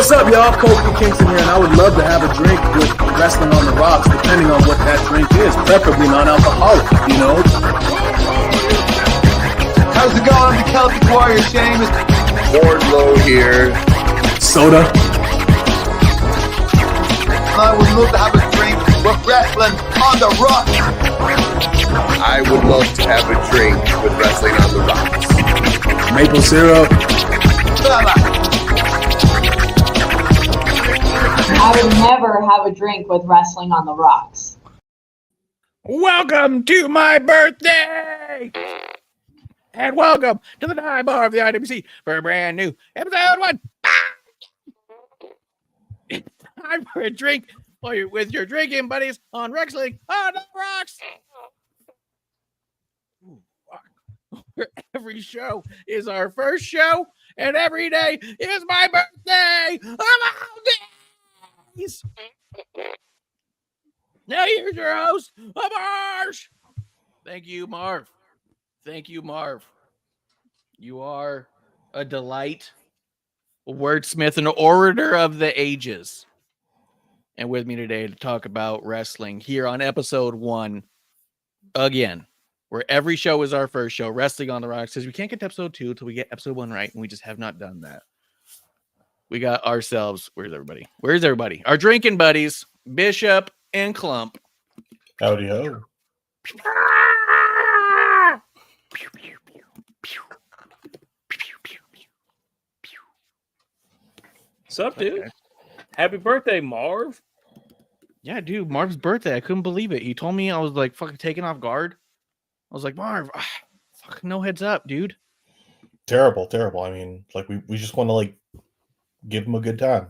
What's up, y'all? Cody Kingston here, and I would love to have a drink with Wrestling on the Rocks, depending on what that drink is, preferably non-alcoholic, you know? How's it going? I'm the Celtic Warrior, Seamus. Wardlow here. Soda. I would love to have a drink with Wrestling on the Rocks. I would love to have a drink with Wrestling on the Rocks. Maple syrup. I would never have a drink with Wrestling on the Rocks. Welcome to my birthday! And welcome to the Dive Bar of the IWC for a brand new episode 1. It's time for a drink with your drinking buddies on Wrestling on the Rocks. Where every show is our first show, and every day is my birthday of all days. Now here's your host, Marsh. Thank you, Marv. Thank you, Marv. You are a delight, a wordsmith, an orator of the ages. And with me today to talk about wrestling here on episode 1, again, where every show is our first show, Wrestling on the Rocks, says we can't get to episode 2 until we get episode 1 right, and we just have not done that. We got ourselves, where's everybody? Our drinking buddies, Bishop and Clump. Howdy ho. What's up, dude? Okay. Happy birthday, Marv. Yeah, dude, Marv's birthday. I couldn't believe it. He told me, I was like fucking taken off guard. I was like, Marv, fucking no heads up, dude. Terrible. I mean, like we just want to like give him a good time.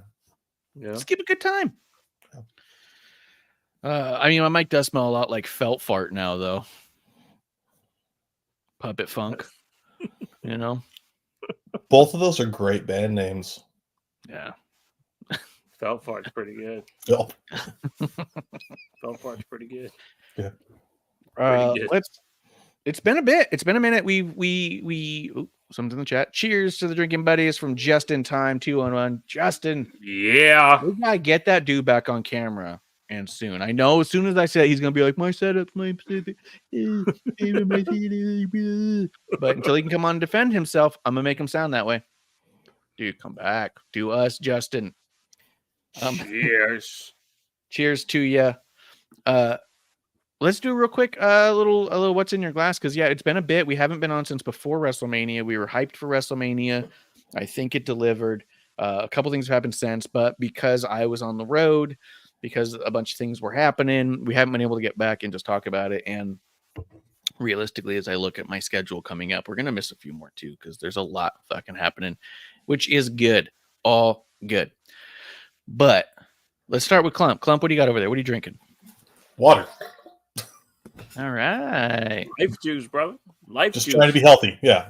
Yeah. Just give him a good time. I mean, my mic does smell a lot like felt fart now, though. Puppet Funk. You know? Both of those are great band names. Yeah. Felt fart's pretty good. Felt fart's pretty good. Yeah. Pretty good. It's been a bit. It's been a minute. We someone's in the chat. Cheers to the drinking buddies from Just in Time 211. Justin. Yeah. We gotta get that dude back on camera and soon. I know as soon as I say it, he's gonna be like, my setup's my Pacific. But until he can come on and defend himself, I'm gonna make him sound that way. Dude, come back. Do us, Justin. Cheers. Cheers to you. let's do a real quick a little what's in your glass, because yeah, it's been a bit. We haven't been on since before WrestleMania. We were hyped for WrestleMania. I think it delivered. A couple things have happened since, but because I was on the road, because a bunch of things were happening, we haven't been able to get back and just talk about it. And realistically, as I look at my schedule coming up, we're gonna miss a few more too, because there's a lot fucking happening, which is good, all good. But let's start with Clump. Clump, what do you got over there? What are you drinking? Water. All right. Life juice, brother. Life Just juice. trying to be healthy. Yeah.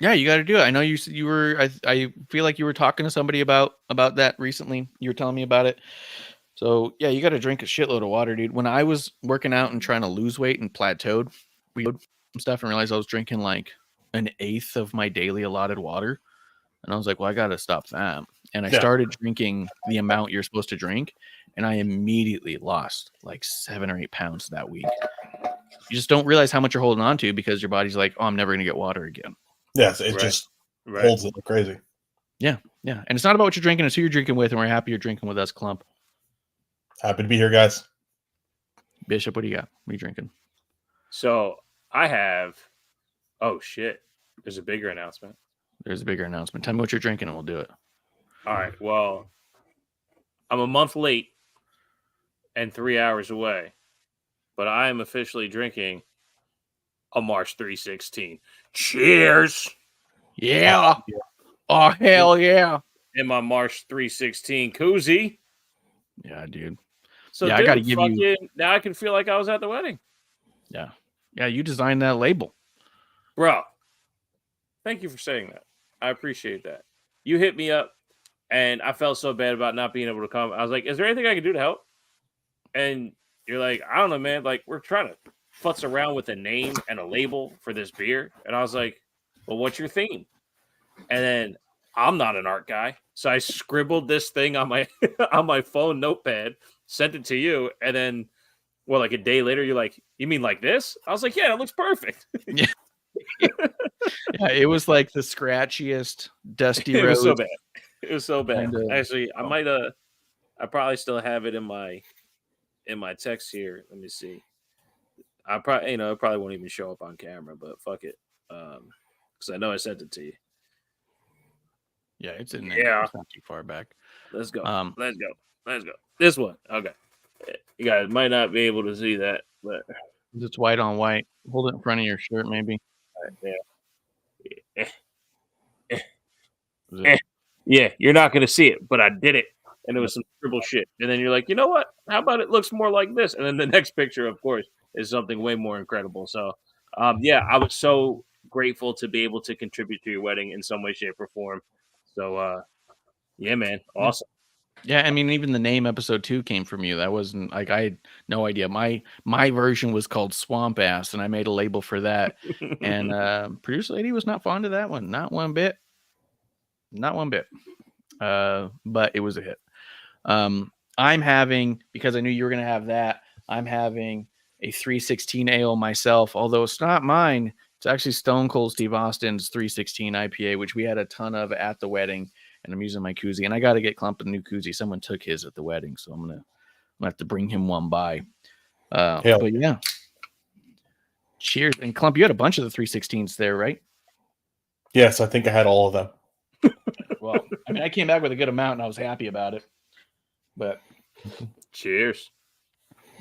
Yeah, you got to do it. I know you were. I feel like you were talking to somebody about that recently. You were telling me about it. So yeah, you got to drink a shitload of water, dude. When I was working out and trying to lose weight and plateaued, we did some stuff and realized I was drinking like an eighth of my daily allotted water, and I was like, well, I got to stop that. And I started drinking the amount you're supposed to drink, and I immediately lost like 7 or 8 pounds that week. You just don't realize how much you're holding on to because your body's like, oh, I'm never gonna get water again. Yes, it just holds it like crazy. Yeah. And it's not about what you're drinking, it's who you're drinking with, and we're happy you're drinking with us, Clump. Happy to be here, guys. Bishop, what do you got? What are you drinking? So I have. Oh shit! There's a bigger announcement. There's a bigger announcement. Tell me what you're drinking, and we'll do it. All right. Well, I'm a month late and 3 hours away, but I am officially drinking a March 316. Cheers! Yeah. Oh hell yeah! In my March 316 koozie. Yeah, dude. So yeah, dude, I gotta give you. Now I can feel like I was at the wedding. Yeah. You designed that label, Bro. Thank you for saying that. I appreciate that. You hit me up, and I felt so bad about not being able to come. I was like, "Is there anything I can do to help?" And you're like, "I don't know, man. Like, we're trying to futz around with a name and a label for this beer." And I was like, "Well, what's your theme?" And then I'm not an art guy, so I scribbled this thing on my on my phone notepad, sent it to you, and then, well, like a day later, you're like, "You mean like this?" I was like, "Yeah, it looks perfect." Yeah. Yeah, it was like the scratchiest, dusty road. It was so bad. It was so bad. Kinda, Actually, I probably still have it in my text here. Let me see. I probably, it probably won't even show up on camera, but fuck it. Because I know I sent it to you. Yeah, it's in there. Yeah. It's not too far back. Let's go. Let's go. This one. Okay. You guys might not be able to see that, but it's white on white. Hold it in front of your shirt, maybe. Yeah, you're not going to see it, but I did it. And it was some scribble shit. And then you're like, you know what? How about it looks more like this? And then the next picture, of course, is something way more incredible. So, yeah, I was so grateful to be able to contribute to your wedding in some way, shape, or form. So, yeah, man. Awesome. Yeah, I mean, even the name episode 2 came from you. That wasn't like I had no idea. My version was called Swamp Ass, and I made a label for that. And producer lady was not fond of that one, not one bit. But it was a hit. I'm having, because I knew you were gonna have that, I'm having a 316 ale myself, although it's not mine. It's actually Stone Cold Steve Austin's 316 IPA, which we had a ton of at the wedding. And I'm using my koozie, and I got to get Clump a new koozie. Someone took his at the wedding, so I'm gonna have to bring him one by. But yeah, cheers. And Clump, you had a bunch of the 316s there, right? Yes, I think I had all of them. Well, I mean, I came back with a good amount, and I was happy about it. But cheers.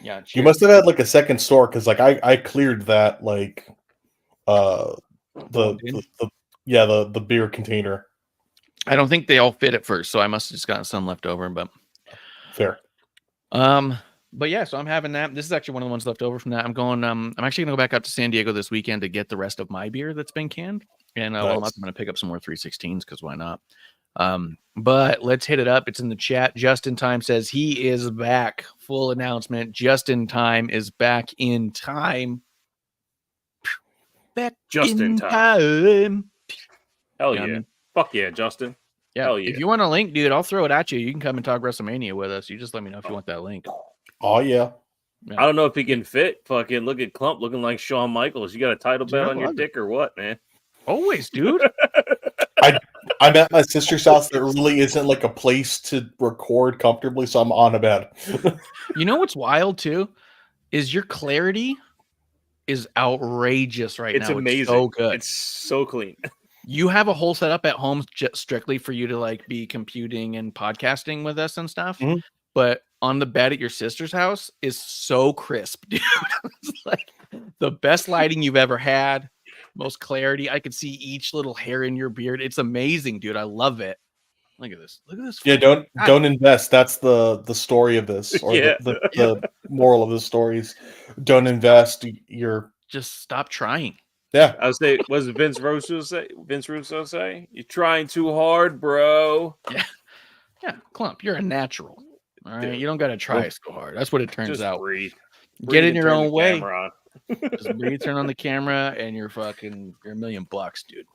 Yeah, cheers. You must have had like a second store, because like I cleared that like the beer container. I don't think they all fit at first, so I must have just gotten some left over, but fair. But yeah, so I'm having that. This is actually one of the ones left over from that. I'm going. I'm actually gonna go back out to San Diego this weekend to get the rest of my beer that's been canned, and while I'm gonna pick up some more 316s because why not? But let's hit it up. It's in the chat. Justin Time says he is back. Full announcement. Justin Time is back in time. Back just in time. Hell yeah. Fuck yeah, Justin. Yeah. Hell yeah. If you want a link, dude, I'll throw it at you. You can come and talk WrestleMania with us. You just let me know if you want that link. Oh, yeah. I don't know if he can fit. Fucking look at Clump looking like Shawn Michaels. You got a title belt on your dick or what, man? Always, dude. I'm at my sister's house. There really isn't like a place to record comfortably, so I'm on a bed. You know what's wild, too? is your clarity is outrageous right It's now. amazing. It's so good. It's so clean. You have a whole setup at home just strictly for you to like be computing and podcasting with us and stuff. Mhm. But on the bed at your sister's house is so crisp, dude. It's like the best lighting you've ever had, most clarity. I could see each little hair in your beard. It's amazing, dude. I love it. Look at this. Look at this. Yeah, don't invest. That's the story of this, or Yeah. the moral of the stories. Don't invest. You're Just stop trying. yeah. I would say, what does Vince Russo say? Vince Russo say, "You're trying too hard, bro." Yeah, Clump, you're a natural. All right. Dude. You don't got to try so hard. That's what it turns Just out. breathe. Get Breathe in and your turn own the way. camera on. Just breathe, turn on the camera, and you're $1 million, dude.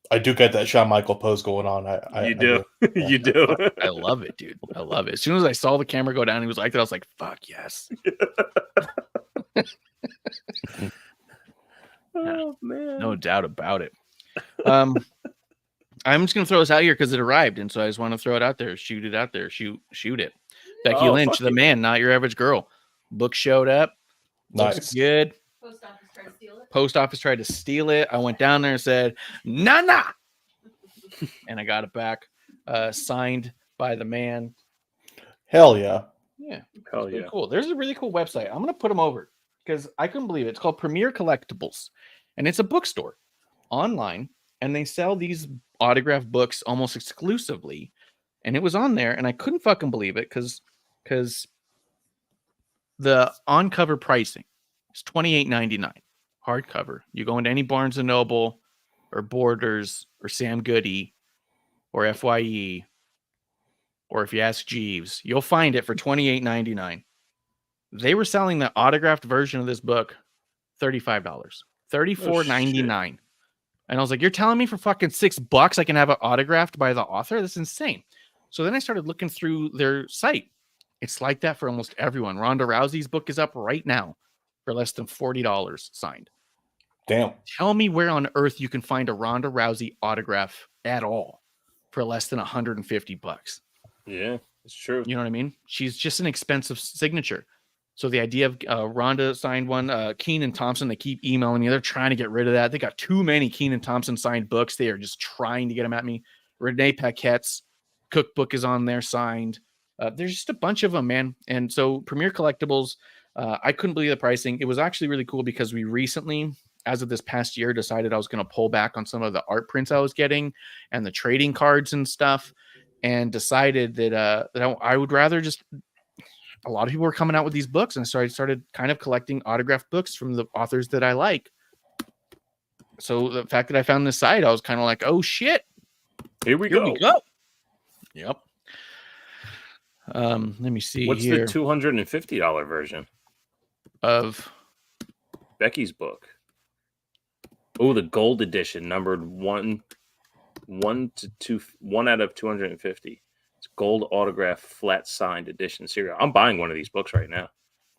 I do get that Shawn Michael pose going on. I You do. Yeah. You do. I love it, dude. I love it. As soon as I saw the camera go down, he was like that. I was like, "Fuck yes." Oh man. No doubt about it. I'm just gonna throw this out here because it arrived, and so I just want to throw it out there, shoot it out there, shoot it. Becky Oh, Lynch, fuck the yeah. man, not your average girl. Book showed up. Looks Nice. good. Post office tried to steal it. Post office tried to steal it. I went down there and said, "Nah," and I got it back, signed by the man. Hell yeah. Yeah, Hell pretty yeah. cool. There's a really cool website. I'm gonna put them over because I couldn't believe it. It's called Premier Collectibles, and it's a bookstore online, and they sell these autographed books almost exclusively. And it was on there, and I couldn't fucking believe it because the on-cover pricing is $28.99 hardcover. You go into any Barnes and Noble or Borders or Sam Goody or FYE, or if you ask Jeeves, you'll find it for $28.99. They were selling the autographed version of this book $35, $34.99. And I was like, "You're telling me for fucking $6 I can have it autographed by the author? That's insane." So then I started looking through their site. It's like that for almost everyone. Ronda Rousey's book is up right now for less than $40 signed. Damn. Tell me where on earth you can find a Ronda Rousey autograph at all for less than $150. Yeah, it's true. You know what I mean? She's just an expensive signature. So the idea of Ronda signed one, Keenan Thompson, they keep emailing me. They're trying to get rid of that. They got too many Keenan Thompson signed books. They are just trying to get them at me. Renee Paquette's cookbook is on there signed. There's just a bunch of them, man. And so Premier Collectibles, I couldn't believe the pricing. It was actually really cool because we recently, as of this past year, decided I was going to pull back on some of the art prints I was getting and the trading cards and stuff, and decided that I would rather just. A lot of people were coming out with these books, and so I started kind of collecting autographed books from the authors that I like. So the fact that I found this site, I was kind of like, "Oh shit, Here we here go. we go." Yep. Let me see. What's here the $250 version? of Becky's book. Oh, the gold edition, numbered 1 to 2, 1 out of 250. It's gold autograph flat signed edition serial. I'm buying one of these books right now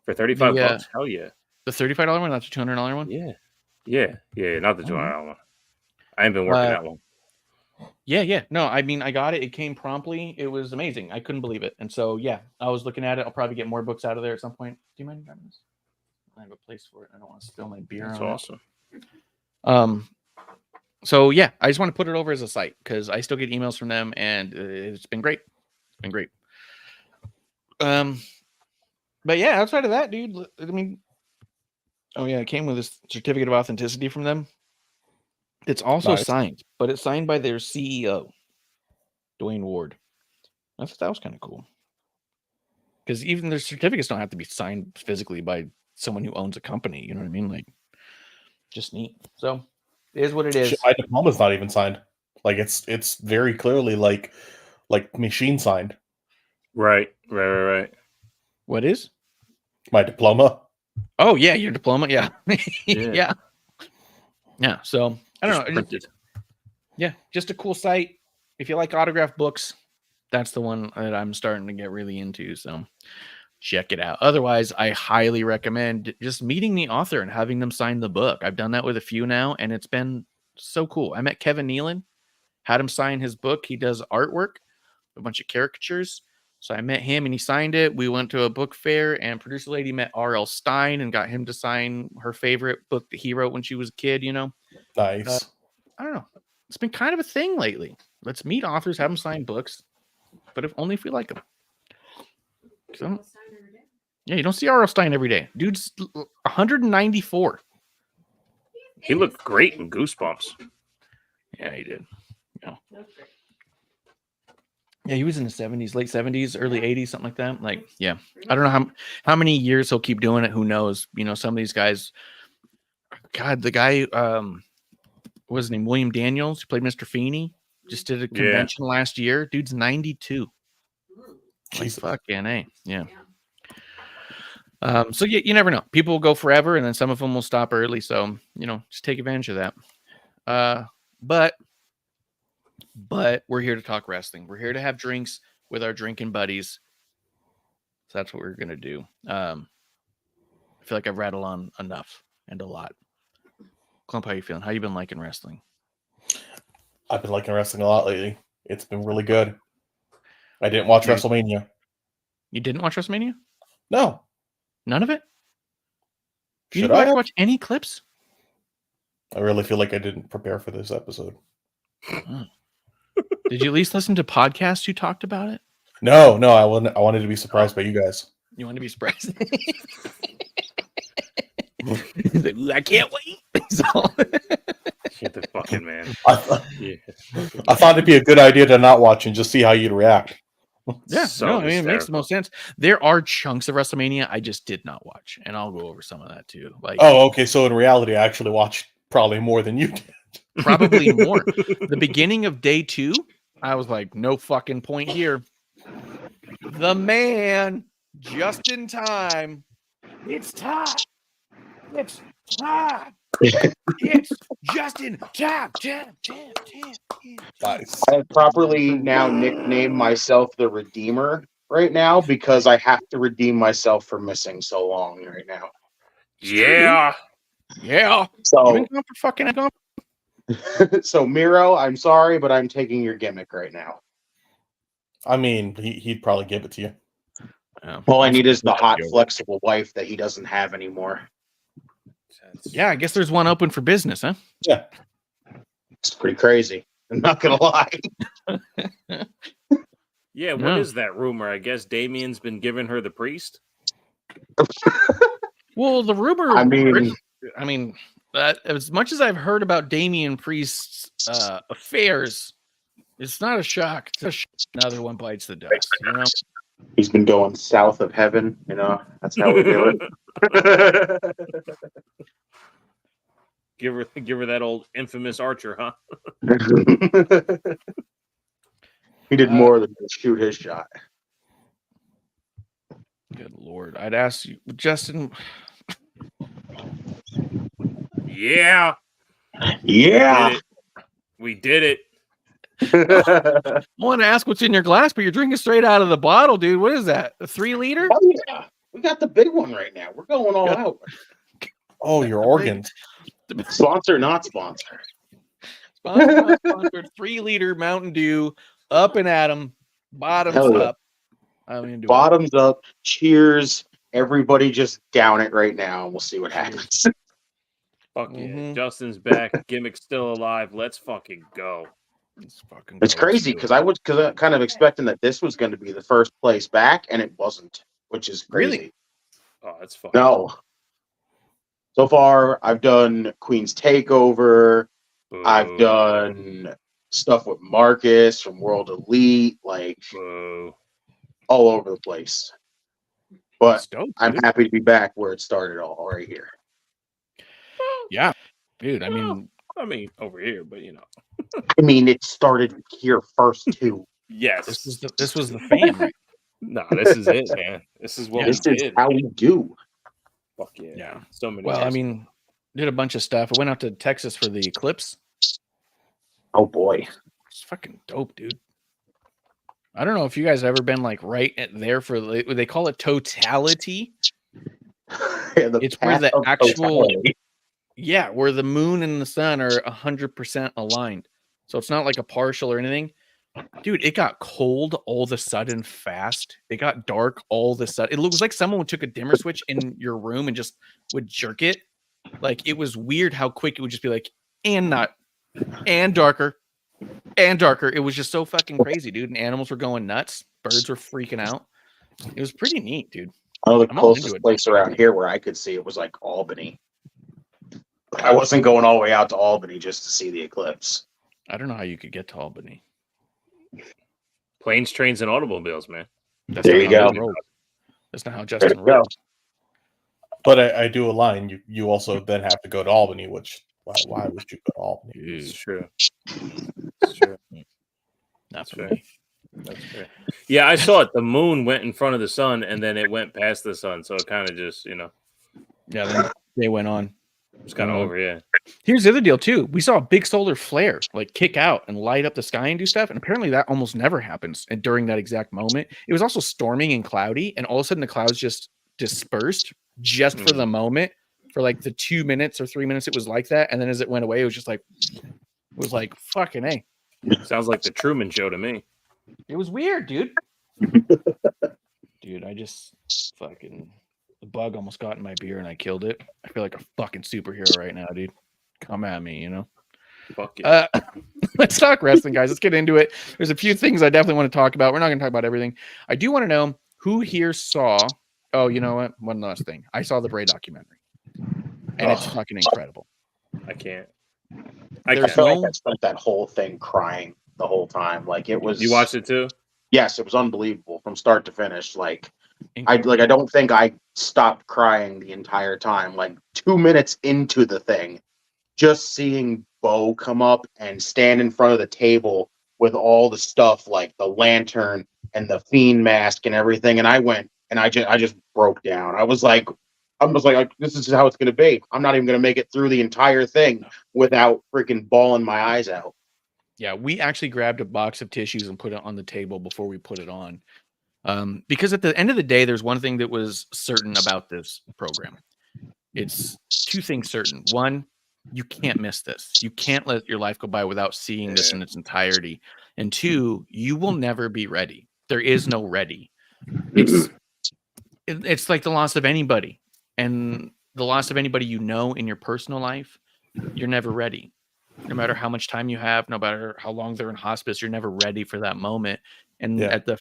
for $35. Hell yeah. the $35 one, not the $200 one? Yeah. Not the $200 Mhm. one. I ain't been working that one. Yeah. No, I mean, I got it. It came promptly. It was amazing. I couldn't believe it. And so, yeah, I was looking at it. I'll probably get more books out of there at some point. Do you mind grabbing this? I have a place for it. I don't want to spill my beer That's on awesome. it. So yeah, I just want to put it over as a site because I still get emails from them, and it's been great. It's been great. But yeah, outside of that, dude, I mean, oh yeah, it came with this certificate of authenticity from them. It's also Nice. signed, but it's signed by their CEO, Dwayne Ward. I thought that was kind of cool because even their certificates don't have to be signed physically by someone who owns a company. You know what I mean? Like, just neat. So it is what it is. Shit, my diploma's not even signed. Like it's very clearly like machine signed. Right. What is? My diploma. Oh yeah, your diploma. Yeah, Yeah. yeah. So I don't Just know. printed. Yeah, just a cool site. If you like autographed books, that's the one that I'm starting to get really into. So check it out. Otherwise, I highly recommend just meeting the author and having them sign the book. I've done that with a few now, and it's been so cool. I met Kevin Nealon, had him sign his book. He does artwork, a bunch of caricatures. So I met him and he signed it. We went to a book fair and producer lady met R.L. Stein and got him to sign her favorite book that he wrote when she was a kid, Nice. I don't know. It's been kind of a thing lately. Let's meet authors, have them sign books, but only if we like them. So, yeah, you don't see R.L. Stein every day. Dude's 194. He looked great in Goosebumps. Yeah, he did. Yeah, he was in the 70s, late 70s, early 80s, something like that. Like, yeah, I don't know how many years he'll keep doing it. Who knows? Some of these guys. God, the guy, what was his name? William Daniels, who played Mr. Feeney, just did a convention last year. Dude's 92. Like, fucking A. Yeah. So you never know. People will go forever, and then some of them will stop early. So, just take advantage of that. But we're here to talk wrestling. We're here to have drinks with our drinking buddies. So that's what we're going to do. I feel like I've rattled on enough and a lot. Clump, how you feeling? How you been liking wrestling? I've been liking wrestling a lot lately. It's been really good. I didn't watch WrestleMania. You didn't watch WrestleMania? No. None of it? You Should didn't I? watch any clips? I really feel like I didn't prepare for this episode. Did you at least listen to podcasts who talked about it? No, I wanted to be surprised by you guys. You want to be surprised? He's like, I can't wait. Shit, the fucking man. I thought it'd be a good idea to not watch and just see how you'd react. Yeah, So it makes the most sense. There are chunks of WrestleMania I just did not watch, and I'll go over some of that too. Like, oh, okay. So in reality, I actually watched probably more than you did. Probably more. The beginning of day 2, I was like, no fucking point here. The man, just in time. It's time. It's time. It's just in time. Nice. I have properly now nicknamed myself the Redeemer right now because I have to redeem myself for missing so long right now. Yeah. Yeah. So, You've been gone for fucking gone. so Miro, I'm sorry, but I'm taking your gimmick right now. I mean, he'd probably give it to you. All I need is the hot, flexible wife that he doesn't have anymore. Yeah, I guess there's one open for business, huh? Yeah. It's pretty crazy. I'm not gonna lie. Yeah, what is that rumor? I guess Damien's been giving her the priest. Well, the rumor. I mean, as much as I've heard about Damian Priest's affairs, it's not a shock. Another one bites the dust. He's been going south of heaven. That's how we do it. Give her that old infamous Archer, huh? He did more than just shoot his shot. Good Lord. I'd ask you, Justin. Yeah. Yeah. We did it. I want to ask what's in your glass, but you're drinking straight out of the bottle, dude. What is that? A 3-liter? Oh, yeah. We got the big one right now. We're going all out. Oh, your organs. Sponsor, not sponsor. Sponsored 3-liter Mountain Dew, up and at 'em, bottoms up. Bottoms up. Cheers. Everybody just down it right now, and we'll see what happens. Fuck yeah. Justin's back. Gimmick's still alive. Let's fucking go. It's crazy because I was kind of expecting that this was going to be the first place back, and it wasn't, which is crazy. Really? Oh, that's fucking no. So far, I've done Queen's Takeover. Boo. I've done stuff with Marcus from World Elite, Boo. all over the place. But dope, I'm happy to be back where it started all right here. Yeah, dude. I mean, over here, but I mean, it started here first too. Yes. This was the fan, right? No, this is it, man. This is what This we is did. how we do. Fuck yeah. Yeah. So many. Well, I mean, did a bunch of stuff. I went out to Texas for the Eclipse. Oh boy. It's fucking dope, dude. I don't know if you guys have ever been right there for they call it totality. It's where the actual where the moon and the sun are 100% aligned. So it's not like a partial or anything. Dude, it got cold all of a sudden fast. It got dark all of a sudden. It was like someone took a dimmer switch in your room and just would jerk it. Like, it was weird how quick it would just be like, and not, and darker, and darker. It was just so fucking crazy, dude. And animals were going nuts. Birds were freaking out. It was pretty neat, dude. Oh, the I'm all into closest it. place around here where I could see it was like Albany. I wasn't going all the way out to Albany just to see the eclipse. I don't know how you could get to Albany. Planes, trains, and automobiles, man. That's There not you how go. Justin rolled. That's not how There Justin you go. rolled. But I do align. You also then have to go to Albany, which why would you go to Albany? It's true. It's true. Not for Sure. me. That's fair. Yeah, I saw it. The moon went in front of the sun, and then it went past the sun. So it kind of just, Yeah, then they went on. it's kind of over. Yeah. Here's the other deal too. We saw a big solar flare like kick out and light up the sky and do stuff. And apparently that almost never happens. And during that exact moment, it was also storming and cloudy. And all of a sudden the clouds just dispersed just for the moment, for like the 2 minutes or 3 minutes it was like that. And then as it went away, it was just like, fucking A. Sounds like the Truman Show to me. It was weird, dude. Dude, I just fucking, the bug almost got in my beer and I killed it. I feel like a fucking superhero right now, dude. Come at me, you know? Fuck yeah. Let's talk wrestling, guys. Let's get into it. There's a few things I definitely want to talk about. We're not going to talk about everything. I do want to know who here saw, oh, you know what? One last thing. I saw the Bray documentary. And it's fucking incredible. I can't. I There's feel no- like I spent that whole thing crying the whole time. Like it was. You watched it too? Yes, it was unbelievable from start to finish. Like I don't think I stopped crying the entire time. Like 2 minutes into the thing, just seeing Bo come up and stand in front of the table with all the stuff like the lantern and the Fiend mask and everything, and I went and I just broke down. I was like, this is how it's going to be. I'm not even going to make it through the entire thing without freaking bawling my eyes out. Yeah, we actually grabbed a box of tissues and put it on the table before we put it on. Because at the end of the day, there's one thing that was certain about this program. It's two things certain. One, you can't miss this. You can't let your life go by without seeing this in its entirety. And two, you will never be ready. There is no ready. It's like the loss of anybody. And the loss of anybody you know in your personal life, you're never ready. No matter how much time you have, no matter how long they're in hospice, you're never ready for that moment. And at the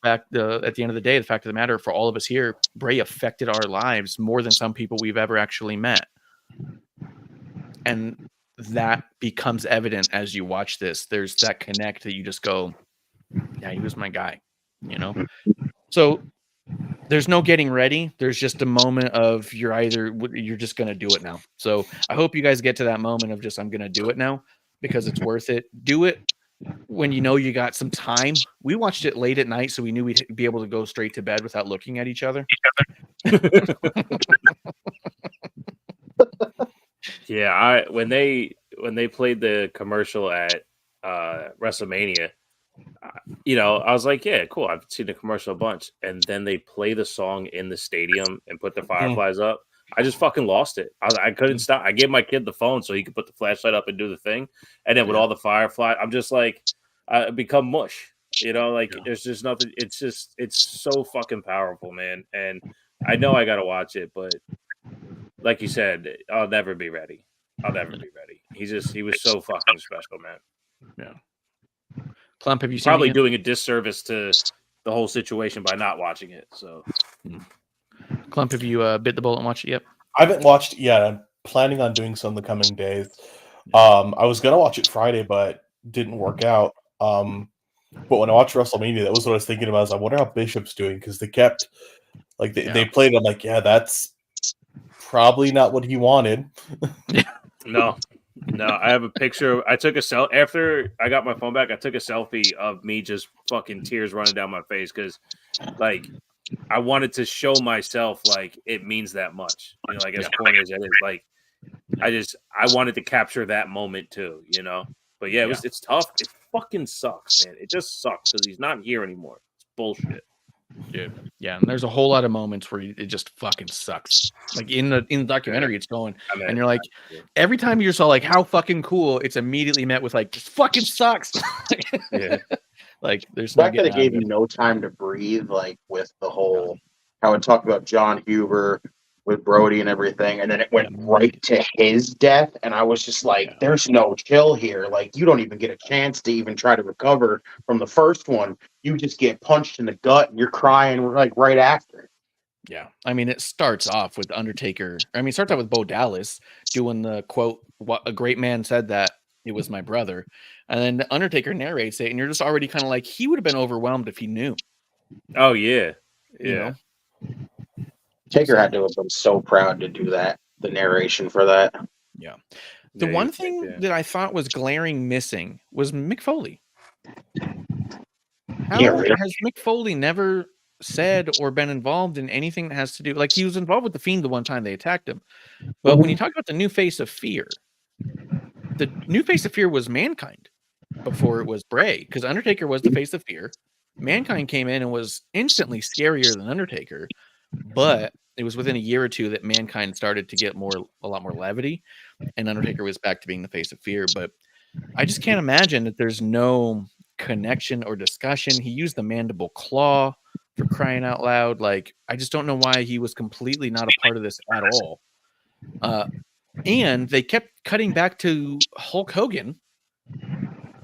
end of the day, the fact of the matter, for all of us here, Bray affected our lives more than some people we've ever actually met. And that becomes evident as you watch this. There's that connect that you just go, yeah, he was my guy, you know? So there's no getting ready. There's just a moment of you're just going to do it now. So I hope you guys get to that moment of just, I'm going to do it now because it's worth it. Do it when you know you got some time. We watched it late at night, so we knew we'd be able to go straight to bed without looking at each other. Yeah, when they played the commercial at WrestleMania, I was like, yeah, cool. I've seen the commercial a bunch, and then they play the song in the stadium and put the fireflies up. I just fucking lost it. I couldn't stop. I gave my kid the phone so he could put the flashlight up and do the thing, and then with all the firefly, I'm just like, become mush. There's just nothing. It's so fucking powerful, man. And I know I gotta watch it, but like you said, I'll never be ready. He was so fucking special, man. Yeah. Clump, have you seen Probably it? doing a disservice to the whole situation by not watching it. So, Clump, have you bit the bullet and watched it yet? I haven't watched it yet. I'm planning on doing so in the coming days. I was gonna watch it Friday, but didn't work out. But when I watched WrestleMania, that was what I was thinking about. I wonder how Bishop's doing because they kept they played. I'm like, yeah, that's probably not what he wanted. No. I have a picture. I took a selfie after I got my phone back. I took a selfie of me just fucking tears running down my face because, like, I wanted to show myself like it means that much. As corny as it is, like, I wanted to capture that moment too. But yeah, it's tough. It fucking sucks, man. It just sucks because he's not here anymore. It's bullshit. Dude. Yeah, and there's a whole lot of moments where it just fucking sucks. Like in the documentary, it's going, and you're like, every time you're so like, how fucking cool, it's immediately met with like, just fucking sucks. Yeah. Like, there's The no fact that getting it out of gave it. you no time to breathe, like with the whole how it talked about John Huber with Brody and everything, and then it went right to his death, and I was just like, "There's no chill here. Like, you don't even get a chance to even try to recover from the first one. You just get punched in the gut, and you're crying like right after." Yeah. I mean, it starts off with Undertaker. I mean, it starts out with Bo Dallas doing the quote, "What a great man said that it was my brother." And then the Undertaker narrates it, and you're just already kind of like, he would have been overwhelmed if he knew. Oh yeah, You know? Taker So- had to have been so proud to do that, the narration for that. Yeah. The Yeah, one you thing think, yeah. that I thought was glaring missing was Mick Foley. How Yeah, really. has Mick Foley never said or been involved in anything that has to do, like, he was involved with the Fiend the one time they attacked him. But when you talk about the new face of fear, the new face of fear was Mankind before it was Bray, because Undertaker was the face of fear. Mankind came in and was instantly scarier than Undertaker, but it was within a year or two that Mankind started to get a lot more levity, and Undertaker was back to being the face of fear. But I just can't imagine that there's no connection or discussion. He used the mandible claw, for crying out loud. Like, I just don't know why he was completely not a part of this at all. And they kept cutting back to Hulk Hogan,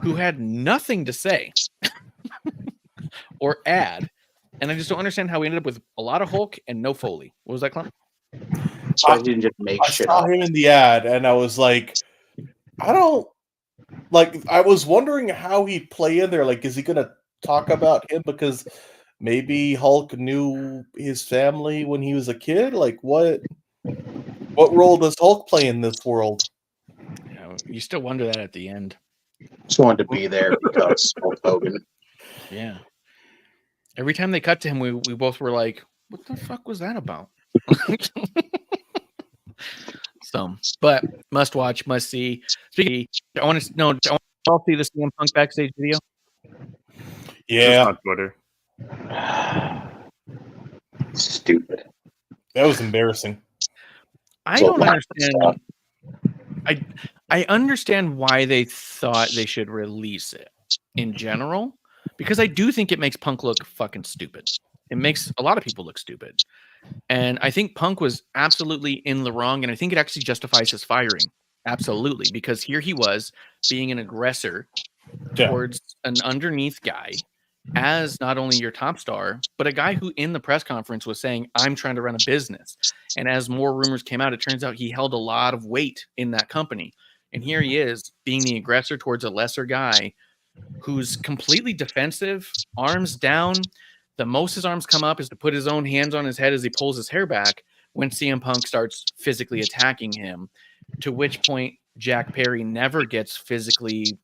who had nothing to say or add. And I just don't understand how we ended up with a lot of Hulk and no Foley. What was that, Clump? So I didn't just make I shit saw up. him in the ad, and I was like, I don't like. I was wondering how he'd play in there. Like, is he gonna talk about him because maybe Hulk knew his family when he was a kid? Like, what role does Hulk play in this world? You still wonder that at the end. Just wanted to be there because Hulk Hogan. Yeah. Every time they cut to him, we both were like, what the fuck was that about? So, but must watch, must see. Speaking of, I want to all see the CM Punk backstage video. Yeah, on Twitter. Stupid. That was embarrassing. I don't understand. I understand why they thought they should release it in general, because I do think it makes Punk look fucking stupid. It makes a lot of people look stupid. And I think Punk was absolutely in the wrong, and I think it actually justifies his firing. Absolutely, because here he was being an aggressor towards an underneath guy as not only your top star, but a guy who in the press conference was saying, I'm trying to run a business. And as more rumors came out, it turns out he held a lot of weight in that company. And here he is being the aggressor towards a lesser guy who's completely defensive, arms down. The most his arms come up is to put his own hands on his head as he pulls his hair back when CM Punk starts physically attacking him, to which point Jack Perry never gets physically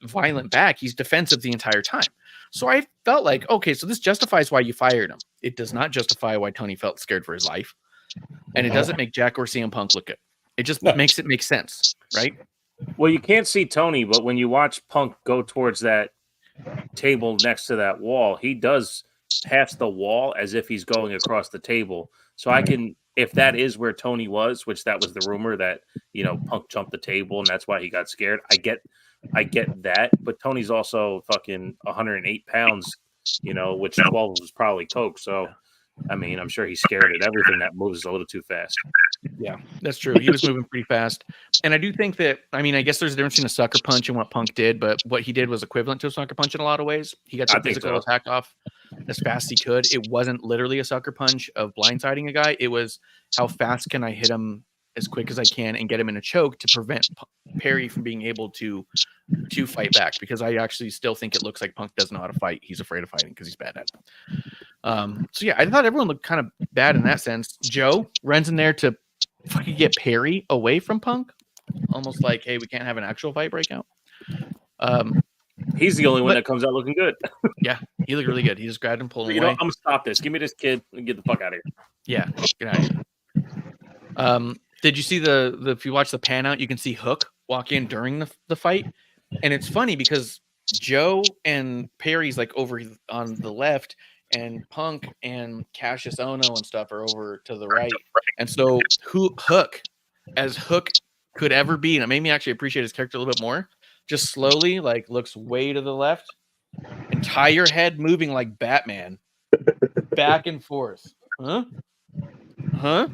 violent back. He's defensive the entire time. So I felt like, okay, so this justifies why you fired him. It does not justify why Tony felt scared for his life. And it doesn't make Jack or CM Punk look good. It just makes it make sense, right? Well, you can't see Tony, but when you watch Punk go towards that table next to that wall, he does pass the wall as if he's going across the table. So I can, if that is where Tony was, which that was the rumor that, Punk jumped the table and that's why he got scared. I get that, but Tony's also fucking 108 pounds, which 12 was probably Coke. So, I mean, I'm sure he's scared at everything that moves a little too fast. Yeah, that's true. He was moving pretty fast. And I do think that, I mean, I guess there's a difference between a sucker punch and what Punk did, but what he did was equivalent to a sucker punch in a lot of ways. He got the physical attack off as fast as he could. It wasn't literally a sucker punch of blindsiding a guy. It was, how fast can I hit him as quick as I can and get him in a choke to prevent Perry from being able to fight back, because I actually still think it looks like Punk doesn't know how to fight. He's afraid of fighting because he's bad at it. So yeah, I thought everyone looked kind of bad in that sense. Joe runs in there to fucking get Perry away from Punk, almost like, hey, we can't have an actual fight breakout. He's the only one that comes out looking good. Yeah, he looked really good. He just grabbed him, pulled him away. I'm gonna stop this. Give me this kid and get the fuck out of here. Yeah, get out of here. Did you see the if you watch the pan out, you can see Hook walk in during the fight, and it's funny because Joe and Perry's like over on the left, and Punk and Cassius Ono and stuff are over to the right. And so Hook, as Hook could ever be, and it made me actually appreciate his character a little bit more, just slowly, like, looks way to the left, entire head moving like Batman, back and forth. Huh? Huh?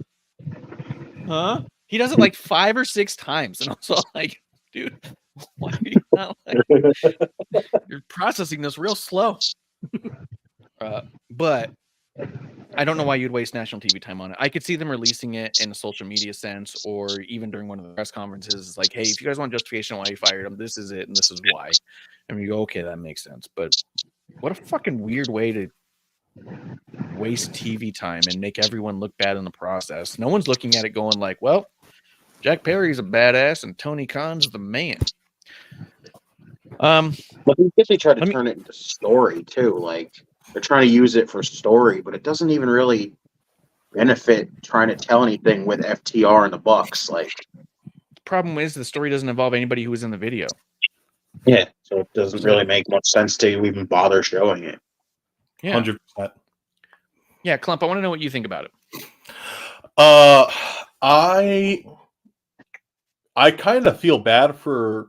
Huh? He does it like 5 or 6 times, and I was all like, dude, why are you not like you're processing this real slow? But I don't know why you'd waste national TV time on it. I could see them releasing it in a social media sense, or even during one of the press conferences. It's like, hey, if you guys want justification why you fired him, this is it, and this is why. And you go, okay, that makes sense. But what a fucking weird way to waste TV time and make everyone look bad in the process. No one's looking at it going like, well, Jack Perry's a badass and Tony Khan's the man. But they try to turn it into story too. Like they're trying to use it for story, but it doesn't even really benefit trying to tell anything with FTR and the Bucks. Like the problem is the story doesn't involve anybody who was in the video. Yeah, so it doesn't really make much sense to even bother showing it. Yeah, 100%. Yeah, Clump, I want to know what you think about it. I kind of feel bad for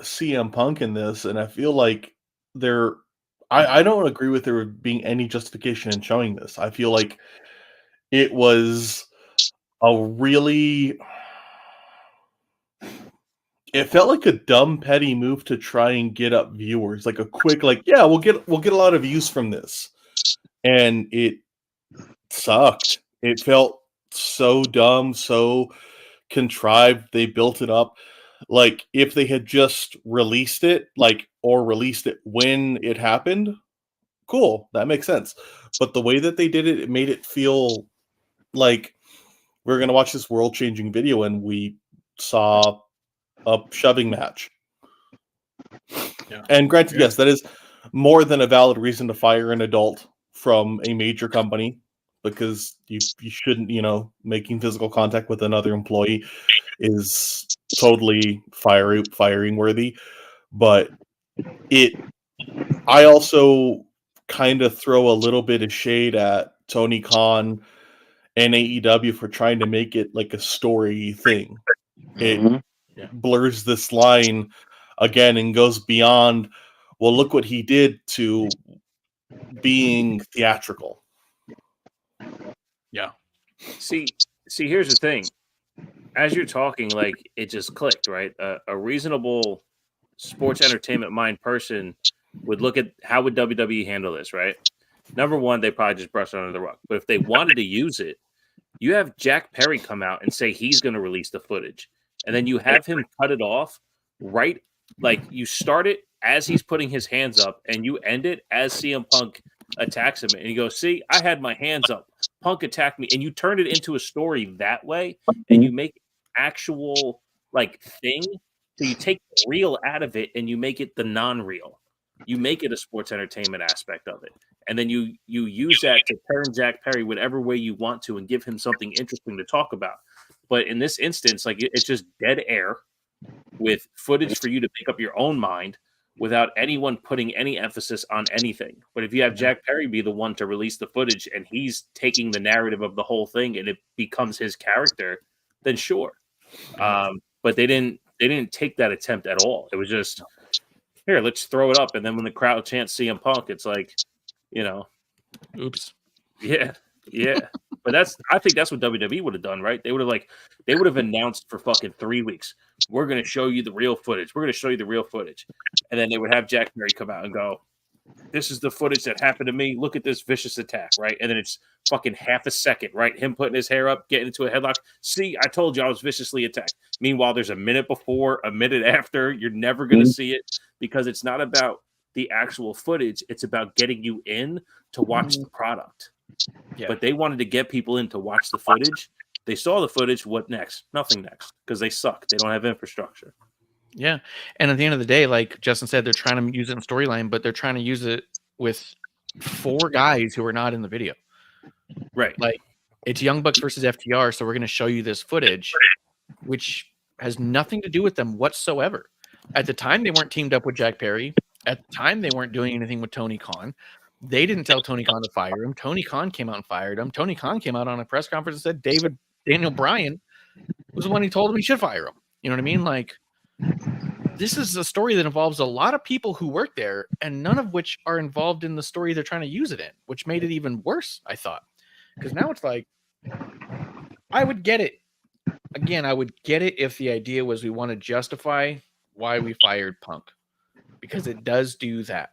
CM Punk in this, and I feel like I don't agree with there being any justification in showing this. I feel like it was it felt like a dumb, petty move to try and get up viewers, like a quick, like, yeah, we'll get a lot of views from this, and it sucked. It felt so dumb, so contrived. They built it up. Like, if they had just released it, or released it when it happened, cool, that makes sense. But the way that they did it, it made it feel like we're going to watch this world-changing video and we saw a shoving match. Yeah. And granted, yes, that is more than a valid reason to fire an adult from a major company, because you shouldn't, making physical contact with another employee is totally firing worthy. But I also kind of throw a little bit of shade at Tony Khan and AEW for trying to make it like a story thing. It blurs this line again and goes beyond, well, look what he did, to being theatrical. Yeah. See, here's the thing. As you're talking, like, it just clicked, right? A reasonable sports entertainment mind person would look at how would WWE handle this, right? Number one, they probably just brush it under the rug. But if they wanted to use it, you have Jack Perry come out and say he's going to release the footage. And then you have him cut it off, right? Like, you start it as he's putting his hands up, and you end it as CM Punk attacks him. And he goes, see, I had my hands up. Punk attacked me. And you turn it into a story that way, and you make actual, like, thing. So you take the real out of it, and you make it the non-real. You make it a sports entertainment aspect of it. And then you use that to turn Jack Perry whatever way you want to and give him something interesting to talk about. But in this instance, like, it's just dead air with footage for you to pick up your own mind without anyone putting any emphasis on anything. But if you have Jack Perry be the one to release the footage and he's taking the narrative of the whole thing and it becomes his character, then sure. But they didn't take that attempt at all. It was just, here, let's throw it up. And then when the crowd chants CM Punk, it's like, oops. Yeah. But I think that's what WWE would have done, right? They would have announced for fucking 3 weeks, we're going to show you the real footage. We're going to show you the real footage. And then they would have Jack Perry come out and go, this is the footage that happened to me. Look at this vicious attack, right? And then it's fucking half a second, right? Him putting his hair up, getting into a headlock. See, I told you I was viciously attacked. Meanwhile, there's a minute before, a minute after. You're never going to see it, because it's not about the actual footage. It's about getting you in to watch the product. Yeah. But they wanted to get people in to watch the footage. They saw the footage. What next? Nothing next, because they suck. They don't have infrastructure. Yeah. And at the end of the day, like Justin said, they're trying to use it in storyline, but they're trying to use it with 4 guys who are not in the video. Right. Like, it's Young Bucks versus FTR, so we're going to show you this footage, which has nothing to do with them whatsoever. At the time, they weren't teamed up with Jack Perry. At the time, they weren't doing anything with Tony Khan. They didn't tell Tony Khan to fire him. Tony Khan came out and fired him. Tony Khan came out on a press conference and said Daniel Bryan was the one who told him he should fire him. You know what I mean? Like, this is a story that involves a lot of people who work there, and none of which are involved in the story they're trying to use it in, which made it even worse, I thought. Because now it's like, I would get it. Again, I would get it if the idea was we want to justify why we fired Punk, because it does do that.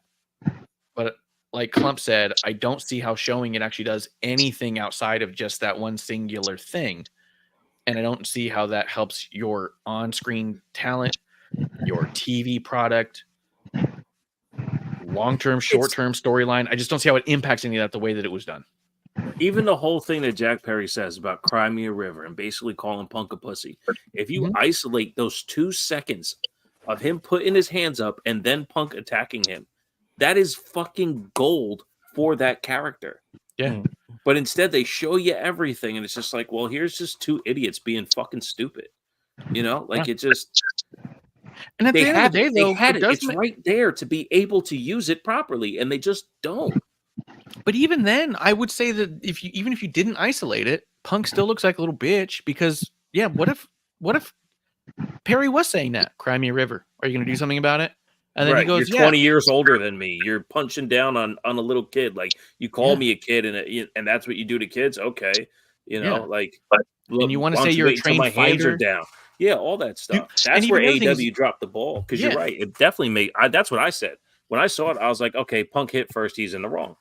But like Clump said, I don't see how showing it actually does anything outside of just that one singular thing. And I don't see how that helps your on-screen talent, your TV product, long-term, short-term storyline. I just don't see how it impacts any of that the way that it was done. Even the whole thing that Jack Perry says about Cry Me a River and basically calling Punk a pussy. If you isolate those 2 seconds of him putting his hands up and then Punk attacking him, that is fucking gold for that character. Yeah. But instead they show you everything and it's just like, well, here's just 2 idiots being fucking stupid. You know, like it just. And at the end of the day, though, it's right there to be able to use it properly, and they just don't. But even then, I would say that even if you didn't isolate it, Punk still looks like a little bitch because what if Perry was saying that? Cry me a river. Are you going to do something about it? And then he goes, "You're 20 years older than me. You're punching down on a little kid. Like you call me a kid, and that's what you do to kids. Okay, you know, like. And you want to say you're a trained my fighter? Hands are down. Yeah, all that stuff. Dude, that's where AEW dropped the ball because you're right. It definitely made. That's what I said when I saw it. I was like, okay, Punk hit first. He's in the wrong.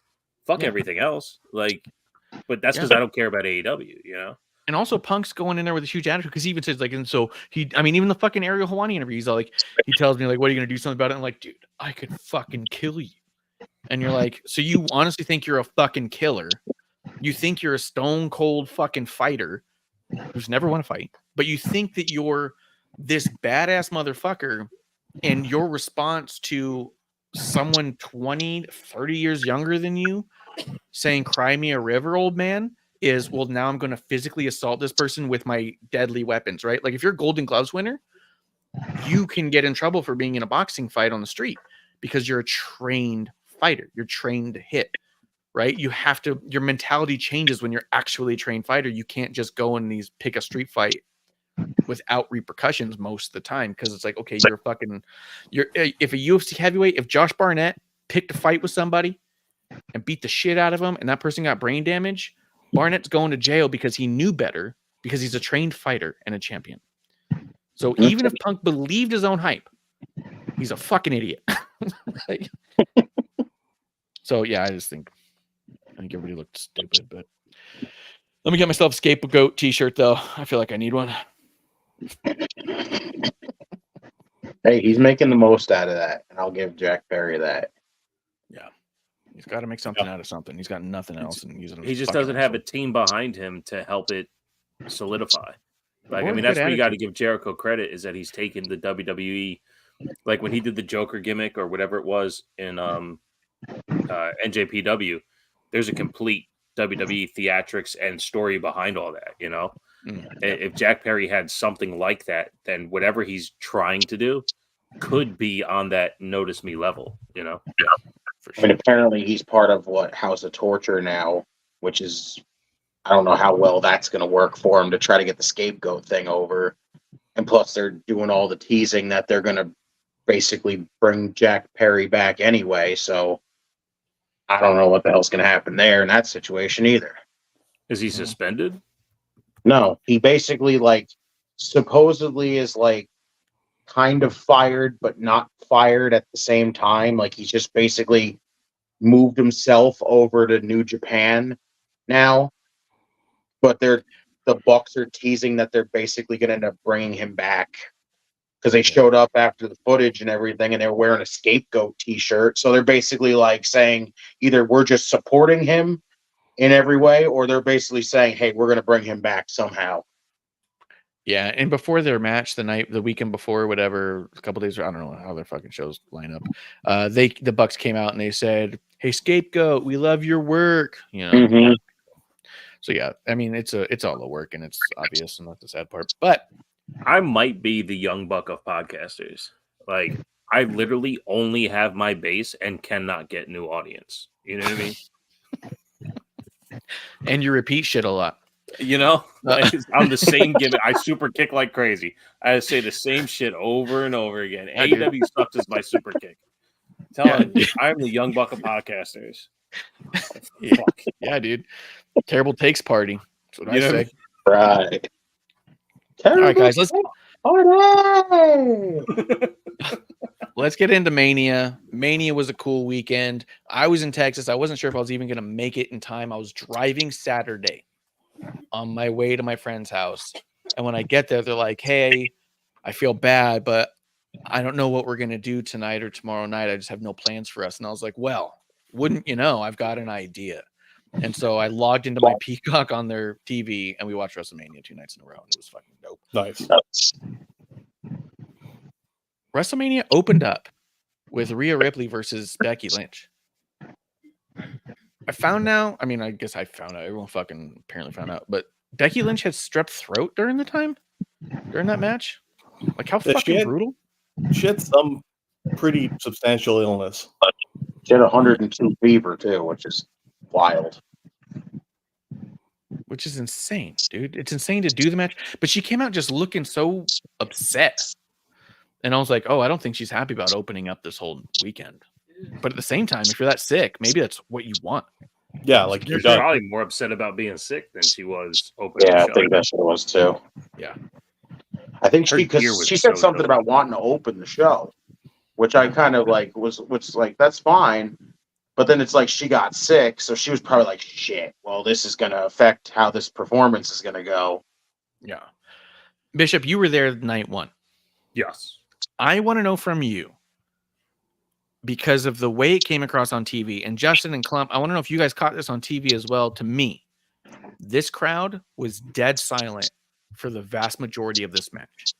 Fuck everything else. Like, but that's because I don't care about AEW. You know. And also, Punk's going in there with a huge attitude because he even says like, and so even the fucking Ariel Helwani interview, he's like, he tells me like, what are you gonna do something about it? I'm like, dude, I could fucking kill you. And you're like, so you honestly think you're a fucking killer? You think you're a stone cold fucking fighter who's never won a fight, but you think that you're this badass motherfucker, and your response to someone 20, 30 years younger than you saying, cry me a river, old man, is, well, now I'm going to physically assault this person with my deadly weapons, right? Like if you're a Golden Gloves winner, you can get in trouble for being in a boxing fight on the street because you're a trained fighter. You're trained to hit. Right? You have to, your mentality changes when you're actually a trained fighter. You can't just go in pick a street fight without repercussions most of the time. Cause it's like, okay, if a UFC heavyweight, if Josh Barnett picked a fight with somebody and beat the shit out of him and that person got brain damage, Barnett's going to jail because he knew better because he's a trained fighter and a champion. So even if Punk believed his own hype, he's a fucking idiot. So yeah, I think everybody looked stupid, but let me get myself a scapegoat t-shirt though. I feel like I need one. Hey, he's making the most out of that, and I'll give Jack Perry that. Yeah. He's got to make something out of something. He's got nothing else. And he just doesn't have a team behind him to help it solidify. Like, that's where you got to give Jericho credit, is that he's taken the WWE, like when he did the Joker gimmick or whatever it was in NJPW, there's a complete WWE theatrics and story behind all that, you know? If Jack Perry had something like that, then whatever he's trying to do could be on that notice me level, you know? Yeah, for sure. I mean, apparently he's part of House of Torture now, which is, I don't know how well that's going to work for him to try to get the scapegoat thing over. And plus they're doing all the teasing that they're going to basically bring Jack Perry back anyway, so I don't know what the hell's going to happen there in that situation either. Is he suspended? No, he basically supposedly is kind of fired, but not fired at the same time. Like he's just basically moved himself over to New Japan now. But the Bucks are teasing that they're basically going to end up bringing him back because they showed up after the footage and everything, and they're wearing a scapegoat t-shirt. So they're basically saying either we're just supporting him in every way, or they're basically saying, hey, we're going to bring him back somehow. Yeah, and before their match, the weekend before, whatever, a couple days, I don't know how their fucking shows line up. The Bucks came out and they said, "Hey, scapegoat, we love your work." You know. Mm-hmm. So yeah, it's all the work, and it's obvious, and that's the sad part. But I might be the young buck of podcasters. Like I literally only have my base and cannot get new audience. You know what I mean? And you repeat shit a lot. You know, I'm the same gimmick. I super kick like crazy. I say the same shit over and over again. AEW sucks as my super kick. Telling you, I'm the young buck of podcasters. Oh, fuck. Yeah, dude. Terrible takes party. That's what I say. Right. All right, guys, let's get into Mania. Mania was a cool weekend. I was in Texas. I wasn't sure if I was even going to make it in time. I was driving Saturday on my way to my friend's house. And when I get there, they're like, hey, I feel bad, but I don't know what we're going to do tonight or tomorrow night. I just have no plans for us. And I was like, well, wouldn't you know, I've got an idea. And so I logged into my Peacock on their TV and we watched WrestleMania 2 nights in a row. And it was fucking dope. Nice. WrestleMania opened up with Rhea Ripley versus Becky Lynch. I found out, I mean, I guess I found out, everyone fucking apparently found out, but Becky Lynch had strep throat during that match. Like, how fucking brutal? She had some pretty substantial illness. She had 102 fever too, which is wild. Which is insane, dude. It's insane to do the match, but she came out just looking so upset. And I was like, oh, I don't think she's happy about opening up this whole weekend. But at the same time, if you're that sick, maybe that's what you want. Yeah, like you're probably more upset about being sick than she was opening. Yeah, I think that's what it was too. Yeah, I think she said something about wanting to open the show, which I kind of like which like that's fine. But then it's like she got sick, so she was probably like, shit, well, this is going to affect how this performance is going to go. Yeah. Bishop, you were there night one. Yes. I want to know from you, because of the way it came across on TV, and Justin and Clump, I want to know if you guys caught this on TV as well. To me, this crowd was dead silent for the vast majority of this match.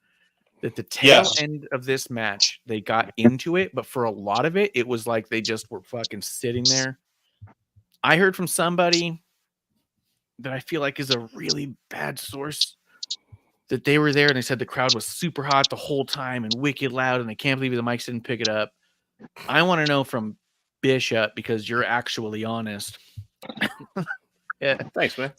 That the tail end of this match, they got into it, but for a lot of it, it was like they just were fucking sitting there. I heard from somebody that I feel like is a really bad source that they were there and they said the crowd was super hot the whole time and wicked loud and they can't believe the mics didn't pick it up. I want to know from Bishop, because you're actually honest. Yeah, thanks, man.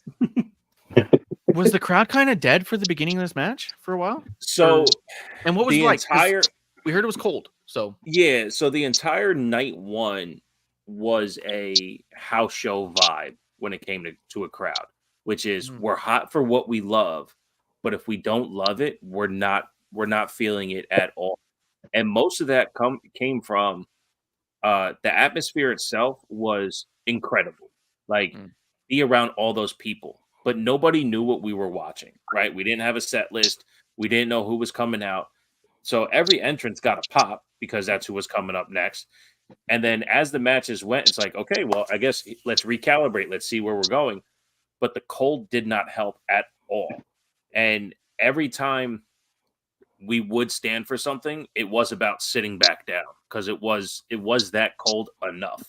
Was the crowd kind of dead for the beginning of this match for a while? So, and what was the like? Entire? We heard it was cold. So yeah, so the entire night one was a house show vibe when it came to a crowd, which is we're hot for what we love, but if we don't love it, we're not feeling it at all. And most of that came from the atmosphere itself was incredible. Like be around all those people. But nobody knew what we were watching, right? We didn't have a set list. We didn't know who was coming out. So every entrance got a pop because that's who was coming up next. And then as the matches went, it's like, okay, well, I guess let's recalibrate. Let's see where we're going. But the cold did not help at all. And every time we would stand for something, it was about sitting back down because it was that cold enough.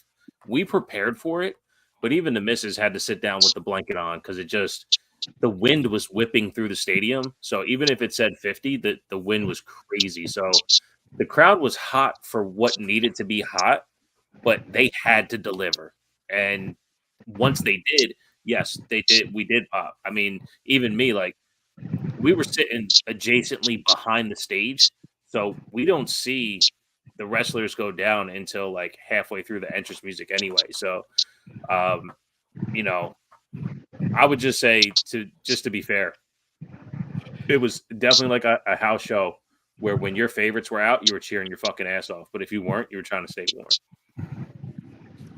We prepared for it. But even the missus had to sit down with the blanket on because the wind was whipping through the stadium. So even if it said 50, the wind was crazy. So the crowd was hot for what needed to be hot, but they had to deliver. And once they did, yes, they did. We did pop. I mean, even me, like we were sitting adjacently behind the stage. So we don't see the wrestlers go down until like halfway through the entrance music anyway. So, you know, I would just say to be fair, it was definitely like a house show where when your favorites were out, you were cheering your fucking ass off. But if you weren't, you were trying to stay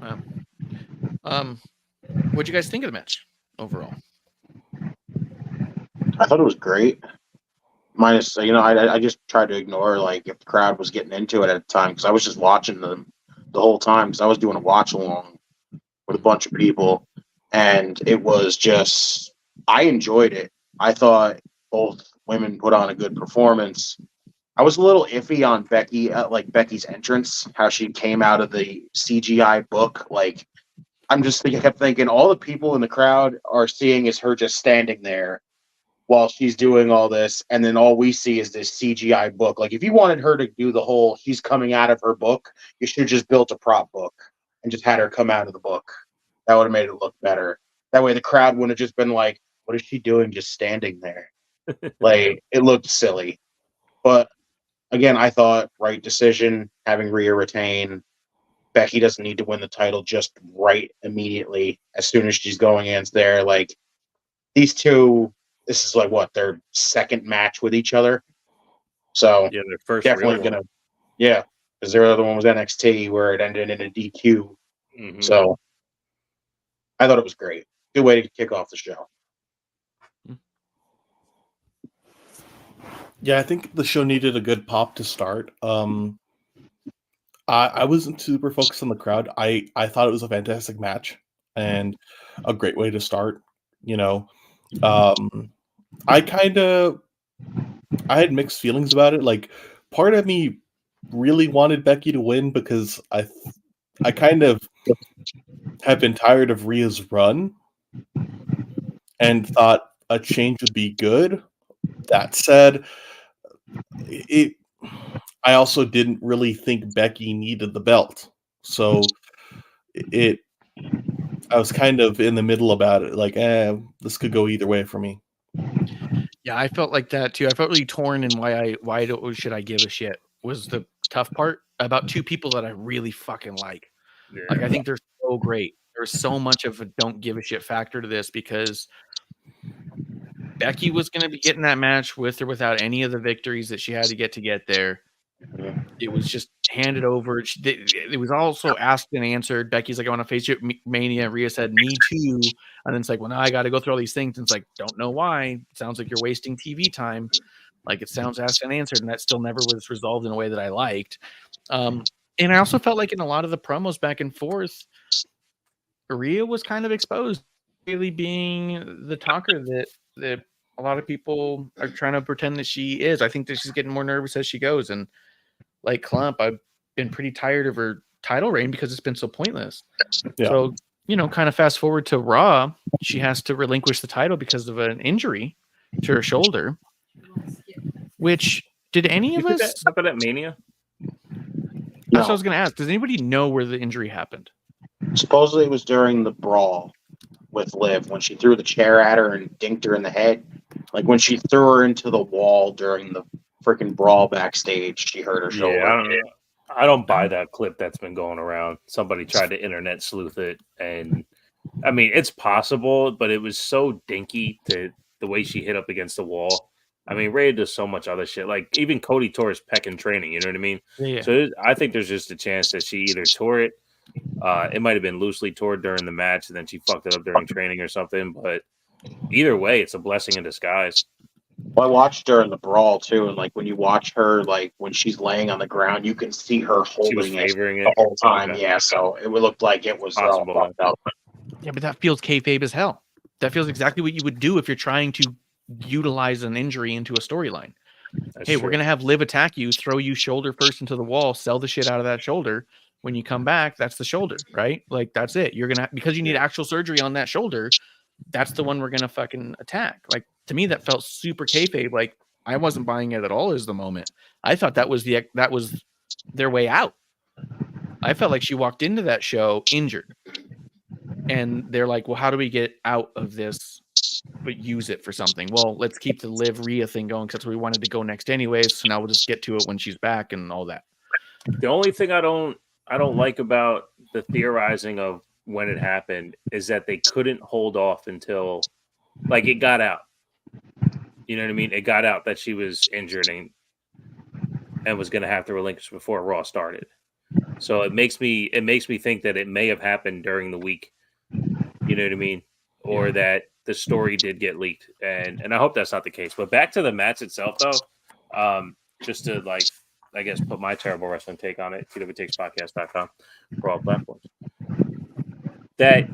warm. Wow. What'd you guys think of the match overall? I thought it was great. Minus, I just tried to ignore like if the crowd was getting into it at the time because I was just watching them the whole time because I was doing a watch along with a bunch of people, and it was just I enjoyed it. I thought both women put on a good performance. I was a little iffy on Becky, Becky's entrance, how she came out of the CGI book. Like I kept thinking all the people in the crowd are seeing is her just standing there while she's doing all this, and then all we see is this CGI book. Like, if you wanted her to do the whole she's coming out of her book, you should have just built a prop book and just had her come out of the book. That would have made it look better. That way the crowd wouldn't have just been like, what is she doing just standing there? Like, it looked silly. But again, I thought right decision, having Rhea retain. Becky doesn't need to win the title just right immediately as soon as she's going against there. Like, these two, this is like what, their second match with each other. So Yeah, their first definitely real gonna, yeah, because their other one was NXT where it ended in a DQ. one. So I thought it was great. Good way to kick off the show. Yeah, I think the show needed a good pop to start. I wasn't super focused on the crowd. I thought it was a fantastic match and a great way to start. You know, I had mixed feelings about it. Like, part of me really wanted Becky to win because I kind of have been tired of Rhea's run and thought a change would be good. That said, I also didn't really think Becky needed the belt. So I was kind of in the middle about it, like, this could go either way for me. Yeah, I felt like that too. I felt really torn in should I give a shit was the tough part about two people that I really fucking like. Yeah. Like, I think they're so great. There's so much of a don't give a shit factor to this because Becky was going to be getting that match with or without any of the victories that she had to get there. It was just handed over. It was also asked and answered. Becky's like, I want to face you at Mania. Rhea said, me too. And then it's like, well, now I got to go through all these things. And it's like, don't know why. It sounds like you're wasting TV time. Like, it sounds asked and answered. And that still never was resolved in a way that I liked. And I also felt like in a lot of the promos back and forth, Rhea was kind of exposed, really being the talker that a lot of people are trying to pretend that she is. I think that she's getting more nervous as she goes. And like Clump, I've been pretty tired of her title reign because it's been so pointless. Yeah. So, kind of fast forward to Raw, she has to relinquish the title because of an injury to her shoulder. Which, did any of us... That happened at Mania? That's what I was going to ask. Does anybody know where the injury happened? Supposedly it was during the brawl with Liv when she threw the chair at her and dinked her in the head. Like, when she threw her into the wall during the freaking brawl backstage, she hurt her shoulder. Yeah, I don't buy that clip that's been going around. Somebody tried to internet sleuth it, and I mean, it's possible, but it was so dinky to the way she hit up against the wall. I mean, Ray does so much other shit. Like, even Cody tore his pec in training. You know what I mean? Yeah. So I think there's just a chance that she either tore it. It might have been loosely torn during the match, and then she fucked it up during training or something. But either way, it's a blessing in disguise. Well, I watched her in the brawl too, and like when you watch her, like when she's laying on the ground, you can see her holding it the whole time. Okay. Yeah, so it looked like it was possible. Fucked up. Yeah, but that feels kayfabe as hell. That feels exactly what you would do if you're trying to utilize an injury into a storyline. Hey, we're gonna have Liv attack you, throw you shoulder first into the wall, sell the shit out of that shoulder. When you come back, that's the shoulder, right? Like, that's it. You're gonna, because you need actual surgery on that shoulder. That's the one we're gonna fucking attack. Like, to me, that felt super kayfabe. Like, I wasn't buying it at all as the moment. I thought that was their way out. I felt like she walked into that show injured, and they're like, well, how do we get out of this but use it for something? Well, let's keep the Liv Rhea thing going because we wanted to go next anyways. So now we'll just get to it when she's back and all that. The only thing I don't like about the theorizing of when it happened is that they couldn't hold off until, like, it got out. You know what I mean? It got out that she was injured and was going to have to relinquish before Raw started. So it makes me think that it may have happened during the week. You know what I mean? Or that the story did get leaked, and I hope that's not the case. But back to the match itself, though, just to, like, I guess, put my terrible wrestling take on it, twtakes.podcast.com for all platforms. That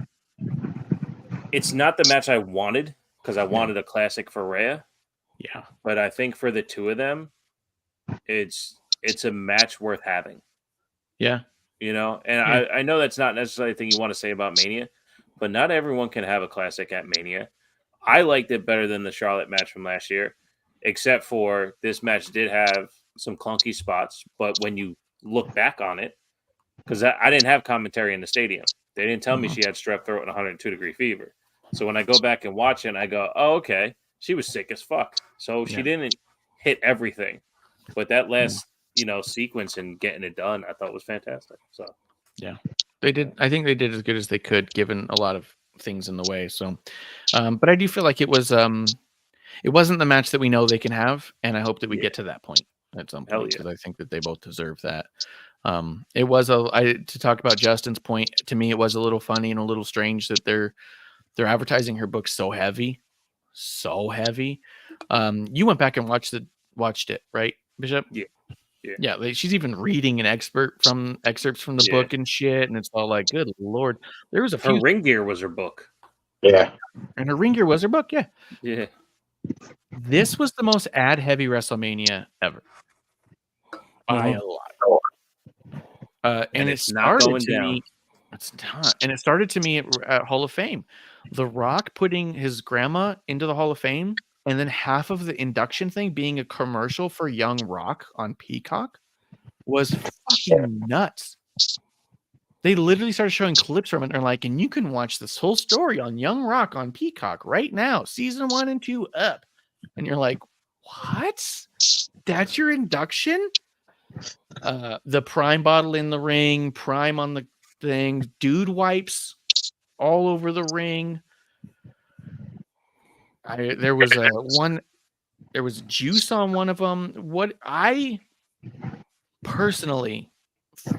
it's not the match I wanted because I wanted a classic for Rhea. Yeah, but I think for the two of them, it's a match worth having. Yeah, and I know that's not necessarily a thing you want to say about Mania, but not everyone can have a classic at Mania. I liked it better than the Charlotte match from last year, except for this match did have some clunky spots. But when you look back on it, because I didn't have commentary in the stadium, they didn't tell me she had strep throat and 102-degree fever. So when I go back and watch it, and I go, oh, okay, she was sick as fuck. So she didn't hit everything, but that last sequence and getting it done, I thought was fantastic. So they did. I think they did as good as they could, given a lot of things in the way. So, but I do feel like it wasn't the match that we know they can have, and I hope that we get to that point at some point because I think that they both deserve that. It was to talk about Justin's point. To me, it was a little funny and a little strange that they're advertising her book so heavy. You went back and watched it, right, Bishop? Yeah. She's even reading excerpts from the book and shit, and it's all like, good lord. There was her ring gear was her book. Yeah, and her ring gear was her book. Yeah. This was the most ad heavy WrestleMania ever by a lot. And it started to me. It's not. And it started to me at Hall of Fame. The Rock putting his grandma into the Hall of Fame, and then half of the induction thing being a commercial for Young Rock on Peacock was fucking nuts. They literally started showing clips from it, and they're like, and you can watch this whole story on Young Rock on Peacock right now, season 1 and 2 up. And you're like, what? That's your induction? The Prime bottle in the ring, Prime on the thing, dude wipes all over the ring. There was juice on one of them. What I personally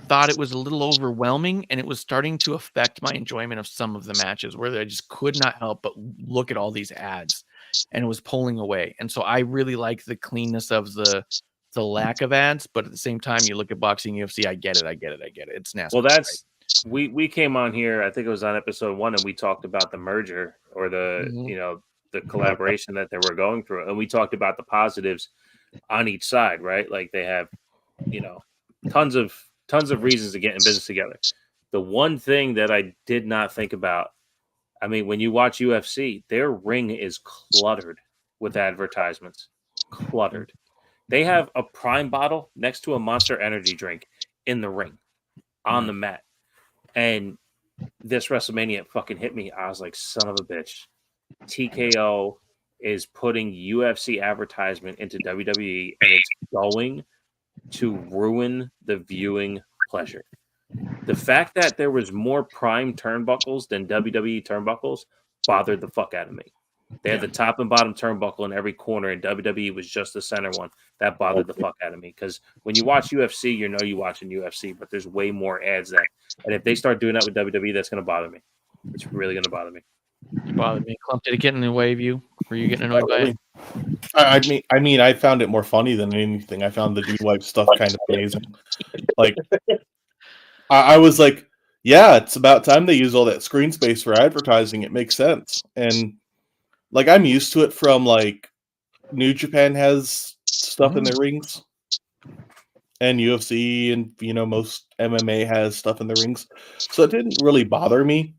thought it was a little overwhelming, and it was starting to affect my enjoyment of some of the matches where I just could not help but look at all these ads, and it was pulling away. And so I really like the cleanness of the lack of ads, but at the same time, you look at boxing, UFC, I get it. It's nasty. Well, that's we came on here. I think it was on episode 1, and we talked about the merger or the the collaboration that they were going through, and we talked about the positives on each side, right? Like they have, tons of reasons to get in business together. The one thing that I did not think about, I mean, when you watch UFC, their ring is cluttered with advertisements. Cluttered. They have a Prime bottle next to a Monster Energy drink in the ring on the mat. And this WrestleMania fucking hit me. I was like, son of a bitch. TKO is putting UFC advertisement into WWE, and it's going to ruin the viewing pleasure. The fact that there was more Prime turnbuckles than WWE turnbuckles bothered the fuck out of me. They had the top and bottom turnbuckle in every corner, and WWE was just the center one. That bothered the fuck out of me because when you watch UFC, you're watching UFC, but there's way more ads there. And if they start doing that with WWE, that's going to bother me. It's really going to bother me. It bothered me. Clump, did it get in the way of you? Were you getting annoyed by it? I mean, I found it more funny than anything. I found the dude wipe stuff kind of amazing. Like, I was like, yeah, it's about time they use all that screen space for advertising. It makes sense. And like, I'm used to it from like New Japan has stuff in their rings, and UFC and most MMA has stuff in the rings, so it didn't really bother me.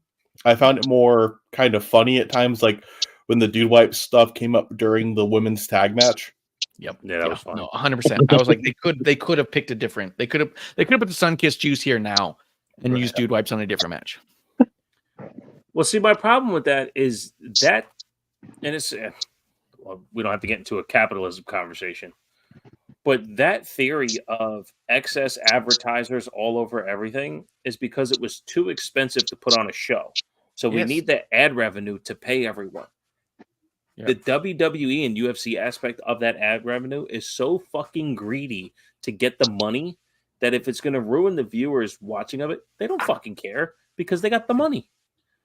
I found it more kind of funny at times, like when the dude wipe stuff came up during the women's tag match. Yep. Yeah, that was fun. No, 100%. I was like, they could have picked a different. They could have put the Sunkist juice here now and used dude wipes on a different match. Well, see, my problem with that is that, and it's we don't have to get into a capitalism conversation, but that theory of excess advertisers all over everything is because it was too expensive to put on a show. So we need that ad revenue to pay everyone. The WWE and UFC aspect of that ad revenue is so fucking greedy to get the money that if it's going to ruin the viewers watching of it, they don't fucking care because they got the money.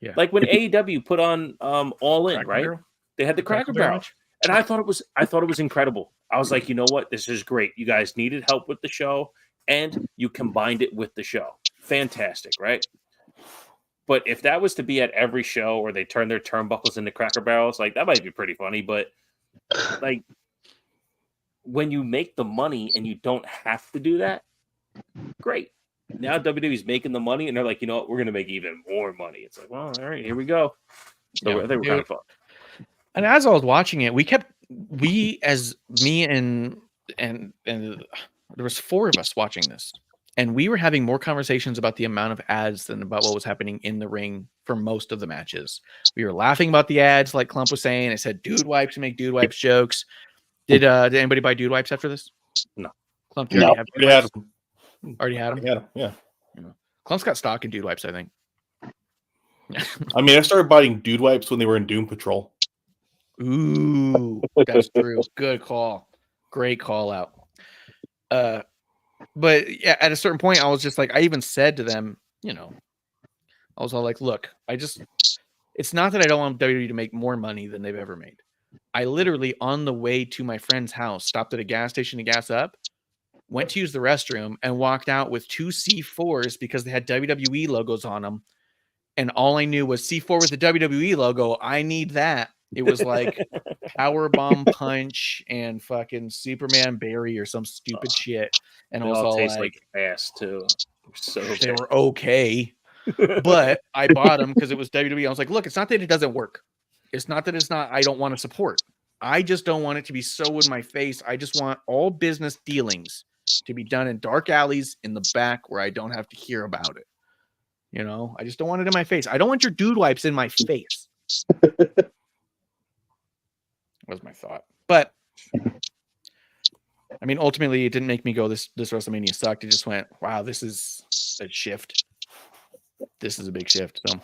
Yeah. Like when AEW put on All In, right? They had the Cracker Barrel. And I thought it was incredible. I was like, you know what? This is great. You guys needed help with the show, and you combined it with the show. Fantastic, right? But if that was to be at every show or they turn their turnbuckles into Cracker Barrels, like that might be pretty funny. But like when you make the money and you don't have to do that, great. Now WWE's making the money, and they're like, you know what? We're going to make even more money. It's like, well, all right, here we go. So I think we're kind of fun. And as I was watching it, me and there was 4 of us watching this, And we were having more conversations about the amount of ads than about what was happening in the ring for most of the matches. We were laughing about the ads, like Clump was saying. I said dude wipes and make dude wipes jokes. Did anybody buy dude wipes after this? No. Clump, do you already have dude Already had wipes? them. Already had them? Yeah, yeah. Clump's got stock in dude wipes, I think. I mean, I started buying dude wipes when they were in Doom Patrol. Ooh, that's true. Good call. Great call out. But yeah, at a certain point, I was just like, I even said to them, I was all like, look, it's not that I don't want WWE to make more money than they've ever made. I literally, on the way to my friend's house, stopped at a gas station to gas up, went to use the restroom, and walked out with 2 C4s because they had WWE logos on them. And all I knew was C4 with the WWE logo. I need that. It was like Powerbomb Punch and fucking Superman Barry or some stupid shit. And They I was all all taste like ass too. So they were okay. But I bought them because it was WWE. I was like, look, it's not that it doesn't work. It's not that I don't want to support. I just don't want it to be so in my face. I just want all business dealings to be done in dark alleys in the back where I don't have to hear about it. I just don't want it in my face. I don't want your dude wipes in my face. Was my thought. But I mean, ultimately it didn't make me go, this WrestleMania sucked. It just went, wow, this is a shift. This is a big shift. So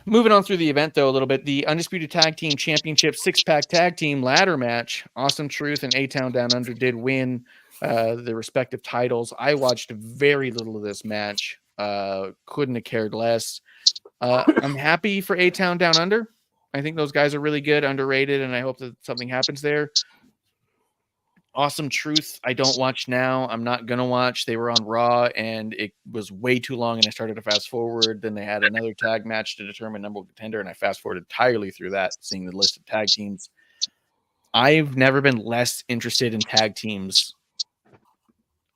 moving on through the event though a little bit, the Undisputed Tag Team Championship 6-pack tag team ladder match, Awesome Truth and A-Town Down Under did win the respective titles. I watched very little of this match. Couldn't have cared less. I'm happy for A-Town Down Under. I think those guys are really good, underrated, and I hope that something happens there. Awesome Truth, I don't watch now. I'm not going to watch. They were on Raw, and it was way too long, and I started to fast forward. Then they had another tag match to determine number one contender, and I fast forwarded entirely through that, seeing the list of tag teams. I've never been less interested in tag teams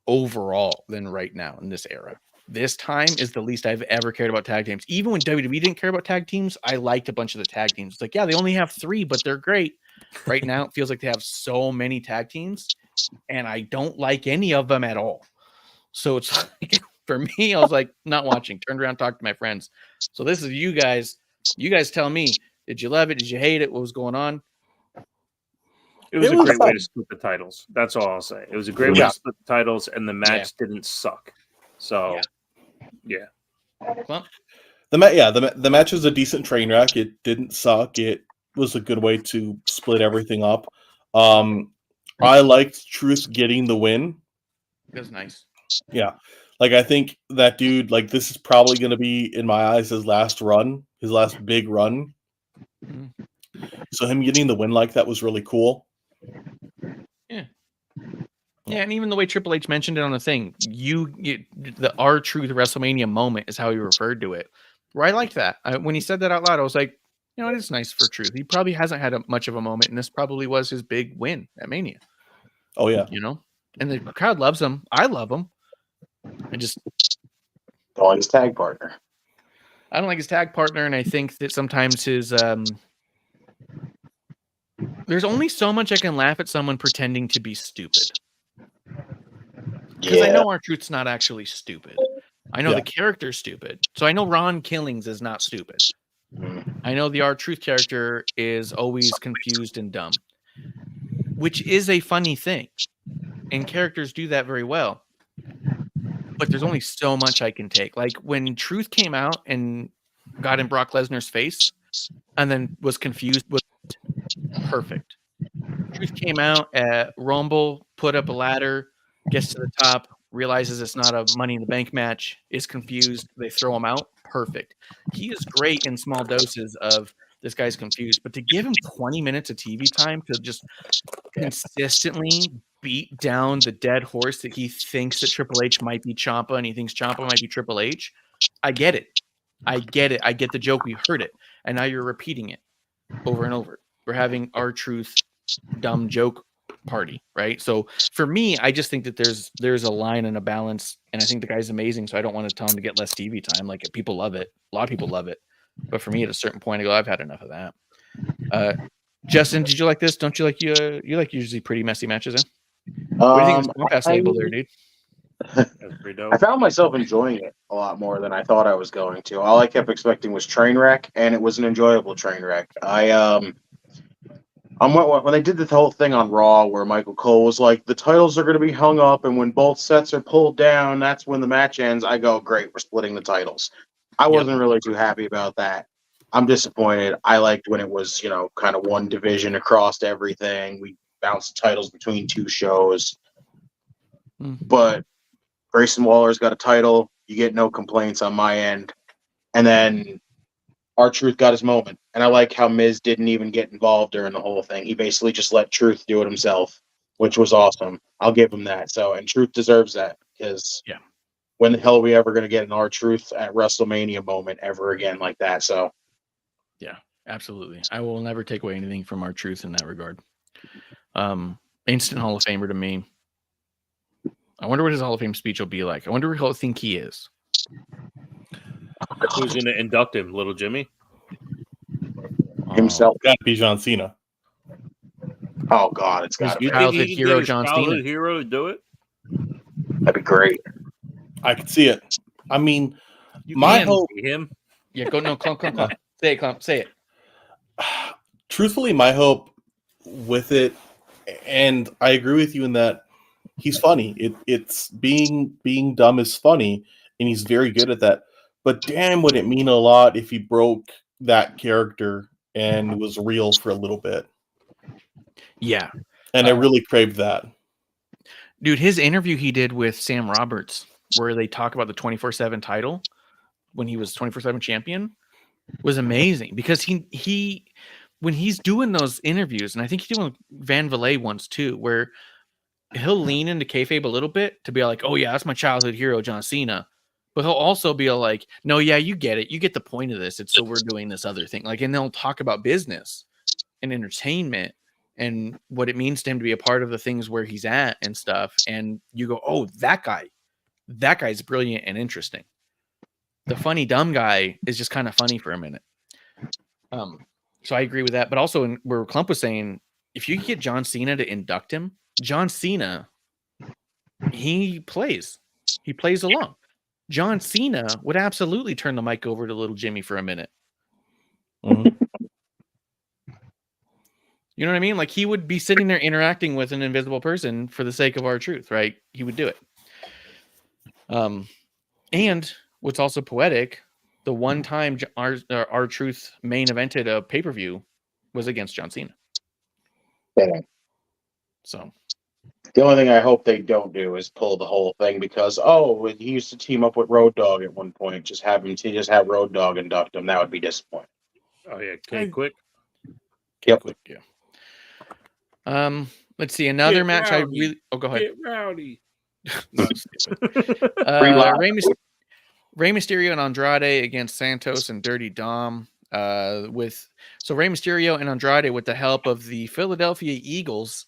overall than right now in this era. This time is the least I've ever cared about tag teams. Even when WWE didn't care about tag teams, I liked a bunch of the tag teams. It's like, yeah, they only have 3, but they're great. Right now, it feels like they have so many tag teams, and I don't like any of them at all. So it's like, for me, I was like, not watching. Turned around, talked to my friends. So this is you guys. You guys tell me, did you love it? Did you hate it? What was going on? It was a great way to split the titles. That's all I'll say. It was a great way to split the titles, and the match didn't suck. So, yeah. Well, the match was a decent train wreck. It didn't suck. It was a good way to split everything up. I liked Truth getting the win. It was nice. Yeah. Like, I think that dude, like, this is probably going to be, in my eyes, his last big run. Mm-hmm. So him getting the win like that was really cool. Yeah. Yeah, and even the way Triple H mentioned it on the thing, the R-Truth WrestleMania moment is how he referred to it. Where I liked that. When he said that out loud, I was like, it is nice for Truth. He probably hasn't had much of a moment, and this probably was his big win at Mania. Oh, yeah. And the crowd loves him. I love him. I just don't like his tag partner. I don't like his tag partner, and I think that sometimes his there's only so much I can laugh at someone pretending to be stupid. Because I know R-Truth's not actually stupid. I know the character's stupid. So I know Ron Killings is not stupid. I know the R-Truth character is always confused and dumb, which is a funny thing. And characters do that very well. But there's only so much I can take. Like when Truth came out and got in Brock Lesnar's face and then was confused, was perfect. Truth came out at Rumble, put up a ladder, gets to the top, realizes it's not a Money in the Bank match, is confused, they throw him out. Perfect. He is great in small doses of this guy's confused, but to give him 20 minutes of TV time to just consistently beat down the dead horse that he thinks that Triple H might be Ciampa and he thinks Ciampa might be Triple H, I get it. I get the joke. We heard it. And now you're repeating it over and over. We're having R-Truth dumb joke party, right? So for me, I just think that there's a line and a balance, and I think the guy's amazing, so I don't want to tell him to get less TV time. Like, people love it. A lot of people love it. But for me, at a certain point, I go, I've had enough of that. Justin, did you like this? Don't you like you like usually pretty messy matches, eh? What do you think of the Swamp Ass label there, dude? That's pretty dope. I found myself enjoying it a lot more than I thought I was going to. All I kept expecting was train wreck, and it was an enjoyable train wreck. When they did the whole thing on Raw where Michael Cole was like, the titles are going to be hung up, and when both sets are pulled down, that's when the match ends. I go, great, we're splitting the titles. I wasn't really too happy about that. I'm disappointed. I liked when it was, kind of one division across everything. We bounced titles between two shows. But Grayson Waller's got a title. You get no complaints on my end. And then R-Truth got his moment. And I like how Miz didn't even get involved during the whole thing. He basically just let Truth do it himself, which was awesome. I'll give him that. So, and Truth deserves that because when the hell are we ever going to get an R-Truth at WrestleMania moment ever again like that? So, yeah, absolutely. I will never take away anything from R-Truth in that regard. Instant Hall of Famer to me. I wonder what his Hall of Fame speech will be like. I wonder who I think he is. Who's going to induct him? Little Jimmy? Himself. Got to be John Cena. Oh, God, it's got to be. You think he can get his childhood hero to do it? That'd be great. I could see it. I mean, my hope... Him? Yeah, go, no, Clump. Say it, Clump, say it. Truthfully, my hope with it, and I agree with you in that he's funny. It's being dumb is funny, and he's very good at that. But damn, would it mean a lot if he broke that character and was real for a little bit. Yeah. And I really craved that. Dude, his interview he did with Sam Roberts, where they talk about the 24/7 title when he was 24/7 champion, was amazing because he when he's doing those interviews, and I think he did one with Van Valet once too, where he'll lean into kayfabe a little bit to be like, oh yeah, that's my childhood hero, John Cena. But he'll also be like, no, yeah, you get it. You get the point of this. It's so we're doing this other thing. Like, and they'll talk about business and entertainment and what it means to him to be a part of the things where he's at and stuff. And you go, oh, that guy's brilliant and interesting. The funny, dumb guy is just kind of funny for a minute. So I agree with that. But also where Clump was saying, if you get John Cena to induct him, John Cena, he plays along. John Cena would absolutely turn the mic over to little Jimmy for a minute. Mm-hmm. You know what I mean? Like he would be sitting there interacting with an invisible person for the sake of R-Truth, right? He would do it. And what's also poetic, the one time R-Truth main evented a pay-per-view was against John Cena. Yeah. So the only thing I hope they don't do is pull the whole thing because, he used to team up with Road Dogg at one point. Just have Road Dogg induct him. That would be disappointing. Oh, yeah. Quick. Yep. Quick, yeah. Let's see. Another match I really... Oh, go ahead. Get rowdy. No, Rey Mysterio and Andrade against Santos and Dirty Dom. Rey Mysterio and Andrade, with the help of the Philadelphia Eagles,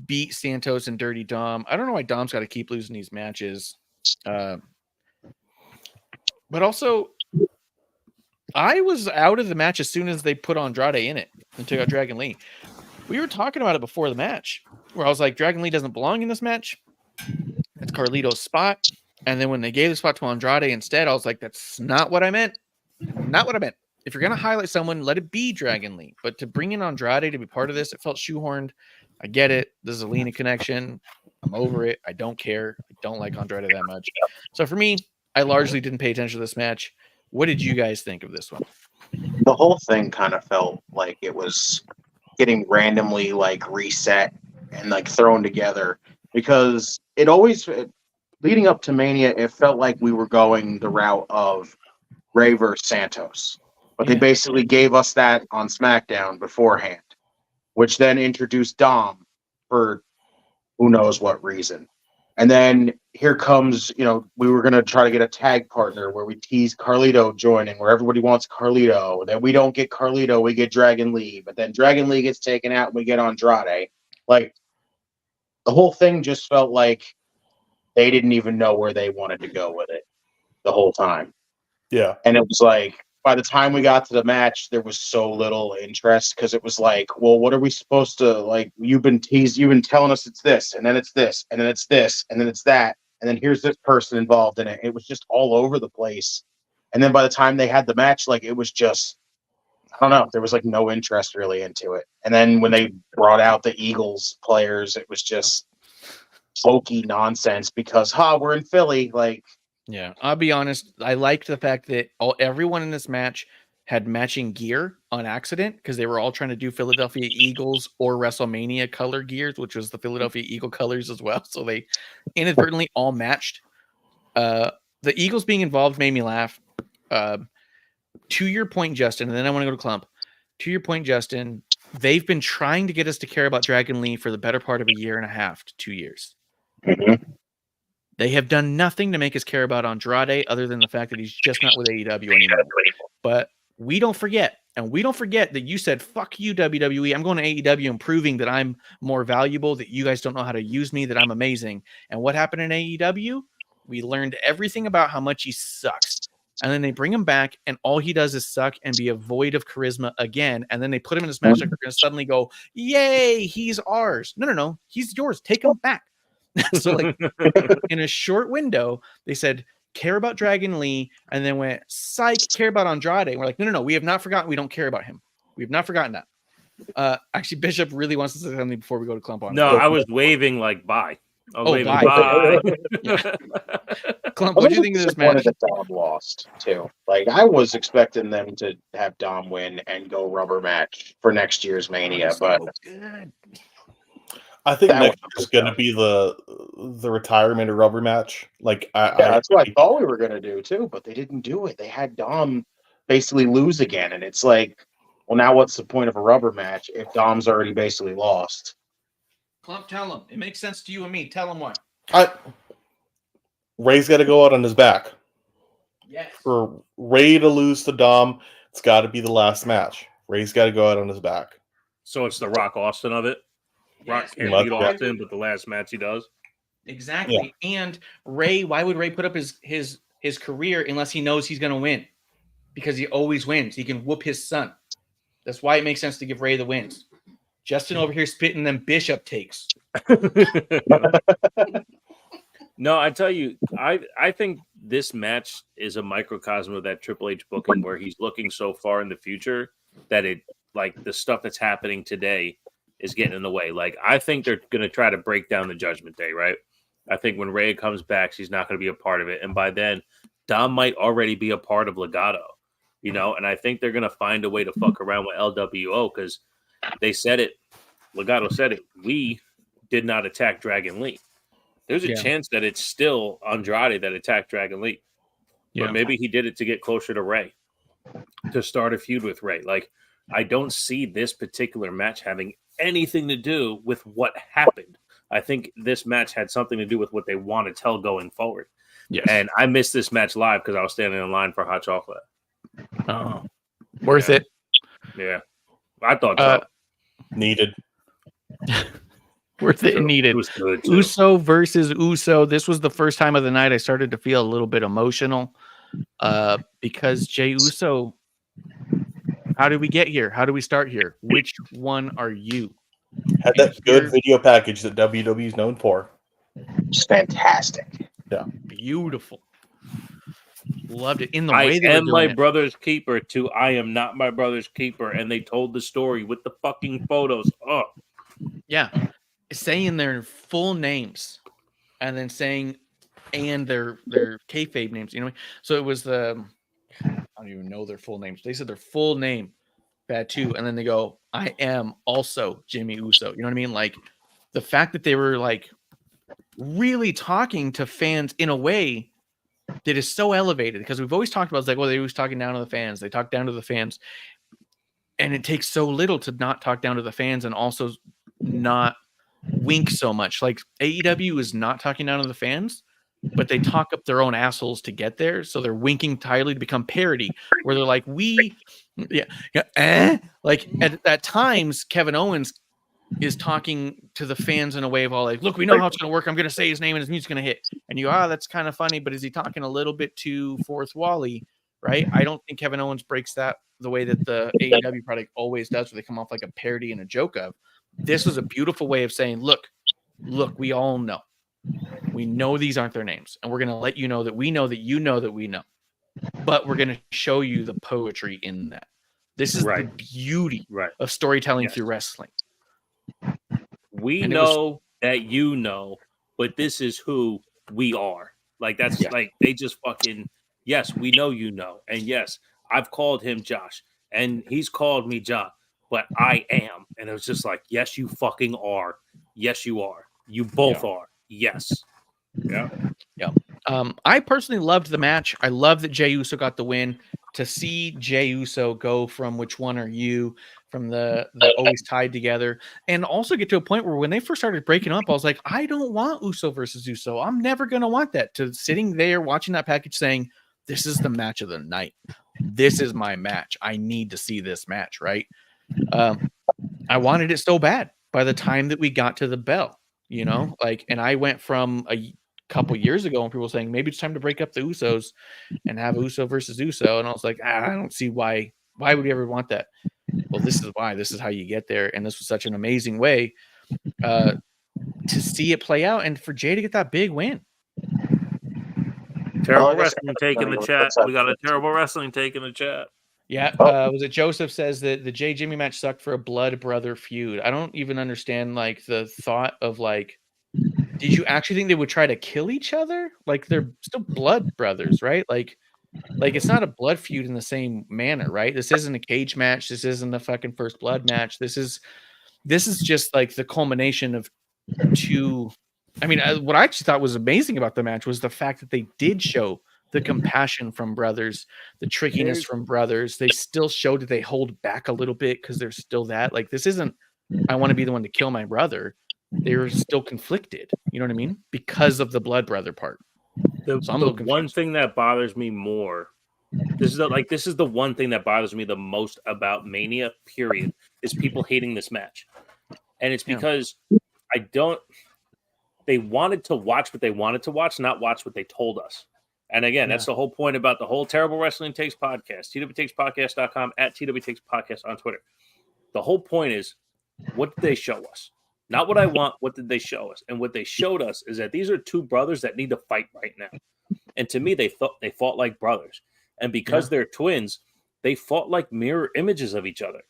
beat Santos and Dirty Dom. I don't know why Dom's got to keep losing these matches. But also, I was out of the match as soon as they put Andrade in it and took out Dragon Lee. We were talking about it before the match, where I was like, Dragon Lee doesn't belong in this match. It's Carlito's spot. And then when they gave the spot to Andrade instead, I was like, that's not what I meant. Not what I meant. If you're going to highlight someone, let it be Dragon Lee. But to bring in Andrade to be part of this, it felt shoehorned. I get it. This is a Lena connection. I'm over it. I don't care. I don't like Andrade that much. So for me, I largely didn't pay attention to this match. What did you guys think of this one? The whole thing kind of felt like it was getting randomly reset and thrown together because leading up to Mania, it felt like we were going the route of Rey versus Santos. But they basically gave us that on SmackDown beforehand, which then introduced Dom for who knows what reason. And then here comes, we were going to try to get a tag partner where we tease Carlito joining, where everybody wants Carlito. Then we don't get Carlito, we get Dragon Lee. But then Dragon Lee gets taken out and we get Andrade. The whole thing just felt like they didn't even know where they wanted to go with it the whole time. Yeah. And it was like, by the time we got to the match, there was so little interest because it was like, well, what are we supposed to like? You've been telling us it's this, and then it's this, and then it's this, and then it's that, and then here's this person involved in it. It was just all over the place. And then by the time they had the match, like it was just, I don't know, there was like no interest really into it. And then when they brought out the Eagles players, it was just hokey nonsense because we're in Philly, like. Yeah, I'll be honest. I liked the fact that everyone in this match had matching gear on accident because they were all trying to do Philadelphia Eagles or WrestleMania color gears, which was the Philadelphia Eagle colors as well. So they inadvertently all matched. The Eagles being involved made me laugh. To your point, Justin, and then I want to go to Clump. To your point, Justin, they've been trying to get us to care about Dragon Lee for the better part of a year and a half to 2 years. Mm-hmm. They have done nothing to make us care about Andrade other than the fact that he's just not with AEW anymore. But we don't forget, and we don't forget that you said, fuck you, WWE. I'm going to AEW and proving that I'm more valuable, that you guys don't know how to use me, that I'm amazing. And what happened in AEW? We learned everything about how much he sucks. And then they bring him back, and all he does is suck and be a void of charisma again. And then they put him in this match like they're going to suddenly go, yay, he's ours. No, he's yours. Take him back. So like in a short window, they said, care about Dragon Lee, and then went, psych, care about Andrade. And we're like, no, we have not forgotten. We don't care about him. We have not forgotten that. Actually, Bishop really wants to say something before we go to Clump on. No, I was waving like bye. Bye. Yeah. Clump, what do you think of this match? That Dom lost too. Like I was expecting them to have Dom win and go rubber match for next year's Mania, but good. I think next is going to be the retirement of rubber match. Like, that's what I thought we were going to do too, but they didn't do it. They had Dom basically lose again, and it's like, well, now what's the point of a rubber match if Dom's already basically lost? Clump, tell him. It makes sense to you and me. Tell him what. Ray's got to go out on his back. Yes. For Ray to lose to Dom, it's got to be the last match. Ray's got to go out on his back. So it's the Rock Austin of it. Rock can't beat Austin, but the last match he does. Exactly. Yeah. And Ray, why would Ray put up his career unless he knows he's going to win? Because he always wins. He can whoop his son. That's why it makes sense to give Ray the wins. Justin over here spitting them Bishop takes. No, I tell you, I think this match is a microcosm of that Triple H booking where he's looking so far in the future that it, like, the stuff that's happening today is getting in the way. Like, I think they're going to try to break down the Judgment Day, right? I think when Ray comes back, she's not going to be a part of it. And by then, Dom might already be a part of Legado, you know? And I think they're going to find a way to fuck around with LWO because they said it. Legado said it. We did not attack Dragon Lee. There's a chance that it's still Andrade that attacked Dragon Lee. But maybe he did it to get closer to Ray, to start a feud with Ray. Like, I don't see this particular match having anything to do with what happened. I think this match had something to do with what they want to tell going forward. Yes. And I missed this match live because I was standing in line for hot chocolate. Oh, worth it. Yeah. I thought so. Needed. Worth it and needed. It was good too. Uso versus Uso. This was the first time of the night I started to feel a little bit emotional because Jey Uso, how did we get here? How do we start here? Which one are you? Had that good video package that WWE is known for. It's fantastic. Yeah. Beautiful. Loved it. In the I way they am were my doing it. brother's keeper to I am not my brother's keeper. And they told the story with the fucking photos. Oh. Yeah. Saying their full names and then saying their kayfabe names, you know. So it was I don't even know their full names. They said their full name, bad too, and then they go, "I am also Jimmy Uso." You know what I mean? Like the fact that they were like really talking to fans in a way that is so elevated because we've always talked about it's like, well, they always talking down to the fans. They talk down to the fans, and it takes so little to not talk down to the fans and also not wink so much. Like AEW is not talking down to the fans, but they talk up their own assholes to get there. So they're winking entirely to become parody, where they're like, like at times Kevin Owens is talking to the fans in a way of all like, look, we know how it's going to work. I'm going to say his name and his music's going to hit. And you, that's kind of funny, but is he talking a little bit too fourth wally? right? I don't think Kevin Owens breaks that the way that the AEW product always does, where they come off like a parody and a joke of. This was a beautiful way of saying, look, we all know. We know these aren't their names, and we're going to let you know that we know that you know that we know. But we're going to show you the poetry in that. This is the beauty of storytelling through wrestling. We And know that you know, but this is who we are. Like, that's like, they just fucking, yes, we know you know. And yes, I've called him Josh, and he's called me John, but I am. And it was just like, yes, you fucking are. Yes, you are. You both are. Yes. Yeah. Yeah. I personally loved the match. I love that Jey Uso got the win. To see Jey Uso go from which one are you, from the always tied together, and also get to a point where when they first started breaking up, I was like, I don't want Uso versus Uso. I'm never going to want that. To sitting there watching that package saying, this is the match of the night. This is my match. I need to see this match, right? I wanted it so bad by the time that we got to the bell, you know, like, and I went from a couple years ago when people were saying maybe it's time to break up the Usos and have Uso versus Uso, and I was like, I don't see why would we ever want that. Well, this is why. This is how you get there, and this was such an amazing way to see it play out and for Jay to get that big win. Terrible wrestling take in the chat. We got a terrible wrestling take in the chat. Yeah, was it Joseph says that the Jay Jimmy match sucked for a blood brother feud. I don't even understand like the thought of like, did you actually think they would try to kill each other? Like they're still blood brothers, right? Like it's not a blood feud in the same manner, right? This isn't a cage match. This isn't a fucking first blood match. This is just like the culmination of two. I mean, what I actually thought was amazing about the match was the fact that they did show the compassion from brothers, the trickiness from brothers. They still showed that they hold back a little bit because there's still that. Like this isn't, I want to be the one to kill my brother. They were still conflicted. You know what I mean? Because of the blood brother part. The one thing that bothers me more, this is the one thing that bothers me the most about Mania, period, is people hating this match. And it's because they wanted to watch what they wanted to watch, not watch what they told us. And again, that's the whole point about the whole Terrible Wrestling Takes podcast, twtakes.podcast.com, at twtakes.podcast on Twitter. The whole point is, what did they show us? Not what I want, what did they show us? And what they showed us is that these are two brothers that need to fight right now. And to me, they fought like brothers. And because they're twins, they fought like mirror images of each other.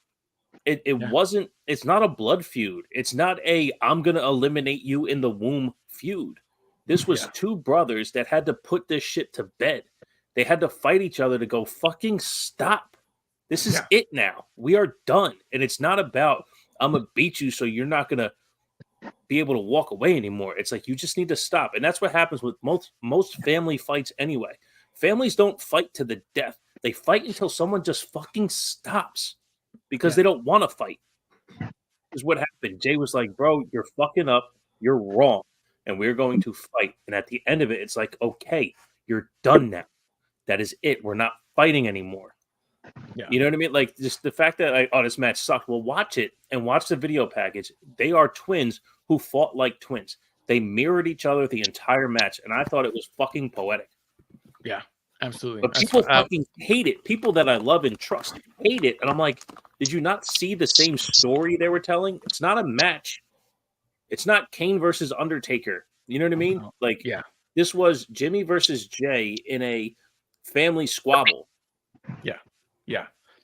It's not a blood feud. It's not I'm going to eliminate you in the womb feud. This was two brothers that had to put this shit to bed. They had to fight each other to go fucking stop. This is it now. We are done. And it's not about, I'm going to beat you so you're not going to be able to walk away anymore. It's like, you just need to stop. And that's what happens with most family fights anyway. Families don't fight to the death. They fight until someone just fucking stops because they don't want to fight. Is what happened. Jay was like, bro, you're fucking up. You're wrong. And we're going to fight. And at the end of it, it's like, okay, you're done now. That is it. We're not fighting anymore. Yeah. You know what I mean? Like, just the fact that, this match sucked. Well, watch it and watch the video package. They are twins who fought like twins. They mirrored each other the entire match. And I thought it was fucking poetic. Yeah, absolutely. But people fucking hate it. People that I love and trust hate it. And I'm like, did you not see the same story they were telling? It's not a match. It's not Kane versus Undertaker. You know what I mean? Like, this was Jimmy versus Jay in a family squabble. Yeah.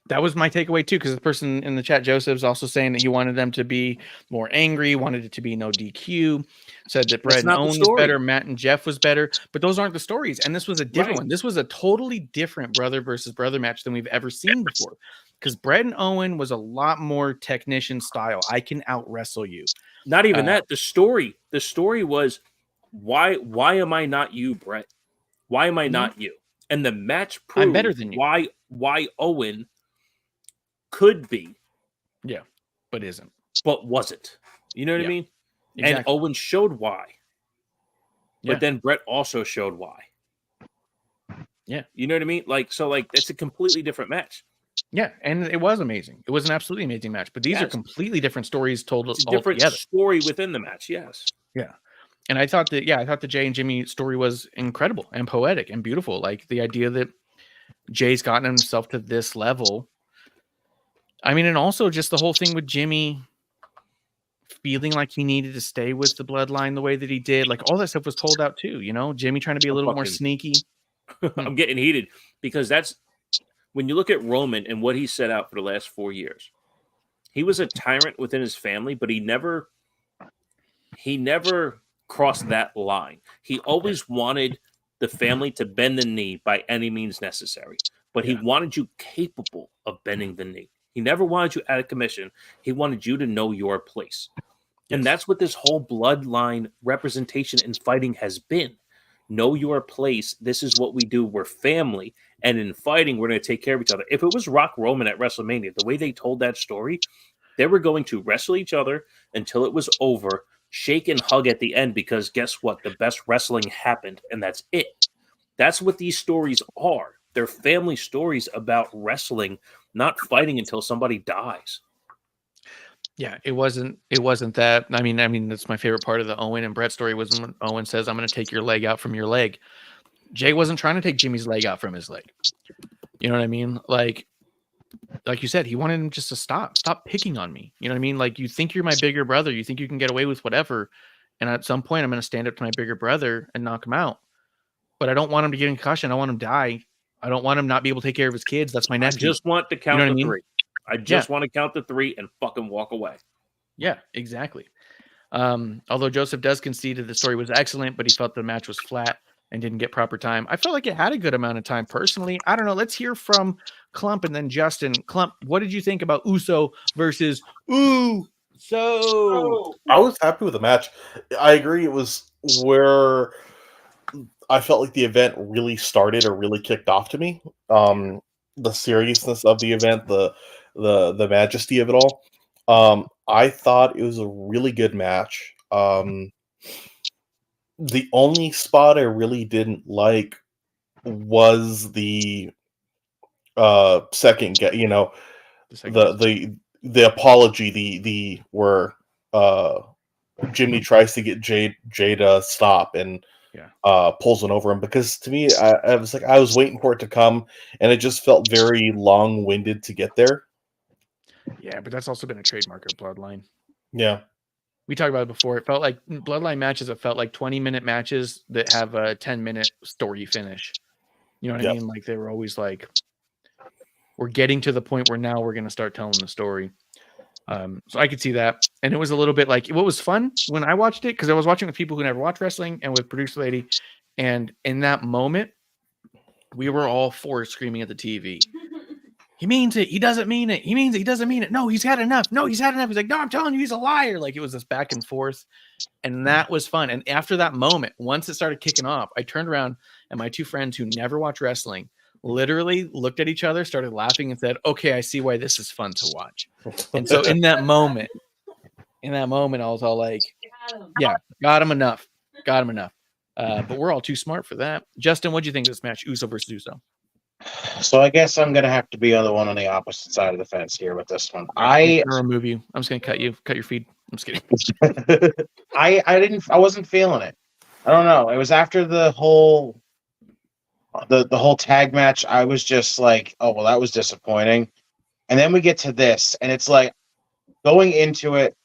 That was my takeaway too, because the person in the chat, Joseph, is also saying that he wanted them to be more angry, wanted it to be no DQ, said that Brett and Owen was better, Matt and Jeff was better, but those aren't the stories. And this was a different one. This was a totally different brother versus brother match than we've ever seen before. Because Brett and Owen was a lot more technician style. I can out wrestle you. Not even that. The story was, why am I not you, Brett? Why am I not you? And the match proved I'm better than you. Why Owen could be. Yeah, but isn't. But wasn't. You know what I mean? Exactly. And Owen showed why. But then Brett also showed why. Yeah. You know what I mean? It's a completely different match. Yeah, and it was amazing. It was an absolutely amazing match. But these are completely different stories told it's a different story within the match, yes. Yeah. And I thought the Jay and Jimmy story was incredible and poetic and beautiful. Like the idea that Jay's gotten himself to this level. I mean, and also just the whole thing with Jimmy feeling like he needed to stay with the bloodline the way that he did. Like all that stuff was told out too, Jimmy trying to be a little more sneaky. I'm getting heated because that's when you look at Roman and what he set out for the last 4 years. He was a tyrant within his family, but he never crossed that line. He always wanted the family to bend the knee by any means necessary, but he wanted you capable of bending the knee. He never wanted you out of commission. He wanted you to know your place. And that's what this whole bloodline representation in fighting has been. Know your place. This is what we do. We're family. And in fighting, we're going to take care of each other. If it was Rock Roman at WrestleMania, the way they told that story, they were going to wrestle each other until it was over, shake and hug at the end, because guess what? The best wrestling happened, and that's it. That's what these stories are. They're family stories about wrestling, not fighting until somebody dies. Yeah, it wasn't that. I mean, that's my favorite part of the Owen and Brett story was when Owen says, "I'm going to take your leg out from your leg." Jay wasn't trying to take Jimmy's leg out from his leg. You know what I mean? Like you said, he wanted him just to stop picking on me. You know what I mean? Like, you think you're my bigger brother, you think you can get away with whatever, and at some point I'm going to stand up to my bigger brother and knock him out. But I don't want him to get in concussion. I want him to die. I don't want him not be able to take care of his kids. That's my nephew. I just want to count to 3. I just Yeah. want to count to 3 and fucking walk away. Yeah, exactly. Although Joseph does concede that the story was excellent, but he felt the match was flat and didn't get proper time. I felt like it had a good amount of time personally. I don't know. Let's hear from Clump and then Justin. Clump, what did you think about Uso versus Uso? I was happy with the match. I agree. It was where I felt like the event really started or really kicked off to me. The seriousness of the event, the majesty of it all. I thought it was a really good match. The only spot I really didn't like was the second get, the apology, the where Jimmy tries to get Jay to stop and pulls one over him, because to me, I was like, I was waiting for it to come, and it just felt very long-winded to get there. Yeah, but that's also been a trademark of Bloodline. Yeah. We talked about it before. It felt like Bloodline matches. It felt like 20-minute matches that have a 10-minute story finish. You know what I mean? Like, they were always like, we're getting to the point where now we're going to start telling the story. So I could see that. And it was a little bit like, what was fun when I watched it, because I was watching with people who never watch wrestling and with producer lady. And in that moment, we were all four screaming at the TV. He means it. He doesn't mean it. He means it. He doesn't mean it. No, he's had enough. No, he's had enough. He's like, no, I'm telling you, he's a liar. Like, it was this back and forth. And that was fun. And after that moment, once it started kicking off, I turned around and my two friends who never watch wrestling literally looked at each other, started laughing, and said, okay, I see why this is fun to watch. And so in that moment, I was all like, yeah, got him enough. But we're all too smart for that. Justin, what do you think of this match, Uso versus Uso? So I guess I'm gonna have to be the one on the opposite side of the fence here with this one. I'm gonna remove you. I'm just gonna cut your feed. I'm just kidding. I wasn't feeling it. I don't know. It was after the whole tag match. I was just like, oh well, that was disappointing. And then we get to this, and it's like going into it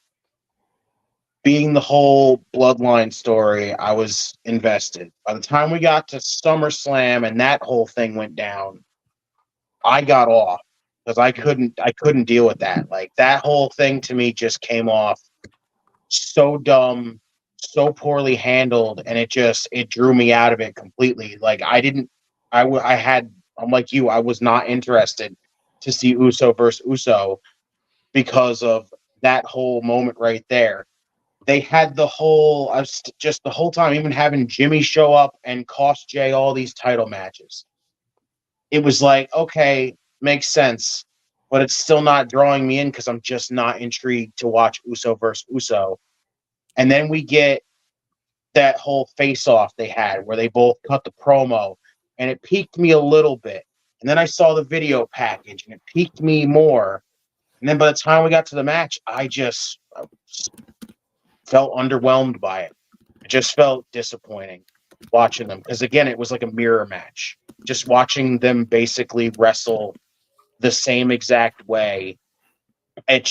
being the whole bloodline story, I was invested. By the time we got to SummerSlam and that whole thing went down, I got off because I couldn't deal with that. Like, that whole thing to me just came off so dumb, so poorly handled, and it drew me out of it completely. Like, I'm like you, I was not interested to see Uso versus Uso because of that whole moment right there. They had the whole time, even having Jimmy show up and cost Jay all these title matches. It was like, okay, makes sense, but it's still not drawing me in because I'm just not intrigued to watch Uso versus Uso. And then we get that whole face-off they had where they both cut the promo, and it piqued me a little bit. And then I saw the video package, and it piqued me more. And then by the time we got to the match, I felt underwhelmed by it. It just felt disappointing watching them because, again, it was like a mirror match. just watching them basically wrestle the same exact way, it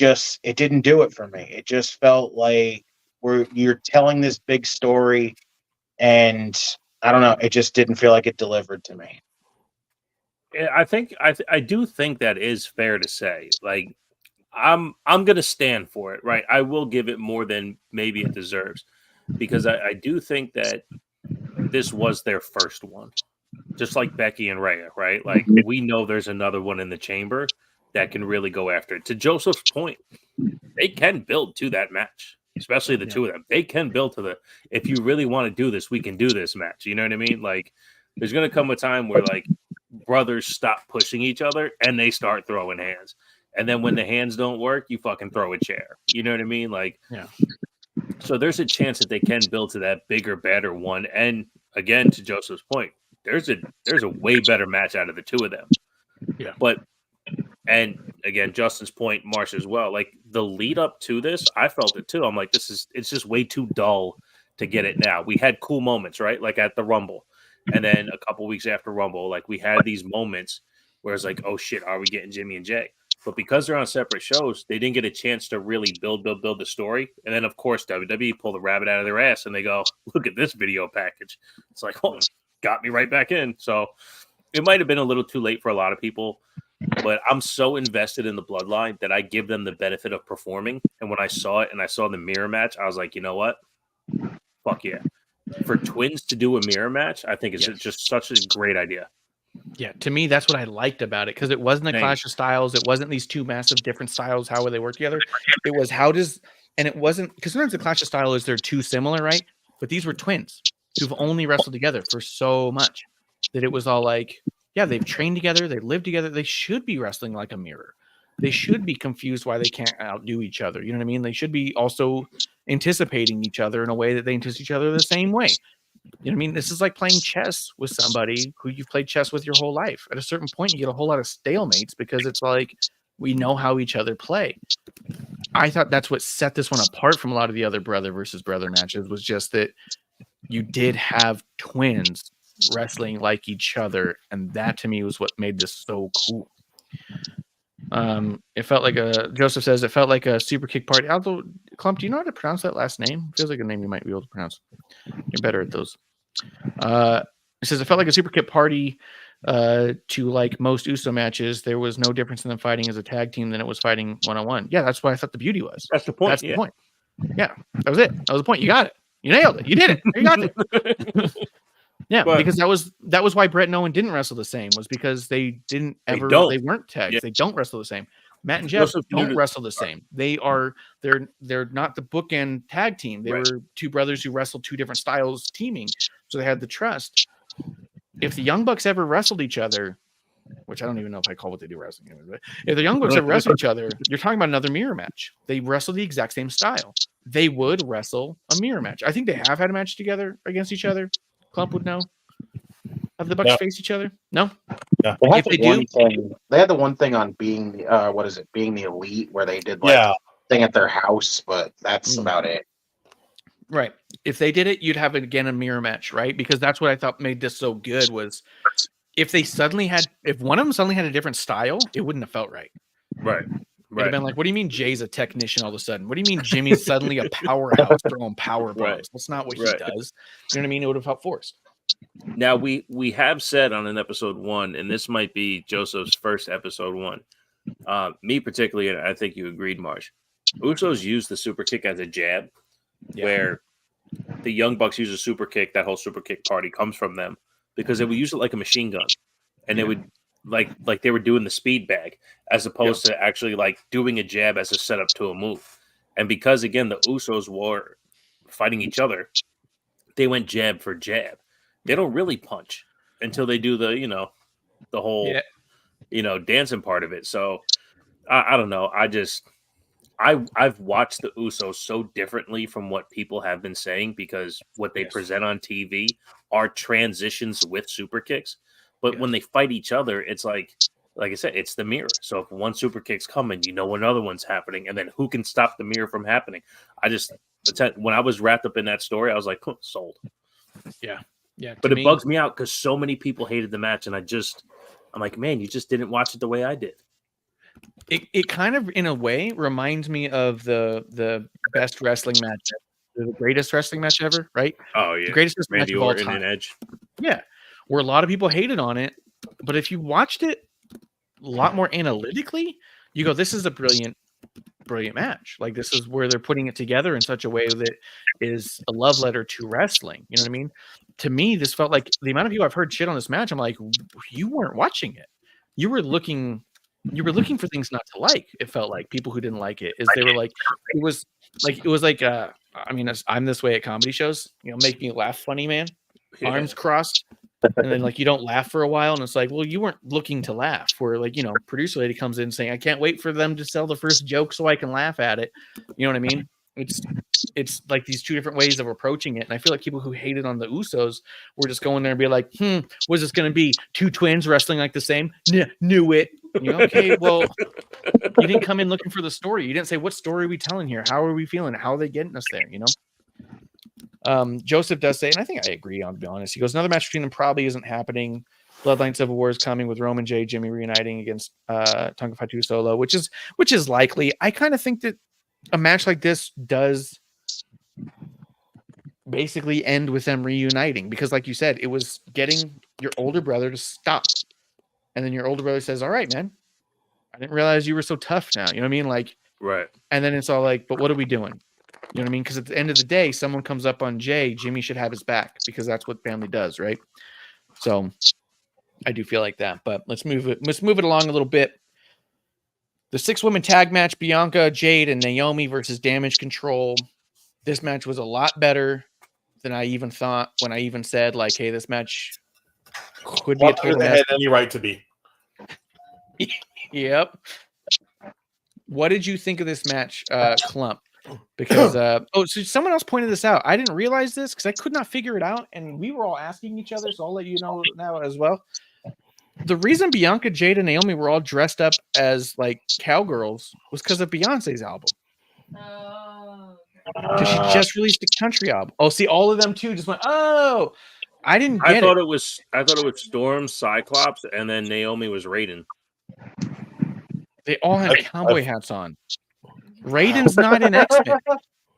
didn't do it for me. It just felt like you're telling this big story, and I don't know, it just didn't feel like it delivered to me. I do think that is fair to say. Like, I'm gonna stand for it, right? I will give it more than maybe it deserves, because I do think that this was their first one, just like Becky and Rhea, right? Like, we know there's another one in the chamber that can really go after it. To Joseph's point, they can build to that match, especially the two of them. They can build to the, if you really want to do this, we can do this match. You know what I mean? Like, there's gonna come a time where like brothers stop pushing each other and they start throwing hands. And then when the hands don't work, you fucking throw a chair. You know what I mean? Like, so there's a chance that they can build to that bigger, better one. And again, to Joseph's point, there's a way better match out of the two of them. Yeah. But, and again, Justin's point, Marsh as well, like the lead up to this, I felt it too. I'm like, it's just way too dull to get it now. We had cool moments, right? Like at the Rumble. And then a couple weeks after Rumble, like we had these moments where it's like, oh shit, are we getting Jimmy and Jay? But because they're on separate shows, they didn't get a chance to really build the story. And then, of course, WWE pulled the rabbit out of their ass and they go, look at this video package. It's like, oh, got me right back in. So it might have been a little too late for a lot of people, but I'm so invested in the bloodline that I give them the benefit of performing. And when I saw it and I saw the mirror match, I was like, you know what? Fuck yeah. For twins to do a mirror match, I think it's just such a great idea. Yeah, to me, that's what I liked about it, because it wasn't a clash of styles. It wasn't these two massive different styles. How would they work together? It was and it wasn't, because sometimes the clash of style is they're too similar, right? But these were twins who've only wrestled together for so much that it was all like, yeah, they've trained together, they live together, they should be wrestling like a mirror. They should be confused why they can't outdo each other. You know what I mean? They should be also anticipating each other in a way that they anticipate each other the same way. You know what I mean? This is like playing chess with somebody who you've played chess with your whole life. At a certain point, you get a whole lot of stalemates because it's like we know how each other play. I thought that's what set this one apart from a lot of the other brother versus brother matches, was just that you did have twins wrestling like each other, and that to me was what made this so cool. It felt like Joseph says it felt like a super kick party. Although, Clump, do you know how to pronounce that last name? Feels like a name you might be able to pronounce. You're better at those. It says it felt like a super kick party to like most Uso matches. There was no difference in them fighting as a tag team than it was fighting one-on-one. Yeah, that's what I thought the beauty was. That's the point. That's the point. Yeah, that was it. That was the point. You got it. You nailed it. You did it. You got it. Yeah, but, because that was why Brett and Owen didn't wrestle the same, was because they weren't tags. Yeah. They don't wrestle the same. Matt and Jeff don't wrestle the same. They're not the bookend tag team. They were two brothers who wrestled two different styles teaming. So they had the trust. If the Young Bucks ever wrestled each other, which I don't even know if I call what they do wrestling, but if the Young Bucks ever wrestled each other, you're talking about another mirror match. They wrestle the exact same style. They would wrestle a mirror match. I think they have had a match together against each other. Clump would know. Have the Bucks face each other? No. Yeah. They had the one thing on being being the elite, where they did thing at their house, but that's about it. Right. If they did it, you'd have again a mirror match, right? Because that's what I thought made this so good, was if one of them suddenly had a different style, it wouldn't have felt right. Right. It'd have been like, what do you mean Jay's a technician all of a sudden? What do you mean Jimmy's suddenly a powerhouse throwing power bombs? That's not what he does. You know what I mean? It would have felt forced. Now we have said on an episode 1, and this might be Joseph's first episode 1. Me particularly, and I think you agreed, Marsh. Usos use the super kick as a jab, where the Young Bucks use a super kick. That whole super kick party comes from them because they would use it like a machine gun, and they would like they were doing the speed bag as opposed to actually like doing a jab as a setup to a move. And because again the Usos were fighting each other, they went jab for jab. They don't really punch until they do the the whole dancing part of it. So I don't know. I've watched the Usos so differently from what people have been saying, because what they present on TV are transitions with super kicks. But when they fight each other, it's like I said, it's the mirror. So if one super kick's coming, another one's happening. And then who can stop the mirror from happening? When I was wrapped up in that story, I was like, sold. Yeah. Yeah, But it bugs me out because so many people hated the match, and I'm like, man, you just didn't watch it the way I did. It kind of, in a way, reminds me of the best wrestling match, the greatest wrestling match ever, right? Oh yeah, the greatest wrestling Randy match of all Orton time. and Edge. Yeah, where a lot of people hated on it, but if you watched it a lot more analytically, you go, "This is a brilliant match. Like, this is where they're putting it together in such a way that is a love letter to wrestling." You know what I mean? To me, this felt like the amount of people I've heard shit on this match. I'm like, you weren't watching it. You were looking for things not to like. It felt like people who didn't like it is they were like, it was like I mean, I'm this way at comedy shows, make me laugh funny, man. Yeah. Arms crossed. And then like you don't laugh for a while, and it's like, well, you weren't looking to laugh. Where like, producer lady comes in saying, I can't wait for them to sell the first joke so I can laugh at it. You know what I mean? It's like these two different ways of approaching it. And I feel like people who hated on the Usos were just going there and be like, what's this gonna be? Two twins wrestling like the same? Knew it. Okay, well, you didn't come in looking for the story. You didn't say, what story are we telling here? How are we feeling? How are they getting us there? Joseph does say, and I think I agree, to be honest. He goes, another match between them probably isn't happening. Bloodline Civil War is coming with Roman J, Jimmy reuniting against Tonga Fatu Solo, which is likely. I kind of think that a match like this does basically end with them reuniting, because like you said, it was getting your older brother to stop. And then your older brother says, all right, man, I didn't realize you were so tough now. You know what I mean? Like, right. And then it's all like, but what are we doing? You know what I mean? Because at the end of the day, someone comes up on Jay, Jimmy should have his back, because that's what family does, right? So I do feel like that. But let's move it along a little bit. The 6-woman tag match, Bianca, Jade, and Naomi versus Damage Control. This match was a lot better than I even thought when I even said, like, hey, this match could be a total mess. Had any right to be. Yep. What did you think of this match, Clump? Because so someone else pointed this out. I didn't realize this because I could not figure it out, and we were all asking each other, so I'll let you know now as well. The reason Bianca, Jade, and Naomi were all dressed up as like cowgirls was because of Beyonce's album. Because she just released a country album. Oh, see, all of them too just went, oh, I didn't get it. I thought it was Storm, Cyclops, and then Naomi was Raiden. They all had cowboy hats on. Raiden's not in X-Men.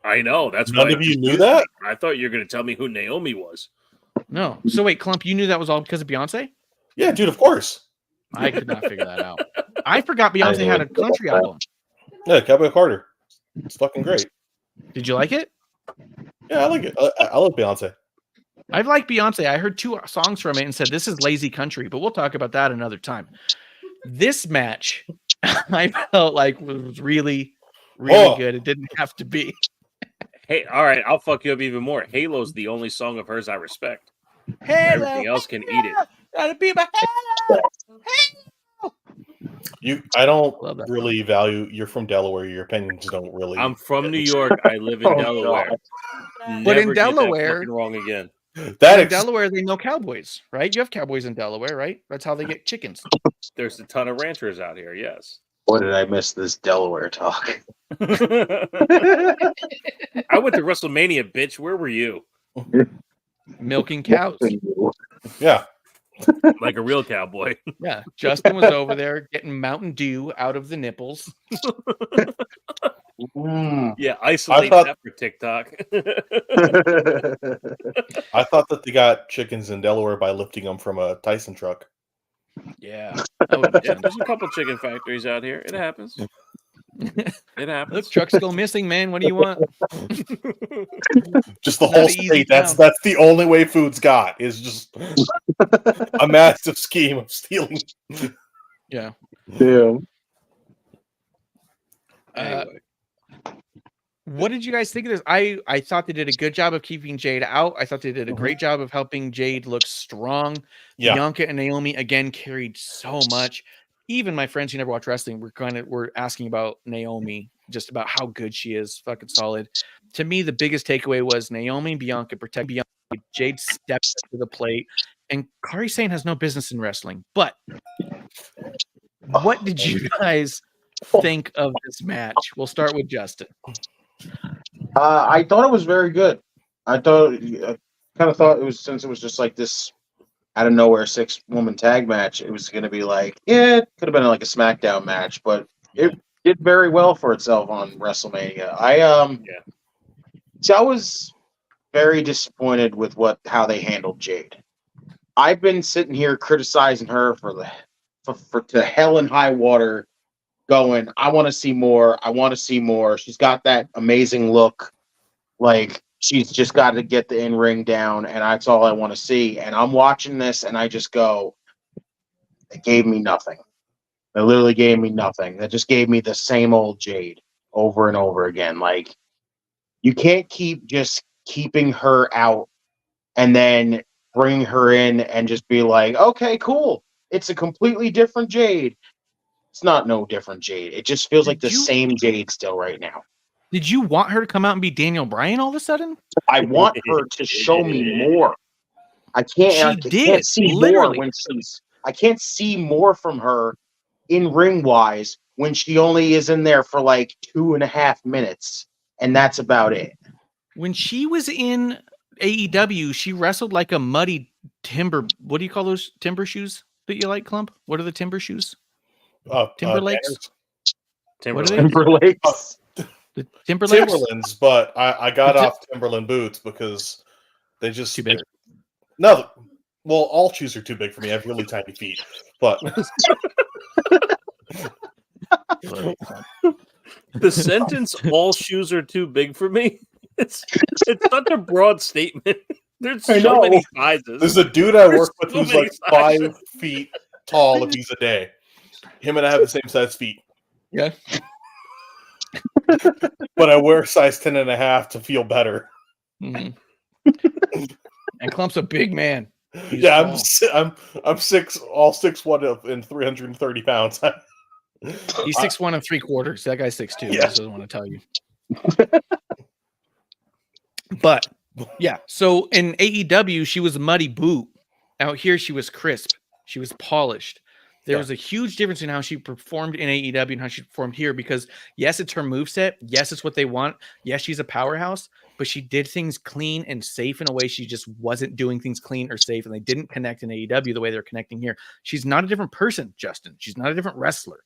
I know. That's none why of you knew that. I thought you were going to tell me who Naomi was. No. So wait, Clump, you knew that was all because of Beyonce? Yeah, dude, of course. I could not figure that out. I forgot Beyonce had a country album. Yeah, Cowboy Carter. It's fucking great. Did you like it? Yeah, I like it. I love Beyonce. I like Beyonce. I heard 2 songs from it and said, this is lazy country, but we'll talk about that another time. This match, I felt like was really good. It didn't have to be. Hey, all right, I'll fuck you up even more. Halo's the only song of hers I respect. Halo, everything else can eat it. Gotta be my Halo. I don't really value. You're from Delaware. Your opinions don't really. I'm from New York. I live in Delaware. But in Delaware, wrong again. In Delaware, they know cowboys, right? You have cowboys in Delaware, right? That's how they get chickens. There's a ton of ranchers out here. Yes. What did I miss this Delaware talk? I went to WrestleMania, bitch. Where were you? Milking cows. Yeah. Like a real cowboy. Yeah. Justin was over there getting Mountain Dew out of the nipples. Yeah, isolate that for TikTok. I thought that they got chickens in Delaware by lifting them from a Tyson truck. Yeah. There's a couple chicken factories out here. It happens. It happens. Look, truck's still missing, man. What do you want? Just the whole state. That's the only way food's got is just a massive scheme of stealing. Yeah. Damn. Anyway. What did you guys think of this? I thought they did a good job of keeping Jade out. I thought they did a great job of helping Jade look strong. Yeah. Bianca and Naomi again carried so much. Even my friends who never watch wrestling were asking about Naomi, just about how good she is, fucking solid. To me, the biggest takeaway was Naomi and Bianca protect Bianca. Jade steps up to the plate, and Kairi Sane has no business in wrestling. But what did you guys think of this match? We'll start with Justin. I thought it was very good. I thought kind of thought it was, since it was just like this out of nowhere 6-woman tag match, it was going to be like, yeah, it could have been like a SmackDown match, but it did very well for itself on WrestleMania. I was very disappointed with how they handled Jade. I've been sitting here criticizing her for to hell and high water, going, I want to see more. I want to see more. She's got that amazing look. Like, she's just got to get the in-ring down, and that's all I want to see. And I'm watching this, and I just go, it gave me nothing. It literally gave me nothing. That just gave me the same old Jade over and over again. Like, you can't keep just keeping her out and then bring her in and just be like, okay, cool. It's a completely different Jade. It's not no different Jade. It just feels like the same Jade still right now. Did you want her to come out and be Daniel Bryan all of a sudden? I want her to show me more. I can't see literally. more when I can't see more from her in ring wise when she only is in there for like 2.5 minutes, and that's about it. When she was in AEW, she wrestled like a muddy timber. What do you call those timber shoes that you like, Clump? What are the timber shoes? Timberlakes. Timberlakes. The Timberlakes. Timberlands, but I got off Timberland boots because they just too big. No, well, all shoes are too big for me. I have really tiny feet, but the sentence "all shoes are too big for me." It's such a broad statement. There's so many sizes. There's a dude I work with who's like 5 feet tall if he's a day. Him and I have the same size feet. Yeah. But I wear size 10.5 to feel better. Mm-hmm. And Clump's a big man. I'm 6'1" and 330 pounds. He's 6'1" and 3/4. That guy's 6'2". Yeah. He just doesn't want to tell you. But yeah, so in AEW, she was muddy boot. Out here, she was crisp. She was polished. There was a huge difference in how she performed in AEW and how she performed here, because yes, it's her moveset. Yes, it's what they want. Yes, she's a powerhouse, but she did things clean and safe in a way she just wasn't doing things clean or safe, and they didn't connect in AEW the way they're connecting here. She's not a different person, Justin. She's not a different wrestler,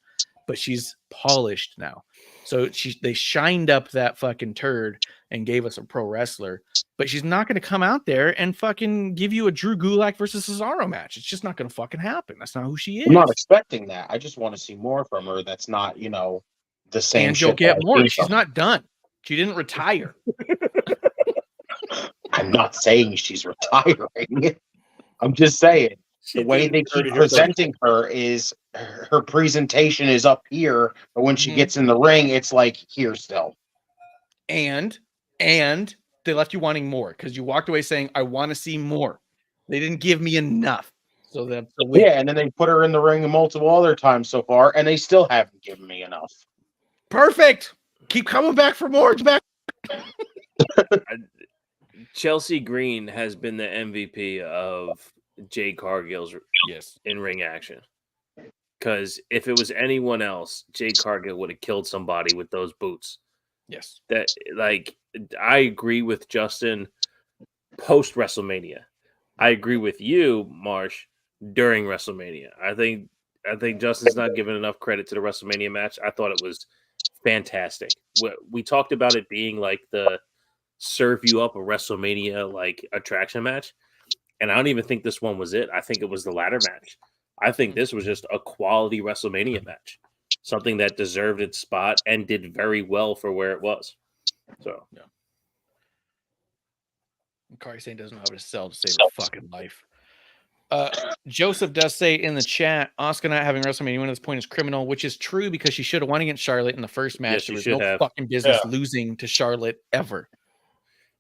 but she's polished now. So they shined up that fucking turd and gave us a pro wrestler, but she's not going to come out there and fucking give you a Drew Gulak versus Cesaro match. It's just not going to fucking happen. That's not who she is. I'm not expecting that. I just want to see more from her. That's not, the same. And you'll get more. She's not done. She didn't retire. I'm not saying she's retiring. I'm just saying the way they keep presenting her is her presentation is up here, but when she gets in the ring, it's like here still. And they left you wanting more because you walked away saying, I want to see more. They didn't give me enough. So that's the win. Yeah, and then they put her in the ring multiple other times so far, and they still haven't given me enough. Perfect. Keep coming back for more. Chelsea Green has been the MVP of Jade Cargill's in-ring action. Because if it was anyone else, Jade Cargill would have killed somebody with those boots. Yes. I agree with Justin post WrestleMania. I agree with you, Marsh, during WrestleMania. I think Justin's not giving enough credit to the WrestleMania match. I thought it was fantastic. We talked about it being like the serve you up a WrestleMania like attraction match, and I don't even think this one was it. I think it was the ladder match. I think this was just a quality WrestleMania match, something that deserved its spot and did very well for where it was. So, yeah. Kari Sane doesn't know how to sell to save her fucking life. Joseph does say in the chat, Asuka not having WrestleMania win at this point is criminal, which is true because she should have won against Charlotte in the first match. There was no fucking business losing to Charlotte ever.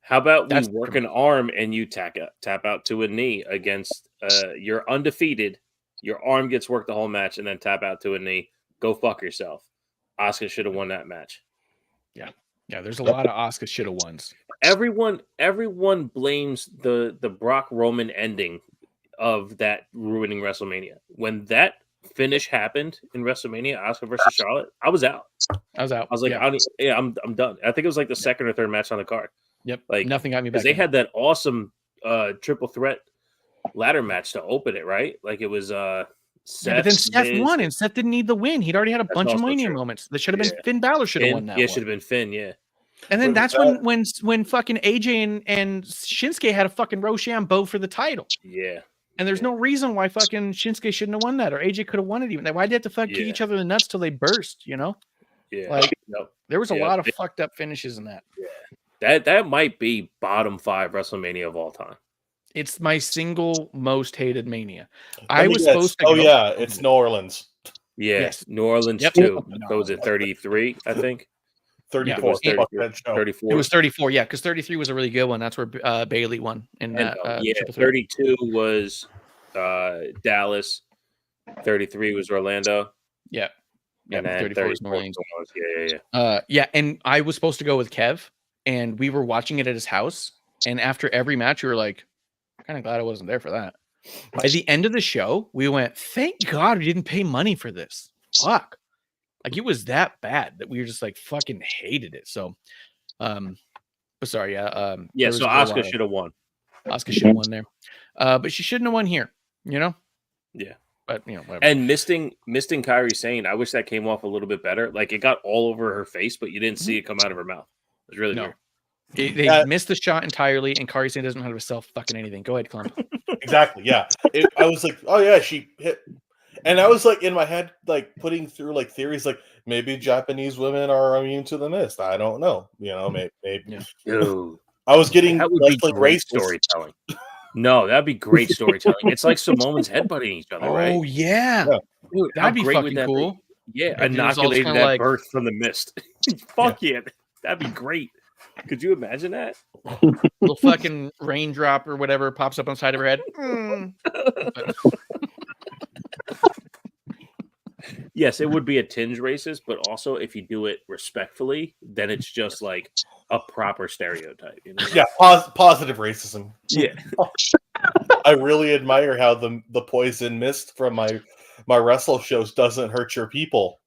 How about we work an arm and you tap out to a knee against you're undefeated. Your arm gets worked the whole match and then tap out to a knee. Go fuck yourself. Asuka should have won that match. Yeah. Yeah, there's a lot of Asuka should have wons. Everyone blames the Brock Roman ending of that ruining WrestleMania. When that finish happened in WrestleMania, Asuka versus Charlotte, I was out. I was like, I'm done. I think it was like the second or third match on the card. Yep. Like nothing got me back. Because they had that awesome triple threat ladder match to open it, right? Like it was Seth, Yeah, but then Seth Miz, won, and Seth didn't need the win. He'd already had a That's bunch of also Mania true. moments. That should have been Yeah. Finn Balor should have Finn. won that Yeah, one. should have been Finn. Yeah. And then Wait, that's was when fucking AJ and Shinsuke had a fucking Rochambeau for the title. Yeah. And there's no reason why fucking Shinsuke shouldn't have won that, or AJ could have won it even. Why'd they have to kick Yeah. each other in the nuts till they burst, you know? Yeah. Like, no. there was a Yeah, lot of they- fucked up finishes in that. That might be bottom 5 WrestleMania of all time. It's my single most hated Mania. Let I me was guess. supposed to Oh go. yeah, it's New Orleans. Yeah. Yes. New Orleans Yep. too. No. So was it 33? I think 34. was Fuck that show. 34. It was 34, yeah, because 33 was a really good one. That's where Bailey won in And, that. yeah, triple threat. 32 was Dallas. 33 was Orlando. Yeah. Yeah, And then 34 was New 34 Orleans. was- Yeah. Yeah, and I was supposed to go with Kev, and we were watching it at his house. And after every match, we were like, kind of glad I wasn't there for that. By the end of the show, we went, thank God we didn't pay money for this. Fuck. Like, it was that bad that we were just like fucking hated it. So, but sorry, yeah. Yeah, there was so a whole Asuka lot of- should have won. Asuka should have won there. But she shouldn't have won here, you know? Yeah. But, you know, whatever. And misting Kyrie Sane, I wish that came off a little bit better. Like it got all over her face, but you didn't see it come out of her mouth. It was really No. weird. They missed the shot entirely, and Kari Sane doesn't know how to sell fucking anything. Go ahead, Clump. Exactly. Yeah. I was like, oh yeah, she hit, and I was like in my head, like putting through like theories, like maybe Japanese women are immune to the mist. I don't know. You know, maybe. Yeah. Dude, I was getting that would be wrestling great races. storytelling. No, that'd be great storytelling. It's like Samoans headbutting each other, right? Oh, yeah. Yeah. Dude, how That'd be great would fucking that be? cool. Yeah, If it was all just inoculated kinda that like- birth from the mist. Fuck yeah. That'd be great. Could you imagine that? Little fucking raindrop or whatever pops up on the side of her head. Yes, it would be a tinge racist, but also if you do it respectfully, then it's just like a proper stereotype. You know? Yeah, positive racism. Yeah. I really admire how the poison mist from my wrestle shows doesn't hurt your people.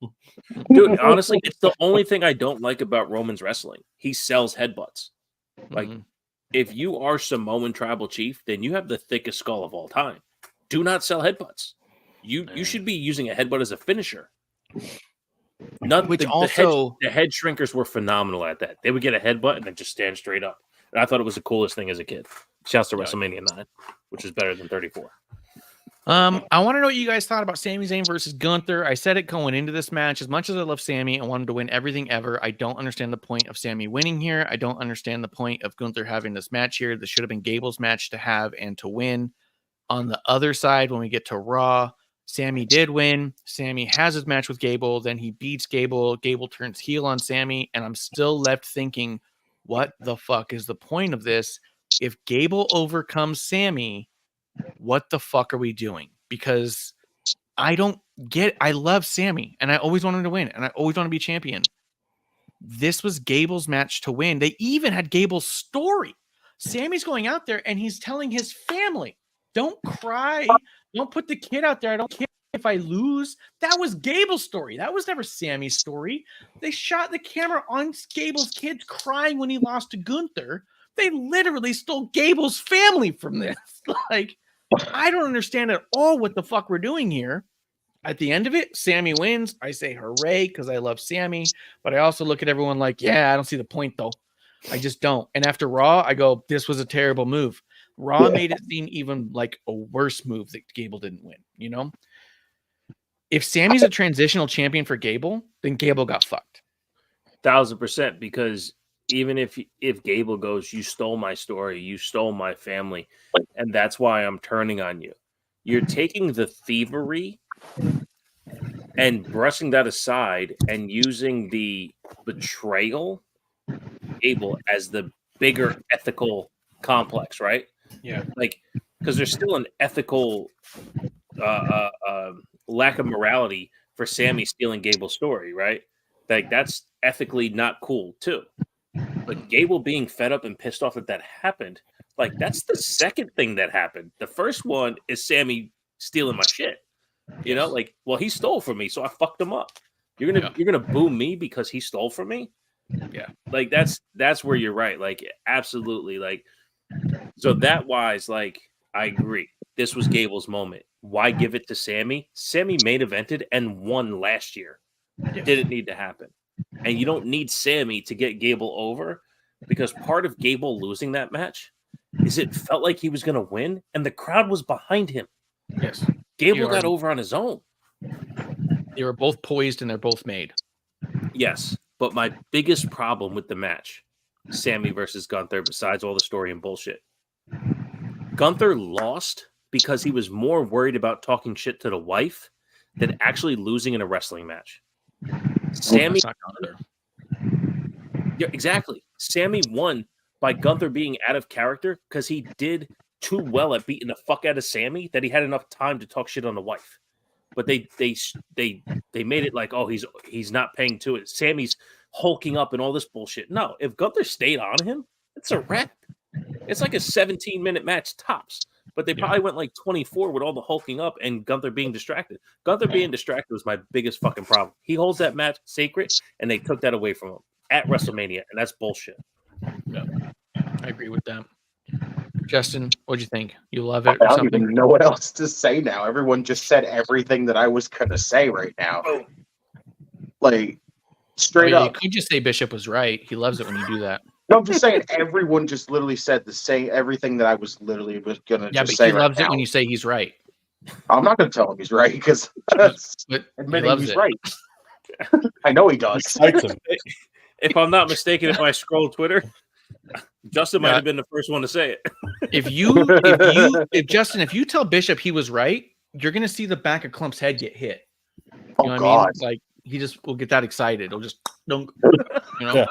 Dude, honestly, it's the only thing I don't like about Roman's wrestling. He sells headbutts. Like, Mhm. if you are Samoan tribal chief, then you have the thickest skull of all time. Do not sell headbutts. You should be using a headbutt as a finisher. Not Which the also- head shrinkers were phenomenal at that. They would get a headbutt and then just stand straight up. And I thought it was the coolest thing as a kid. Shouts to WrestleMania 9, which is better than 34. I want to know what you guys thought about Sami Zayn versus Gunther. I said it going into this match. As much as I love Sami and wanted to win everything ever, I don't understand the point of Sami winning here. I don't understand the point of Gunther having this match here. This should have been Gable's match to have and to win. On the other side, when we get to Raw, Sami did win. Sami has his match with Gable. Then he beats Gable. Gable turns heel on Sami. And I'm still left thinking, what the fuck is the point of this? If Gable overcomes Sami, what the fuck are we doing? Because I don't get, I love Sami and I always want him to win and I always want to be champion. This was Gable's match to win. They even had Gable's story. Sami's going out there and he's telling his family, don't cry. Don't put the kid out there. I don't care if I lose. That was Gable's story. That was never Sami's story. They shot the camera on Gable's kids crying when he lost to Gunther. They literally stole Gable's family from this. Like, I don't understand at all what the fuck we're doing here. At the end of it, Sami wins. I say hooray because I love Sami, but I also look at everyone like, yeah, I don't see the point though. I just don't. And after Raw, I go, this was a terrible move. Raw made it seem even like a worse move that Gable didn't win, you know? If Sami's a transitional champion for Gable, then Gable got fucked. 1000%, because even if Gable goes, you stole my story, you stole my family, and that's why I'm turning on you. You're taking the thievery and brushing that aside and using the betrayal Gable as the bigger ethical complex, right? Yeah. Like, because there's still an ethical lack of morality for Sami stealing Gable's story, right? Like, that's ethically not cool too. But Gable being fed up and pissed off that happened, like, that's the second thing that happened. The first one is Sami stealing my shit. You know, like, well, he stole from me, so I fucked him up. You're gonna boo me because he stole from me? Yeah. Like, that's where you're right. Like, absolutely. Like, So that wise, like, I agree. This was Gable's moment. Why give it to Sammy? Sammy main evented and won last year. Didn't need to happen. And you don't need Sammy to get Gable over, because part of Gable losing that match is it felt like he was going to win and the crowd was behind him. Yes. Gable got over on his own. They were both poised and they're both made. Yes. But my biggest problem with the match, Sammy versus Gunther, besides all the story and bullshit, Gunther lost because he was more worried about talking shit to the wife than actually losing in a wrestling match. Sammy, yeah, exactly. Sammy won by Gunther being out of character because he did too well at beating the fuck out of Sammy that he had enough time to talk shit on the wife. But they made it like, oh, he's not paying to it. Sammy's hulking up and all this bullshit. No, if Gunther stayed on him, it's a wrap. It's like a 17-minute match tops. But they probably went like 24 with all the hulking up and Gunther being distracted. Gunther being distracted was my biggest fucking problem. He holds that match sacred, and they took that away from him at WrestleMania, and that's bullshit. Yeah, I agree with that. Justin, what'd you think? You love it? I don't even know what else to say now. Everyone just said everything that I was going to say right now. Like, straight up. You could just say Bishop was right. He loves it when you do that. No, I'm just saying everyone just literally said the same everything that I was going to just say. Yeah, but he loves it when you say he's right. I'm not going to tell him he's right because admitting he's right. I know he does. If I'm not mistaken, if I scroll Twitter, Justin might have been the first one to say it. If Justin, if you tell Bishop he was right, you're going to see the back of Clump's head get hit. You know what I mean? Like, he just will get that excited. He'll just, you know.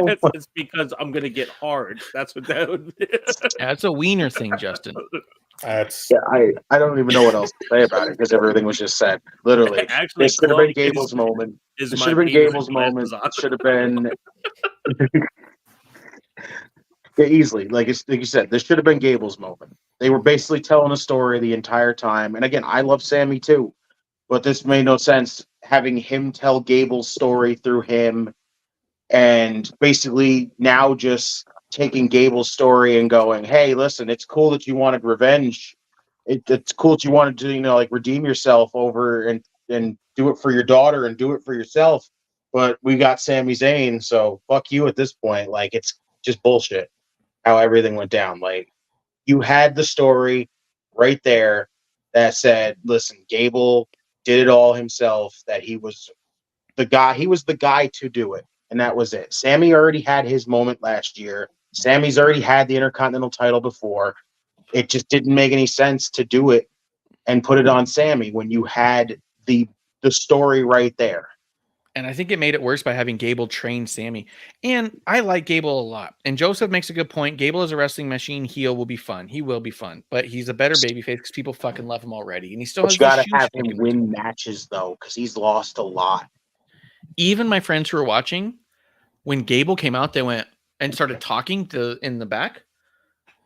It's because I'm gonna get hard. That's what that would be. That's a wiener thing, Justin. I don't even know what else to say about it because everything was just said. Literally, actually, this should have been Gable's moment. This should have been Gable's moment. Should have been easily, like you said, this should have been Gable's moment. They were basically telling a story the entire time. And again, I love Sammy too, but this made no sense having him tell Gable's story through him. And basically now just taking Gable's story and going, hey, listen, it's cool that you wanted revenge. It's cool that you wanted to, like redeem yourself over and do it for your daughter and do it for yourself. But we got Sami Zayn, so fuck you at this point. Like, it's just bullshit how everything went down. Like, you had the story right there that said, listen, Gable did it all himself, that he was the guy to do it. And that was it. Sammy already had his moment last year. Sammy's already had the Intercontinental title before. It just didn't make any sense to do it and put it on Sammy when you had the story right there. And I think it made it worse by having Gable train Sammy. And I like Gable a lot. And Joseph makes a good point. Gable as a wrestling machine heel will be fun. He will be fun. But he's a better babyface because people fucking love him already. And he still has you got to have him win matches, though, because he's lost a lot. Even my friends who were watching, when Gable came out, they went and started talking in the back.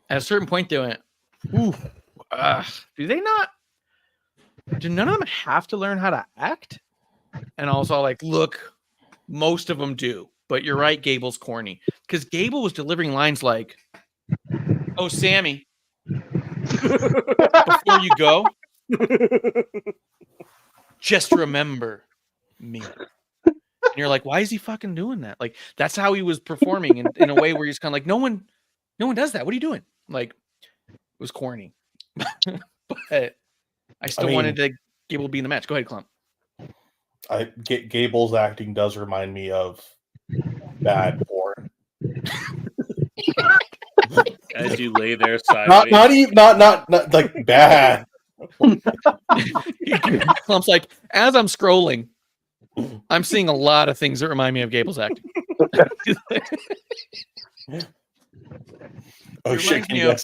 At a certain point, they went, ooh, do none of them have to learn how to act? And I was all like, look, most of them do. But you're right, Gable's corny. Because Gable was delivering lines like, oh, Sammy, before you go, just remember me. And you're like, why is he fucking doing that? Like, that's how he was performing in a way where he's kind of like, no one does that. What are you doing? Like, it was corny. But I still wanted to Gable be in the match. Go ahead, Clump. Gable's acting does remind me of bad porn. As you lay there sideways. Not like bad. Clump's like, as I'm scrolling, I'm seeing a lot of things that remind me of Gable's acting. Oh shit! I'll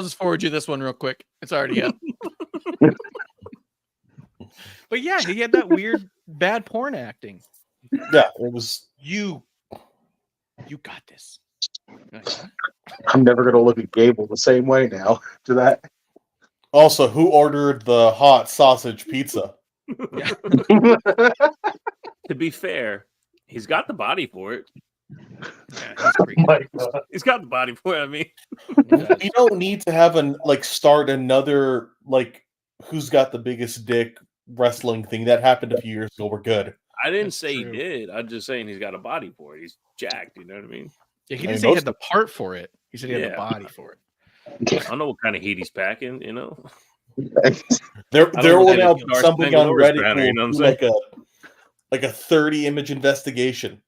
just forward you this one real quick. It's already up. But yeah, he had that weird bad porn acting. Yeah, it was you got this. I'm never gonna look at Gable the same way now to that. Also, who ordered the hot sausage pizza? To be fair, he's got the body for it. Yeah, he's pretty good. My God. He's got the body for it. I mean, We don't need to have start another who's got the biggest dick wrestling thing that happened a few years ago. We're good. I didn't That's say true. he did. I'm just saying he's got a body for it. He's jacked. You know what I mean? Yeah, he I didn't mean, say he most had the part for it. He said he had the Yeah. body for it. I don't know what kind of heat he's packing. You know, There I don't will know now if be Star somebody Spangled on Over his Reddit banner, who you know will what I'm do like a 30-image investigation.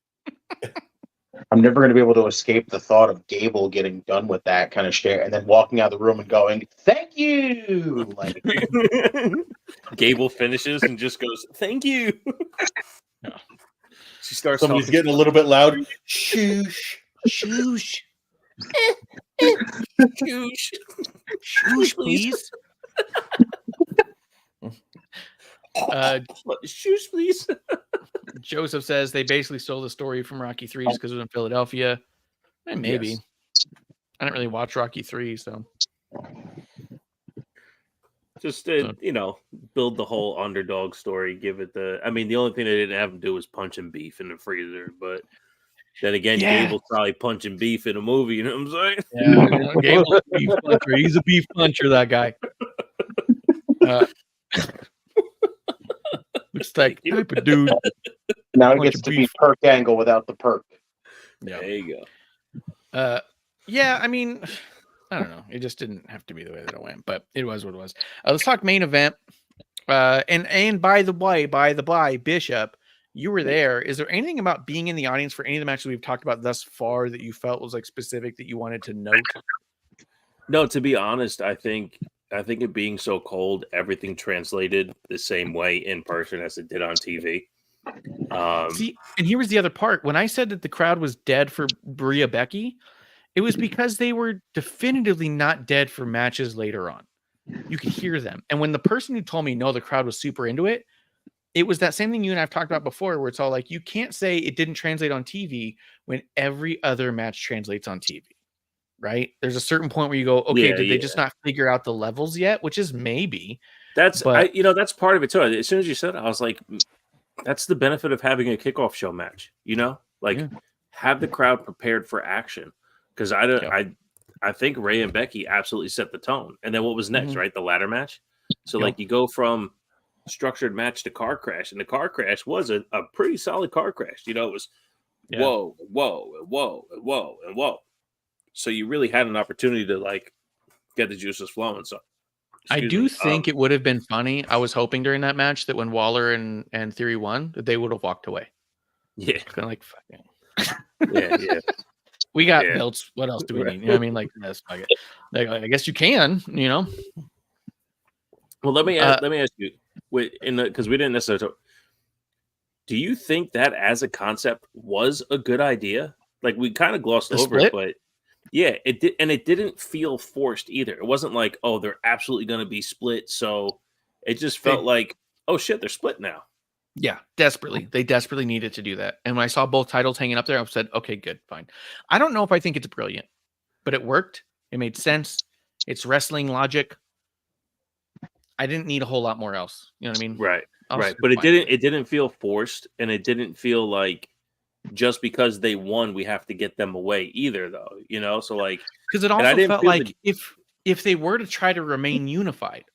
I'm never going to be able to escape the thought of Gable getting done with that kind of shit and then walking out of the room and going, "Thank you." Like, Gable finishes and just goes, "Thank you." She starts Somebody's talking. getting a little bit loud. Shoosh. Shoosh. Shoosh. Shoosh, please. Shoosh, please. Joseph says they basically stole the story from Rocky 3 just because it was in Philadelphia. Maybe. Yes. I didn't really watch Rocky 3, so. Just build the whole underdog story. Give it the. I mean, the only thing they didn't have him do was punching beef in the freezer. But then again, Yeah. Gable's probably punching beef in a movie. You know what I'm saying? Yeah, Gable's a beef puncher. He's a beef puncher, that guy. Looks like type of dude. now it Bunch gets of to be beef. perk angle without the perk. Yeah. There you go. Yeah, I mean, I don't know. It just didn't have to be the way that it went, but it was what it was. Let's talk main event. And by the way, Bishop, you were there. Is there anything about being in the audience for any of the matches we've talked about thus far that you felt was specific that you wanted to note? No, to be honest, I think it being so cold, everything translated the same way in person as it did on TV. See, and here was the other part. When I said that the crowd was dead for Bria Becky, it was because they were definitively not dead for matches later on. You could hear them. And when the person who told me, no, the crowd was super into it, it was that same thing you and I've talked about before, where it's all like, you can't say it didn't translate on TV when every other match translates on TV, right? There's a certain point where you go, okay, did they just not figure out the levels yet? Which is maybe. That's that's part of it too. As soon as you said it, I was like, that's the benefit of having a kickoff show match, have the crowd prepared for action. Because I think Ray and Becky absolutely set the tone. And then what was next, right? The ladder match. So you go from structured match to car crash, and the car crash was a pretty solid car crash. It was whoa, whoa, whoa, whoa, and whoa. So you really had an opportunity to get the juices flowing. So I do think it would have been funny. I was hoping during that match that when Waller and Theory won, that they would have walked away. Yeah. Kind of fucking. Yeah. We got belts. What else do we need? I mean, that's I guess you can, Well, let me ask you, because we didn't necessarily talk, do you think that as a concept was a good idea? We kind of glossed over it, but yeah, it did, and it didn't feel forced either. It wasn't like, oh, they're absolutely going to be split. So it just felt like, oh shit, they're split now. Yeah, desperately. They desperately needed to do that. And when I saw both titles hanging up there, I said, okay, good, fine. I don't know if I think it's brilliant, but it worked. It made sense. It's wrestling logic. I didn't need a whole lot more else. You know what I mean? Right. But it didn't feel forced, and it didn't feel like just because they won, we have to get them away either, though. So because it also felt like if they were to try to remain unified,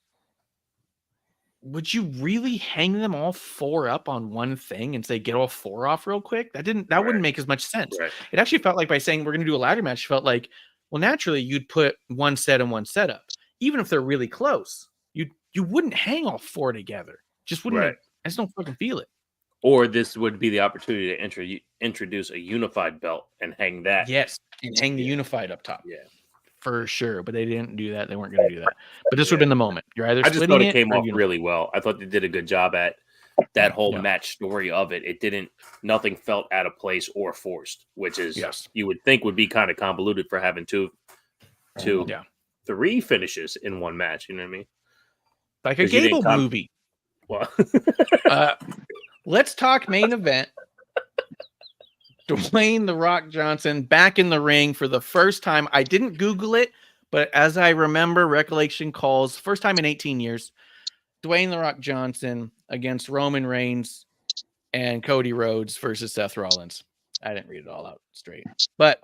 would you really hang them all four up on one thing and say, get all four off real quick? That wouldn't make as much sense. Right. It actually felt like by saying we're going to do a ladder match, felt like, well, naturally you'd put one set and one setup. Even if they're really close, you wouldn't hang all four together. Just wouldn't. Right. I just don't fucking feel it. Or this would be the opportunity to introduce a unified belt and hang that. Yes. And hang the unified up top. Yeah. For sure, but they didn't do that. They weren't going to do that. But this would have been the moment. You're either I just splitting thought it came off unified. really well. I thought they did a good job at that whole match story of it. It didn't. Nothing felt out of place or forced, which is you would think would be kind of convoluted for having three finishes in one match. You know what I mean? Like a Gable movie. Well, let's talk main event. Dwayne "The Rock" Johnson back in the ring for the first time. I didn't Google it, but as I remember, recollection calls, first time in 18 years, Dwayne "The Rock" Johnson against Roman Reigns and Cody Rhodes versus Seth Rollins. I didn't read it all out straight. But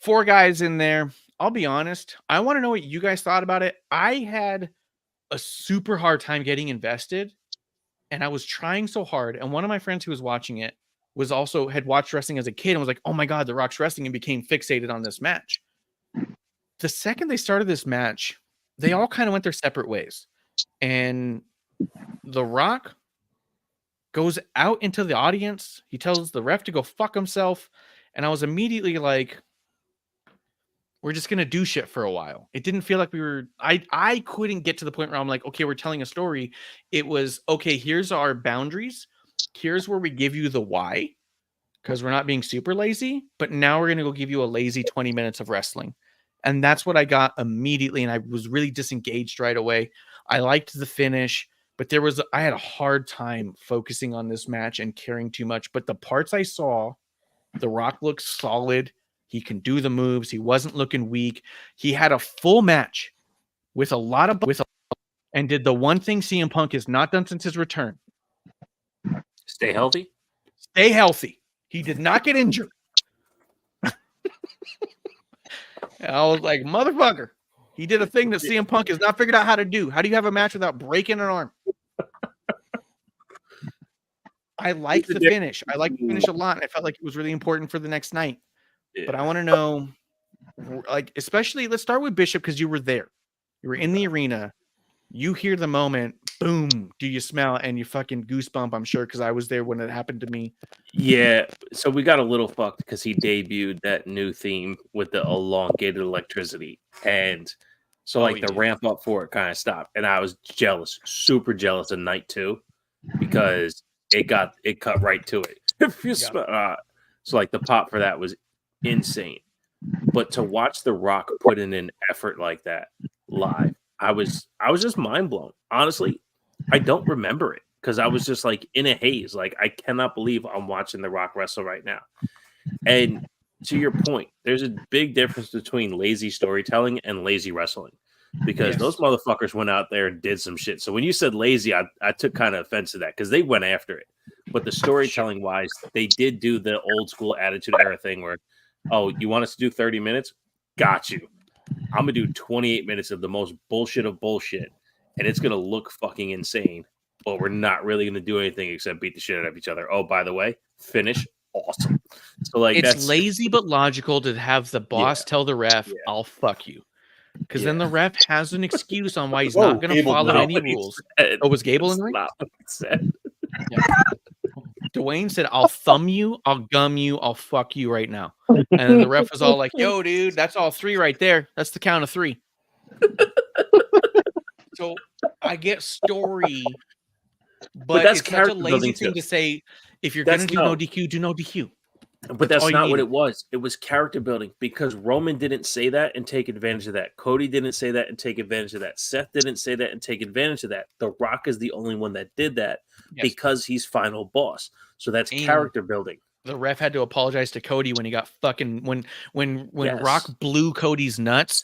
4 guys in there. I'll be honest. I want to know what you guys thought about it. I had a super hard time getting invested, and I was trying so hard. And one of my friends who was watching it was also had watched wrestling as a kid and was like, "Oh my God, The Rock's wrestling," and became fixated on this match. The second they started this match, they all kind of went their separate ways. And The Rock goes out into the audience. He tells the ref to go fuck himself. And I was immediately like, we're just going to do shit for a while. It didn't feel like we were, I couldn't get to the point where I'm like, okay, we're telling a story. It was, okay, here's our boundaries. Here's where we give you the why, because we're not being super lazy, but now we're going to go give you a lazy 20 minutes of wrestling. And that's what I got immediately. And I was really disengaged right away. I liked the finish, but I had a hard time focusing on this match and caring too much. But the parts I saw, The Rock looked solid. He can do the moves. He wasn't looking weak. He had a full match with a lot of, and did the one thing CM Punk has not done since his return. Stay healthy. Stay healthy. He did not get injured. I was like, motherfucker. He did a thing that CM Punk has not figured out how to do. How do you have a match without breaking an arm? I like the finish. I like the finish a lot. And I felt like it was really important for the next night. Yeah. But I want to know, like, especially, let's start with Bishop, because you were there. You were in the arena. You hear the moment, boom, do you smell? And you fucking goosebump, I'm sure, because I was there when it happened to me. Yeah, so we got a little fucked because he debuted that new theme with the elongated electricity. And so, the ramp up for it kind of stopped. And I was jealous, super jealous of night 2 because it cut right to it. So, the pop for that was insane. But to watch The Rock put in an effort like that live, I was just mind blown. Honestly, I don't remember it because I was just in a haze. I cannot believe I'm watching The Rock wrestle right now. And to your point, there's a big difference between lazy storytelling and lazy wrestling, because those motherfuckers went out there and did some shit. So when you said lazy, I took kind of offense to that because they went after it. But the storytelling wise, they did do the old school Attitude Era thing where, oh, you want us to do 30 minutes? Got you. I'm going to do 28 minutes of the most bullshit of bullshit, and it's going to look fucking insane, but we're not really going to do anything except beat the shit out of each other. Oh, by the way, finish, awesome. So, it's that's lazy but logical to have the boss tell the ref, I'll fuck you. Because then the ref has an excuse on why he's not going to follow any rules. Oh, was Gable in the ring? Dwayne said, I'll thumb you, I'll gum you, I'll fuck you right now. And then the ref was all like, yo, dude, that's all 3 right there. That's the count of 3. So I get story, but that's it's such a lazy thing to say. If you're going to do no DQ, do no DQ. But that's not what it was. It was character building, because Roman didn't say that and take advantage of that. Cody didn't say that and take advantage of that. Seth didn't say that and take advantage of that. The Rock is the only one that did that because he's final boss. So that's character building. The ref had to apologize to Cody when he got fucking when Rock blew Cody's nuts.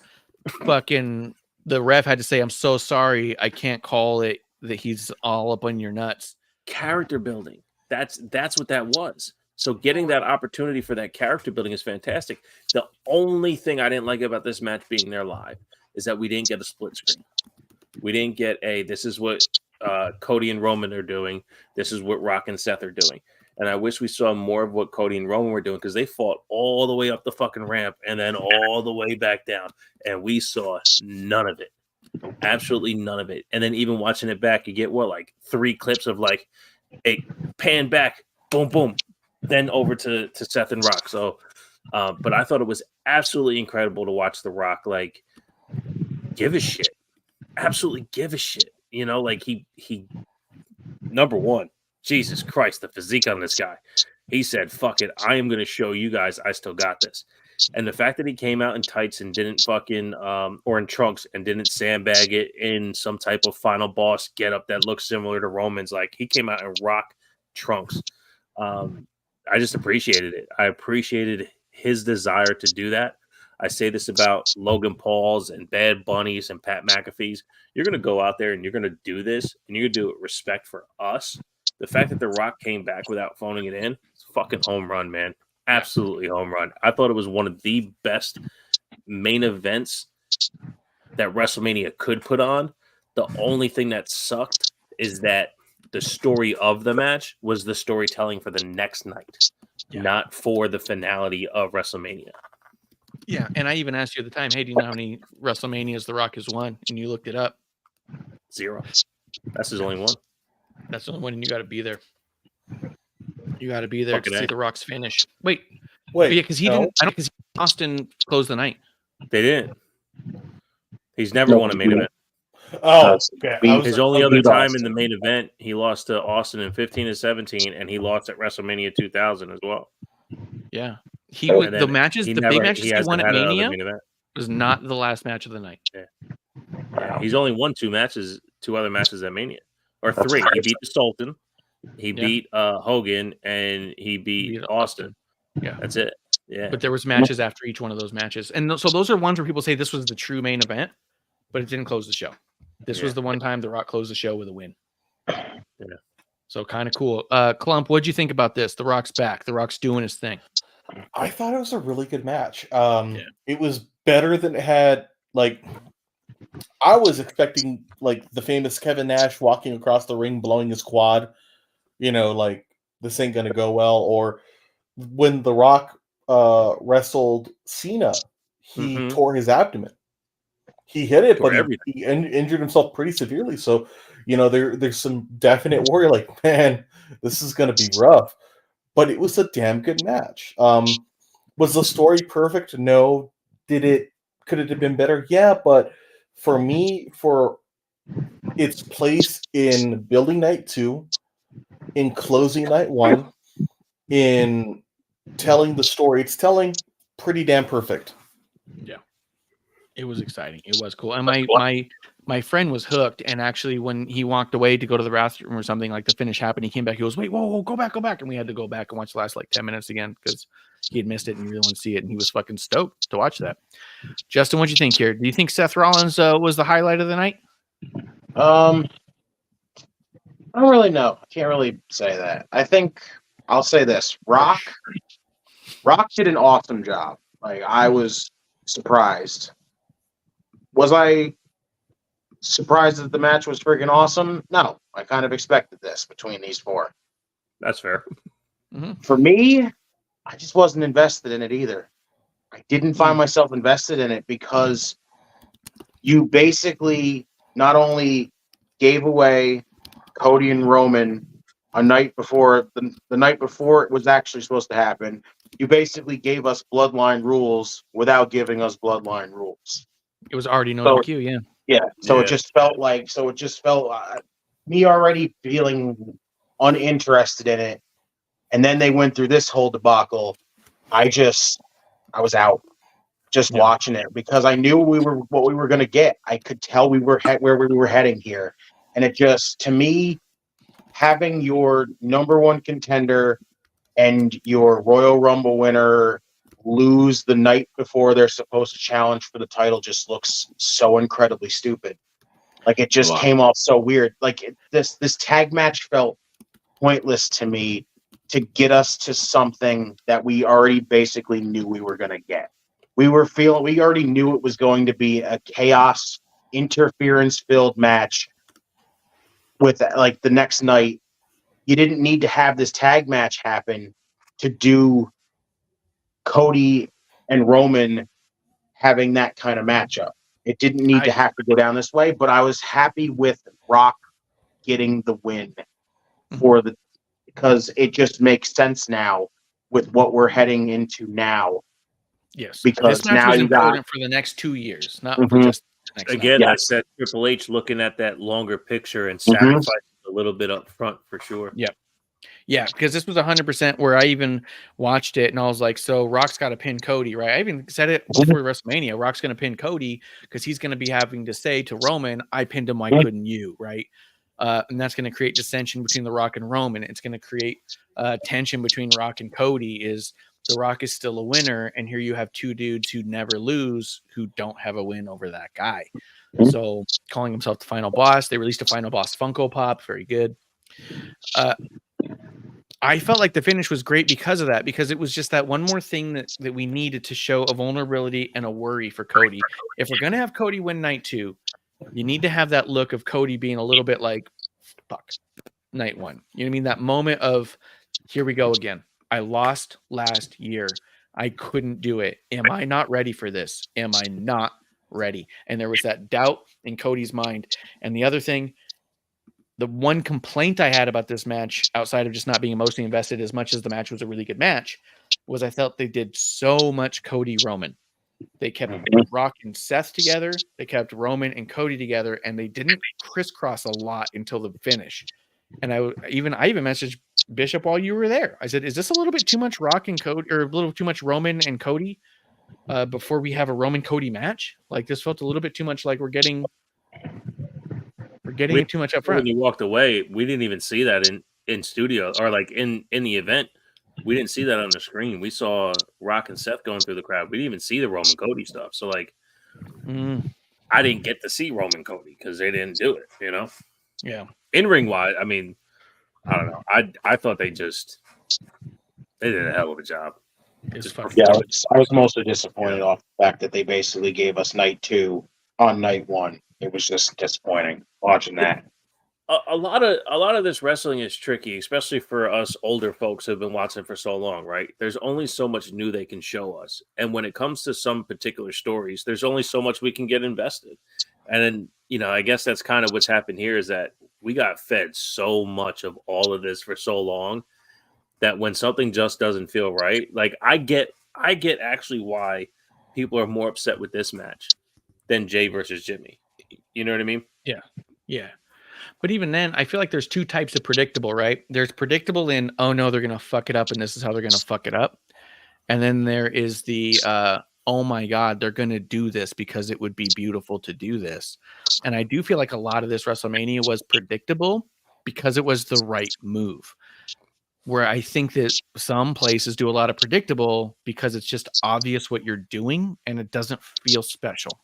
Fucking the ref had to say, I'm so sorry, I can't call it that he's all up on your nuts. Character building. That's what that was. So getting that opportunity for that character building is fantastic. The only thing I didn't like about this match being there live is that we didn't get a split screen. We didn't get this is what Cody and Roman are doing. This is what Rock and Seth are doing. And I wish we saw more of what Cody and Roman were doing, because they fought all the way up the fucking ramp and then all the way back down. And we saw none of it. Absolutely none of it. And then even watching it back, you get 3 clips of a pan back, boom, boom. Then over to Seth and Rock. So, but I thought it was absolutely incredible to watch The Rock give a shit, absolutely give a shit. You know, he number one, Jesus Christ, the physique on this guy. He said, "Fuck it, I am going to show you guys I still got this." And the fact that he came out in tights and didn't fucking or in trunks and didn't sandbag it in some type of final boss get up that looks similar to Roman's, he came out in Rock trunks. I just appreciated it. I appreciated his desire to do that. I say this about Logan Paul's and Bad Bunny's and Pat McAfee's. You're going to go out there and you're going to do this, and you're going to do it with respect for us. The fact that The Rock came back without phoning it in, it's a fucking home run, man. absolutely home run. I thought it was one of the best main events that WrestleMania could put on. The only thing that sucked is that the story of the match was the storytelling for the next night, not for the finality of WrestleMania. Yeah, and I even asked you at the time, hey, do you know how many WrestleManias The Rock has won? And you looked it up. 0. That's his only one. That's the only one, and you got to be there. You got to be there Fucking to see A. The Rock's finish. Wait, Wait, yeah, because he didn't. I don't because Austin closed the night. They didn't. He's never won a main event. Oh, okay. His only other time in the main event, he lost to Austin in 15 and 17, and he lost at WrestleMania 2000 as well. Yeah, he was the matches, he the never- big matches he won hasn't at had another Mania main event. was not the last match of the night. Yeah, he's only won 2 other matches at Mania, or 3. He beat the Sultan, he beat Hogan, and he beat Austin. Yeah, that's it. Yeah, But there was matches after each one of those matches, and so those are ones where people say this was the true main event, but it didn't close the show. This was the one time The Rock closed the show with a win. Yeah. So kind of cool. Clump, what'd you think about this? The Rock's back. The Rock's doing his thing. I thought it was a really good match. It was better than it had. Like, I was expecting like the famous Kevin Nash walking across the ring, blowing his quad. You know, like this ain't gonna go well. Or when The Rock wrestled Cena, he tore his abdomen. He hit it, but he injured himself pretty severely. So, you know, there's some definite worry. Like, man, this is going to be rough. But it was a damn good match. Was the story perfect? No. Could it have been better? Yeah, but for me, for its place in building night 2, in closing night 1, in telling the story, it's telling pretty damn perfect. Yeah. It was exciting. It was cool. And my friend was hooked. And actually, when he walked away to go to the bathroom or something, like the finish happened, he came back. He goes, wait, whoa, go back. And we had to go back and watch the last like 10 minutes again because he had missed it and he really wanted to see it. And he was fucking stoked to watch that. Justin, what'd you think here? Do you think Seth Rollins was the highlight of the night? I don't really know. I can't really say that. I think I'll say this. Rock did an awesome job. Like, I was surprised. Was I surprised that the match was freaking awesome? No. I kind of expected this between these 4. That's fair. For me, I just wasn't invested in it either. I didn't find myself invested in it because you basically not only gave away Cody and Roman a night before the night before it was actually supposed to happen. You basically gave us bloodline rules without giving us bloodline rules. It was already known to Q, yeah. Yeah. So it just felt me already feeling uninterested in it. And then they went through this whole debacle. I was out just watching it because I knew what we were going to get. I could tell we were where we were heading here. And it just, to me, having your number 1 contender and your Royal Rumble winner lose the night before they're supposed to challenge for the title just looks so incredibly stupid. Like, it just came off so weird. Like, this tag match felt pointless to me to get us to something that we already basically knew we were going to get. We already knew it was going to be a chaos, interference-filled match with, like, the next night. You didn't need to have this tag match happen to do Cody and Roman having that kind of matchup. It didn't need to have to go down this way, but I was happy with Rock getting the win because it just makes sense now with what we're heading into now. Yes, because this match now was you important got for the next 2 years, not for just the next Again, night. that's that Triple H looking at that longer picture and sacrificing a little bit up front for sure. Yeah. Yeah, because this was 100% where I even watched it and I was like, so Rock's got to pin Cody, right? I even said it before WrestleMania. Rock's going to pin Cody because he's going to be having to say to Roman, I pinned him, why couldn't you, right? And that's going to create dissension between The Rock and Roman. It's going to create tension between Rock and Cody. Is The Rock is still a winner, and here you have 2 dudes who never lose who don't have a win over that guy. So calling himself the final boss. They released a final boss Funko Pop. Very good. I felt like the finish was great because of that, because it was just that one more thing that we needed to show a vulnerability and a worry for Cody. If we're going to have Cody win night 2, you need to have that look of Cody being a little bit like, fuck, night 1. You know what I mean? That moment of, here we go again. I lost last year. I couldn't do it. Am I not ready for this? Am I not ready? And there was that doubt in Cody's mind. And the other thing, the one complaint I had about this match, outside of just not being emotionally invested as much as the match was a really good match, was I felt they did so much Cody Roman. They kept Rock and Seth together. They kept Roman and Cody together, and they didn't crisscross a lot until the finish. And I even messaged Bishop while you were there. I said, "Is this a little bit too much Rock and Cody, or a little too much Roman and Cody before we have a Roman Cody match? Like, this felt a little bit too much like we're getting it too much up front." When you walked away, we didn't even see that in studio or like in the event. We didn't see that on the screen. We saw Rock and Seth going through the crowd. We didn't even see the Roman Cody stuff. So like, I didn't get to see Roman Cody because they didn't do it. You know? Yeah. In ring wise, I mean, I don't know. I thought they did a hell of a job. I was mostly disappointed off the fact that they basically gave us night 2 on night 1. It was just disappointing watching that. A lot of this wrestling is tricky, especially for us older folks who've been watching for so long, right? There's only so much new they can show us. And when it comes to some particular stories, there's only so much we can get invested. And then, you know, I guess that's kind of what's happened here is that we got fed so much of all of this for so long that when something just doesn't feel right, like I get actually why people are more upset with this match than Jay versus Jimmy. You know what I mean? Yeah. Yeah. But even then, I feel like there's 2 types of predictable, right? There's predictable in, oh no, they're going to fuck it up and this is how they're going to fuck it up. And then there is the, oh my God, they're going to do this because it would be beautiful to do this. And I do feel like a lot of this WrestleMania was predictable because it was the right move. Where I think that some places do a lot of predictable because it's just obvious what you're doing and it doesn't feel special,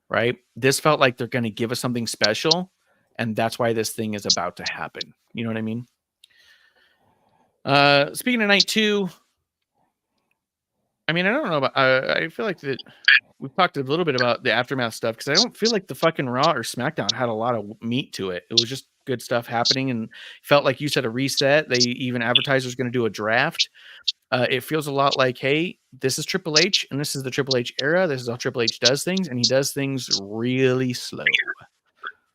right? This felt like they're going to give us something special. And that's why this thing is about to happen. You know what I mean? Speaking of night 2, I mean, I don't know about. I feel like that we've talked a little bit about the aftermath stuff because I don't feel like the fucking Raw or SmackDown had a lot of meat to it. It was just good stuff happening, and felt like you said a reset. They even advertisers going to do a draft. It feels a lot like, hey, this is Triple H, and this is the Triple H era. This is how Triple H does things, and he does things really slow.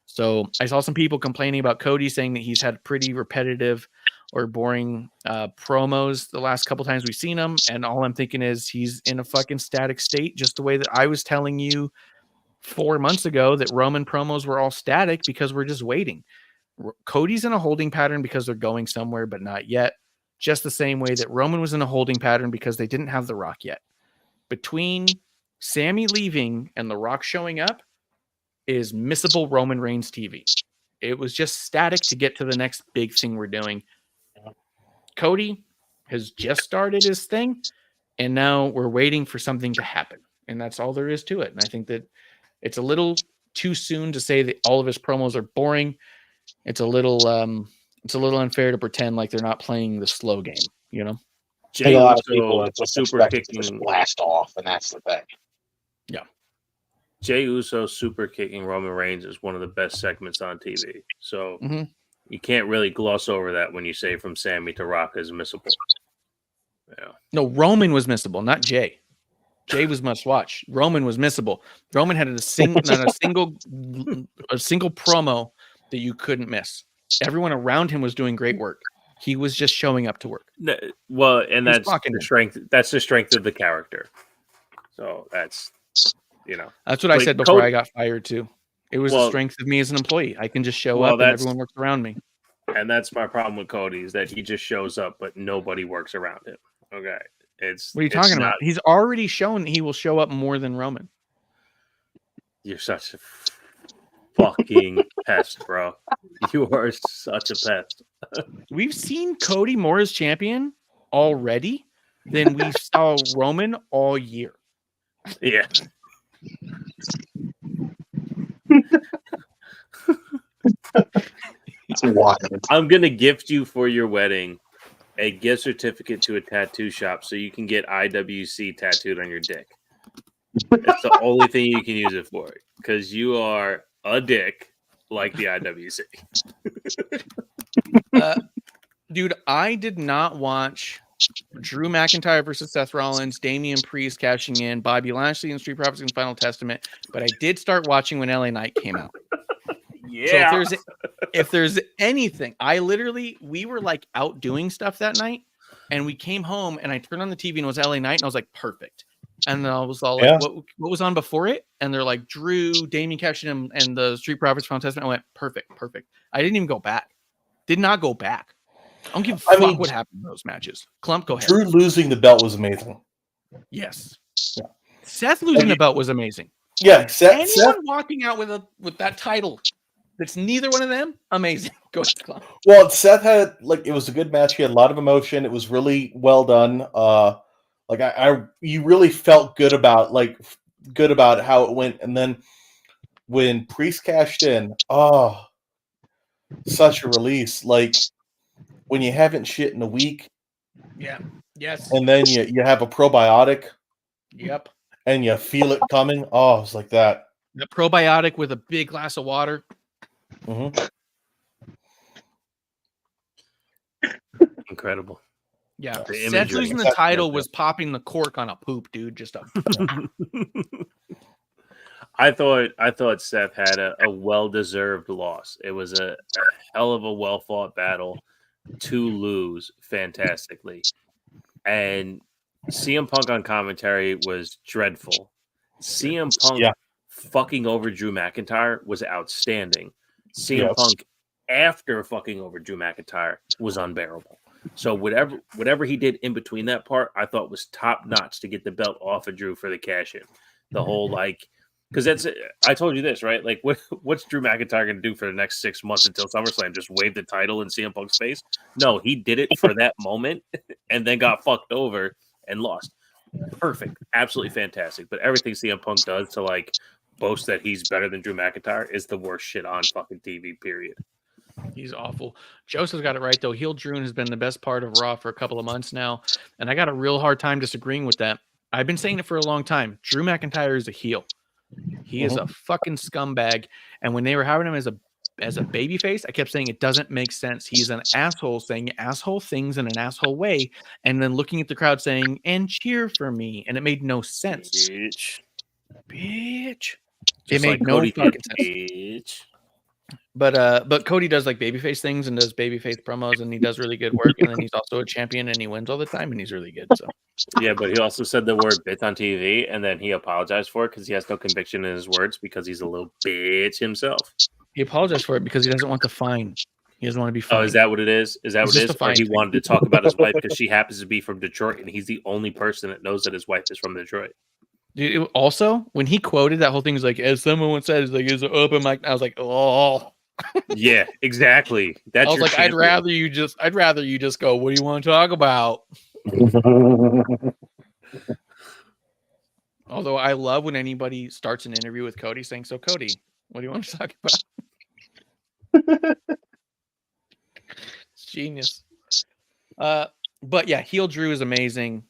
So I saw some people complaining about Cody, saying that he's had pretty repetitive or boring promos the last couple times we've seen him. And all I'm thinking is he's in a fucking static state, just the way that I was telling you 4 months ago that Roman promos were all static because we're just waiting. Cody's in a holding pattern because they're going somewhere, but not yet. Just the same way that Roman was in a holding pattern because they didn't have The Rock yet. Between Sammy leaving and The Rock showing up, is missable Roman Reigns TV. It was just static to get to the next big thing we're doing. Cody has just started his thing, and now we're waiting for something to happen. And that's all there is to it. And I think that it's a little too soon to say that all of his promos are boring. It's a little unfair to pretend like they're not playing the slow game, you know? I think a lot of people are just super kicking just blast off, and that's the thing. Yeah. Jey Uso super kicking Roman Reigns is one of the best segments on TV. So you can't really gloss over that when you say from Sammy to Rock is missable. Yeah. No, Roman was missable, not Jey. Jey was must watch. Roman was missable. Roman had a single promo that you couldn't miss. Everyone around him was doing great work. He was just showing up to work. Well, and that's the strength. That's the strength of the character. So that's. You know, that's what I said before I got fired too. It was the strength of me as an employee. I can just show up and everyone works around me. And that's my problem with Cody is that he just shows up, but nobody works around him. Okay. What are you talking about? He's already shown that he will show up more than Roman. You're such a fucking pest, bro. You are such a pest. We've seen Cody more as champion already than we saw Roman all year. Yeah. It's wild. I'm gonna gift you for your wedding a gift certificate to a tattoo shop so you can get IWC tattooed on your dick. It's the only thing you can use it for, because you are a dick like the IWC. Dude, I did not watch Drew McIntyre versus Seth Rollins, Damian Priest cashing in, Bobby Lashley and Street Profits and Final Testament, but I did start watching when LA Knight came out. Yeah. So if there's anything, we were like out doing stuff that night, and we came home and I turned on the TV and it was LA Knight, and I was like, perfect. And then I was all like, what was on before it? And they're like, Drew, Damian Cashin, and the Street Profits Final Testament. I went, perfect. I didn't even go back. Did not go back. I don't give a fuck what happened in those matches. Clump, go ahead. Drew losing the belt was amazing. Yes. Yeah. Seth losing the belt was amazing. Yeah, Seth walking out with that title that's neither one of them, amazing. Go ahead, Clump. Well, Seth had it was a good match. He had a lot of emotion. It was really well done. You really felt good about how it went. And then when Priest cashed in, such a release. Like when you haven't shit in a week. Yeah. Yes. And then you have a probiotic. Yep. And you feel it coming. Oh, it's like that. The probiotic with a big glass of water. Mm-hmm. Incredible. Yeah. Seth losing the title was popping the cork on a poop, dude. Just a. I thought Seth had a well-deserved loss. It was a hell of a well-fought battle to lose fantastically. And CM Punk on commentary was dreadful. CM Punk fucking over Drew McIntyre was outstanding. CM Punk after fucking over Drew McIntyre was unbearable. So whatever he did in between that part, I thought was top notch to get the belt off of Drew for the cash in. The whole because I told you this, right? Like what's Drew McIntyre going to do for the next 6 months until SummerSlam? Just wave the title in CM Punk's face? No, he did it for that moment and then got fucked over and lost. Perfect. Absolutely fantastic. But everything CM Punk does to boast that he's better than Drew McIntyre is the worst shit on fucking TV, period. He's awful. Joseph's got it right, though. Heel Drew has been the best part of Raw for a couple of months now, and I got a real hard time disagreeing with that. I've been saying it for a long time. Drew McIntyre is a heel. He is a fucking scumbag, and when they were having him as a babyface, I kept saying it doesn't make sense. He's an asshole saying asshole things in an asshole way, and then looking at the crowd saying, and cheer for me, and it made no sense. Bitch. It made no fucking sense. Bitch. But Cody does babyface things and does babyface promos, and he does really good work. And then he's also a champion, and he wins all the time, and he's really good. So yeah, but he also said the word "bitch" on TV, and then he apologized for it because he has no conviction in his words because he's a little bitch himself. He apologized for it because he doesn't want the fine. He doesn't want to be fined. Oh, is that what it is? Is that what it is? Or he wanted to talk about his wife because she happens to be from Detroit, and he's the only person that knows that his wife is from Detroit. Dude, also, when he quoted that whole thing, he's as someone once said, is an open mic. I was like, oh. Yeah, exactly. That's I was I'd rather you just go, what do you want to talk about? Although I love when anybody starts an interview with Cody saying, so Cody, what do you want to talk about? It's genius. But yeah, heel Drew is amazing.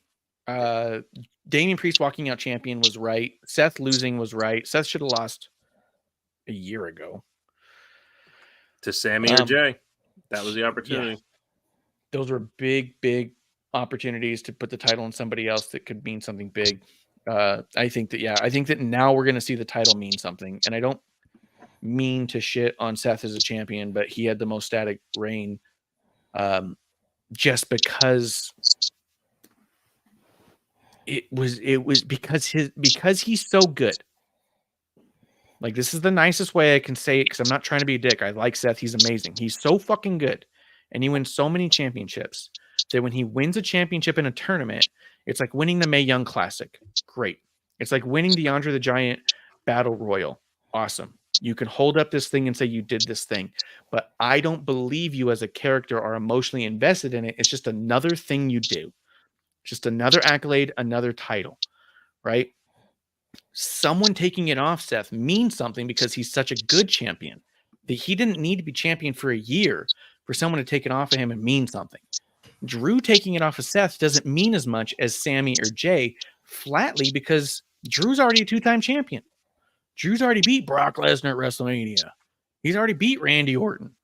Damian Priest walking out champion was right. Seth losing was right. Seth should have lost a year ago. To Sammy or Jay. That was the opportunity. Yeah. Those were big opportunities to put the title on somebody else that could mean something big. I think that now we're going to see the title mean something. And I don't mean to shit on Seth as a champion, but he had the most static reign just because it was because he's so good. This is the nicest way I can say it because I'm not trying to be a dick. I like Seth. He's amazing. He's so fucking good. And he wins so many championships that when he wins a championship in a tournament, it's like winning the Mae Young Classic. Great. It's like winning the Andre the Giant Battle Royal. Awesome. You can hold up this thing and say you did this thing. But I don't believe you as a character are emotionally invested in it. It's just another thing you do. Just another accolade, another title. Right? Someone taking it off Seth means something because he's such a good champion that he didn't need to be champion for a year for someone to take it off of him and mean something. Drew taking it off of Seth doesn't mean as much as Sammy or Jay, flatly because Drew's already a 2-time champion. Drew's already beat Brock Lesnar at WrestleMania. He's already beat Randy Orton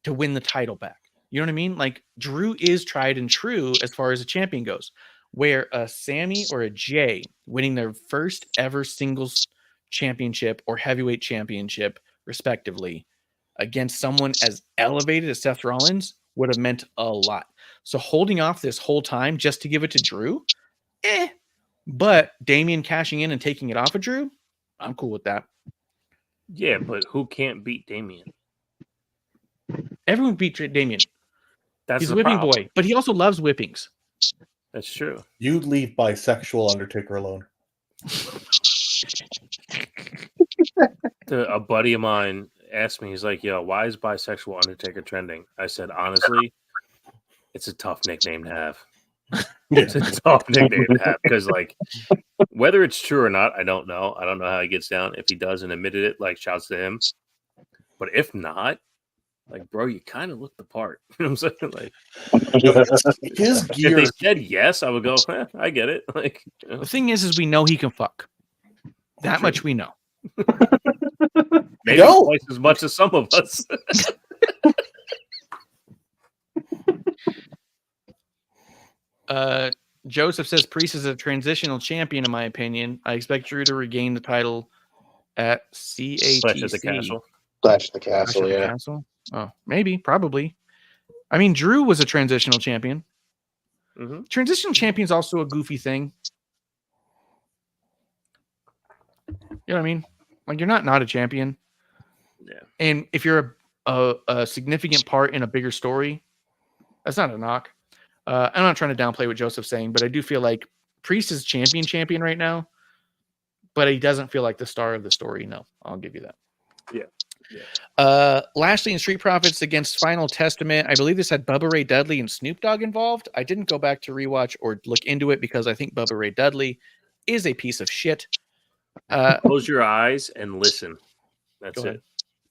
to win the title back. You know what I mean? Like, Drew is tried and true as far as a champion goes. Where a Sammy or a Jay winning their first ever singles championship or heavyweight championship, respectively, against someone as elevated as Seth Rollins would have meant a lot. So holding off this whole time just to give it to Drew, but Damian cashing in and taking it off of Drew, I'm cool with that. Yeah, but who can't beat Damian? Everyone beat Damian. That's He's a the whipping problem. boy, but he also loves whippings. That's true. You'd leave bisexual Undertaker alone. A buddy of mine asked me, he's like, yo, why is bisexual Undertaker trending? I said, honestly, it's a tough nickname to have. It's a tough nickname to have because, like, whether it's true or not, I don't know. I don't know how he gets down. If he does and admitted it, like, shouts to him. But if not, like, bro, you kind of look the part. You know what I'm saying? Like, His gear. if they said yes, I would go, I get it. Like, you know. The thing is we know he can fuck. That True. much we know. Maybe No. twice as much as some of us. Joseph says Priest is a transitional champion, in my opinion. I expect Drew to regain the title at CATC. Clash at the Castle. Clash the Clash Castle, at the yeah. Castle? Oh, maybe, probably. I mean, Drew was a transitional champion. Mm-hmm. Transitional champion is also a goofy thing. You know what I mean? Like, you're not a champion. Yeah. And if you're a significant part in a bigger story, that's not a knock. I'm not trying to downplay what Joseph's saying, but I do feel like Priest is champion right now, but he doesn't feel like the star of the story. No, I'll give you that. Yeah. Lashley and Street Profits against Final Testament. I believe this had Bubba Ray Dudley and Snoop Dogg involved. I didn't go back to rewatch or look into it because I think Bubba Ray Dudley is a piece of shit. Close your eyes and listen. That's Go it. ahead.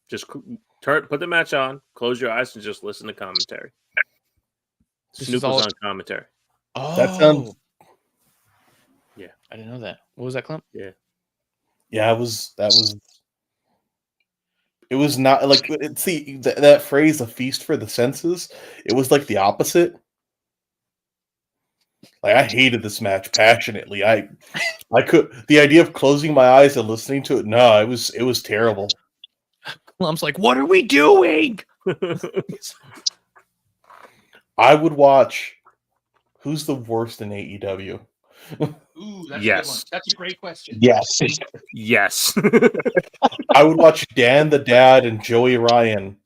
Just put the match on, close your eyes, and just listen to commentary. This Snoop is all- was on commentary. Oh, That sounds. Yeah. I didn't know that. What was that, Clump? Yeah, it was. It was not like see that phrase, "a feast for the senses." It was like the opposite. Like, I hated this match passionately. I could the idea of closing my eyes and listening to it. No, it was terrible. Clump's like, what are we doing? I would watch. Who's the worst in AEW? Ooh, that's Yes. a good one. That's a great question. Yes. Yes. I would watch Dan the Dad and Joey Ryan.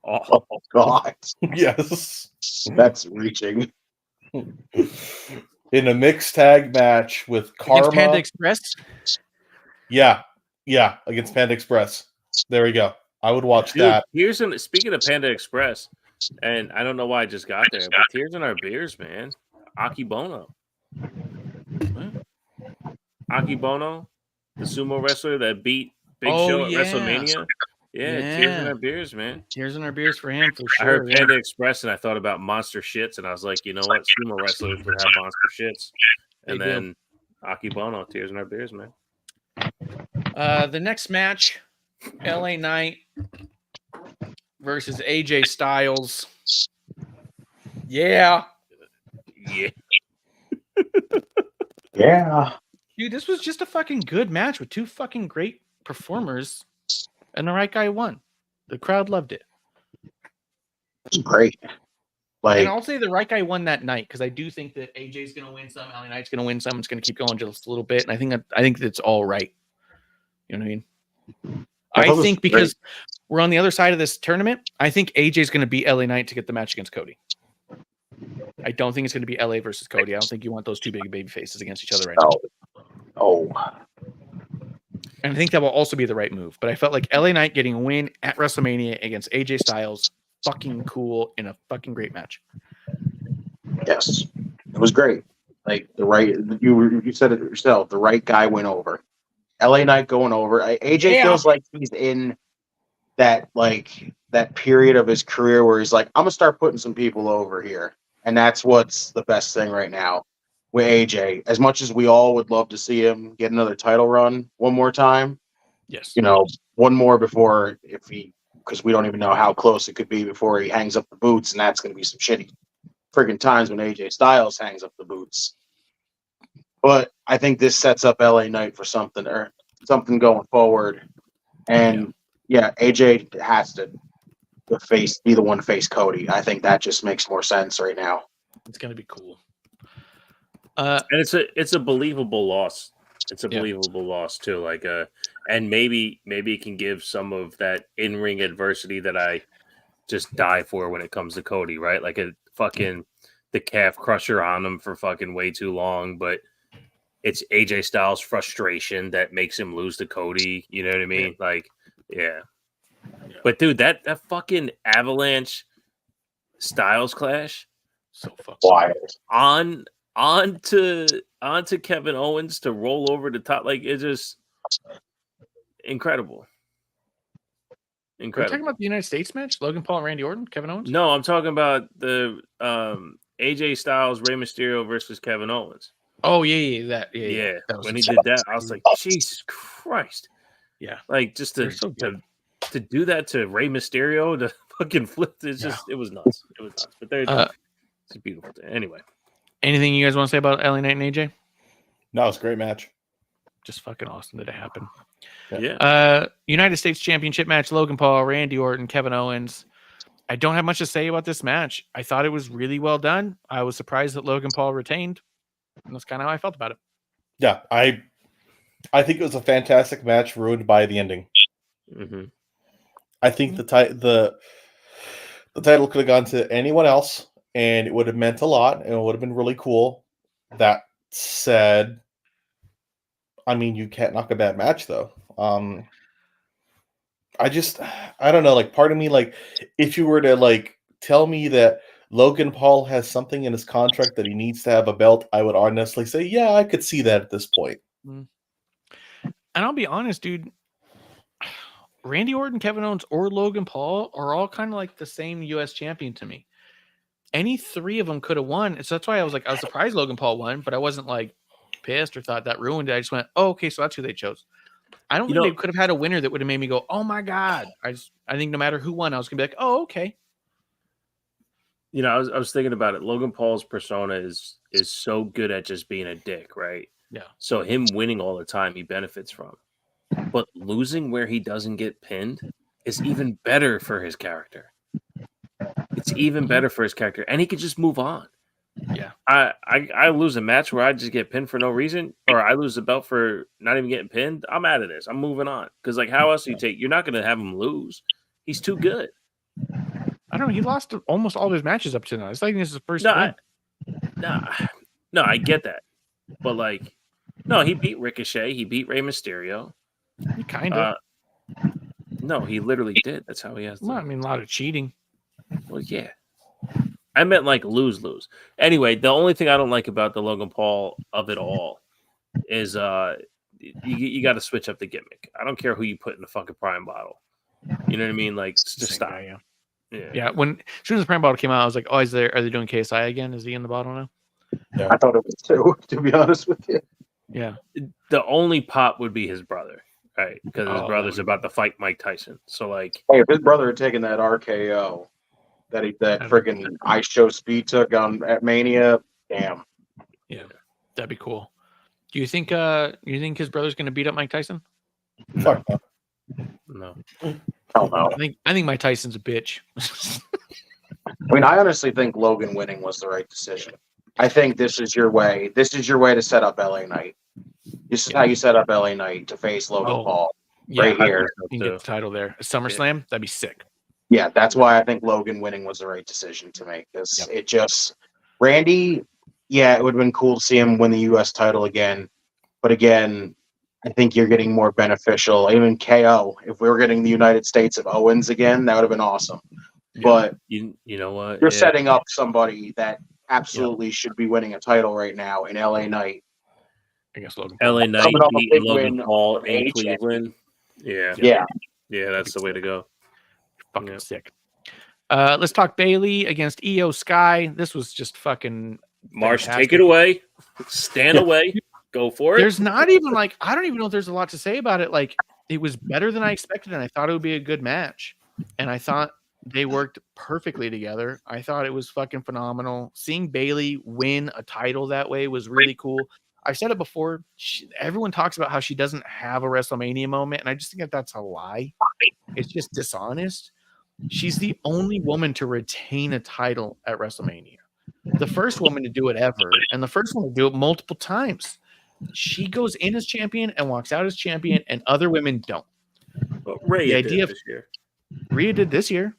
Oh, Oh, God. Yes. That's reaching. In a mixed tag match with Against Panda Karma. Express. Yeah, against Panda Express. There we go. I would watch dude, that. speaking of Panda Express, and I don't know why I just got there, but Tears in Our Beers, man. Aki Bono. Aki Bono, the sumo wrestler that beat Big Oh, Show at yeah. WrestleMania. Yeah, Tears in Our Beers, man. Tears in Our Beers for him, for I sure. heard Panda Express and I thought about Monster Shits, and I was like, you know what? Sumo wrestlers would have Monster Shits. And They do. then Aki Bono, Tears in Our Beers, man. The next match, LA Knight versus AJ Styles. Yeah. Yeah. Yeah. Dude, this was just a fucking good match with two fucking great performers, and the right guy won. The crowd loved it. It's great. Like, And I'll say the right guy won that night because I do think that AJ's going to win some, LA Knight's going to win some. It's going to keep going just a little bit, and I think that's all right. You know what I mean? I thought I this think was because we're on the other side of this tournament, I think AJ's going to beat LA Knight to get the match against Cody. I don't think it's going to be LA versus Cody. I don't think you want those two big baby faces against each other right now. oh, And I think that will also be the right move. But I felt like LA Knight getting a win at WrestleMania against AJ Styles, fucking cool in a fucking great match. yes, it was great. Like you said it yourself. The right guy went over. LA Knight going over. AJ Yeah. feels like he's in that period of his career where he's like, I'm gonna start putting some people over here, and that's what's the best thing right now with AJ. As much as we all would love to see him get another title run one more time, Yes. one more before because we don't even know how close it could be before he hangs up the boots, and that's gonna be some shitty friggin' times when AJ Styles hangs up the boots. But I think this sets up LA Knight for something going forward. And AJ has to be the one to face Cody. I think that just makes more sense right now. It's gonna be cool. And it's a believable loss. It's a believable loss too. Like and maybe it can give some of that in-ring adversity that I just die for when it comes to Cody, right? Like a fucking the calf crusher on him for fucking way too long, but it's AJ Styles' frustration that makes him lose to Cody. You know what I mean? Yeah. Like, yeah. But dude, that fucking Avalanche Styles clash, so fucking wild. onto Kevin Owens to roll over the top, like it's just incredible. Are you talking about the United States match? Logan Paul and Randy Orton, Kevin Owens? No, I'm talking about the AJ Styles, Rey Mysterio versus Kevin Owens. Oh yeah. When he did that, I was like, Jesus Christ. Yeah. Like just to do that to Rey Mysterio to fucking flip it was nuts. It was nuts. But it's a beautiful thing. Anyway. Anything you guys want to say about LA Knight and AJ? No, it's a great match. Just fucking awesome that it happened. Yeah. United States Championship match, Logan Paul, Randy Orton, Kevin Owens. I don't have much to say about this match. I thought it was really well done. I was surprised that Logan Paul retained. And that's kind of how I felt about it. Yeah, I think it was a fantastic match ruined by the ending. Mm-hmm. I think the title could have gone to anyone else, and it would have meant a lot, and it would have been really cool. That said, I mean, you can't knock a bad match, though. I don't know. Like, part of me, like, if you were to like tell me that Logan Paul has something in his contract that he needs to have a belt, I would honestly say, yeah, I could see that at this point. And I'll be honest, dude. Randy Orton, Kevin Owens, or Logan Paul are all kind of like the same U.S. champion to me. Any three of them could have won. So that's why I was surprised Logan Paul won, but I wasn't like pissed or thought that ruined it. I just went, oh, okay, so that's who they chose. I don't think they could have had a winner that would have made me go, oh my God. I think no matter who won, I was gonna be like, oh, okay. You know, I was thinking about it. Logan Paul's persona is so good at just being a dick, right? Yeah. So him winning all the time, he benefits from. But losing where he doesn't get pinned is even better for his character. It's even better for his character, and he could just move on. Yeah. I lose a match where I just get pinned for no reason, or I lose the belt for not even getting pinned. I'm out of this. I'm moving on. Because like, how else do you take? You're not going to have him lose. He's too good. I don't know. He lost almost all of his matches up to now. It's like this is his first win. No, I get that. But like, no, he beat Ricochet. He beat Rey Mysterio. He kind of. No, he literally did. That's how he has. Well, I mean, a lot of cheating. Well, yeah. I meant like lose. Anyway, the only thing I don't like about the Logan Paul of it all is you got to switch up the gimmick. I don't care who you put in the fucking prime bottle. You know what I mean? Like, just stop. Guy, yeah. As soon as the prime bottle came out, I was like, oh, are they doing KSI again? Is he in the bottle now? Yeah. I thought it was too, to be honest with you. Yeah. The only pop would be his brother, right? Because his brother's about to fight Mike Tyson. So like, hey, if his brother had taken that RKO that freaking Ice Show Speed took at Mania, damn. Yeah, that'd be cool. Do you think his brother's going to beat up Mike Tyson? Fuck no. Hell no. I think Mike Tyson's a bitch. I mean, I honestly think Logan winning was the right decision. I think this is your way. This is your way to set up LA Knight. This is how you set up LA Knight to face Logan Paul. Right here. You can get the title there. SummerSlam, that'd be sick. Yeah, that's why I think Logan winning was the right decision to make. Because it just Randy, it would have been cool to see him win the US title again. But again, I think you're getting more beneficial. Even KO, if we were getting the United States of Owens again, that would have been awesome. Yeah. But you know what? You're setting up somebody that absolutely should be winning a title right now in LA Knight. I guess Logan Paul. LA Knight beat Logan Paul in Cleveland. Yeah, that's the way to go. Fucking sick. Let's talk Bailey against Io Sky. This was just fucking Marsh, fantastic. take it away. Stand away. Go for it. There's not even like, I don't even know if there's a lot to say about it. Like, it was better than I expected, and I thought it would be a good match. And I thought they worked perfectly together. I thought it was fucking phenomenal. Seeing Bailey win a title that way was really cool. I've said it before. Everyone talks about how she doesn't have a WrestleMania moment, and I just think that that's a lie. It's just dishonest. She's the only woman to retain a title at WrestleMania. The first woman to do it ever, and the first one to do it multiple times. She goes in as champion and walks out as champion, and other women don't. But Rhea did this year. Rhea did this year.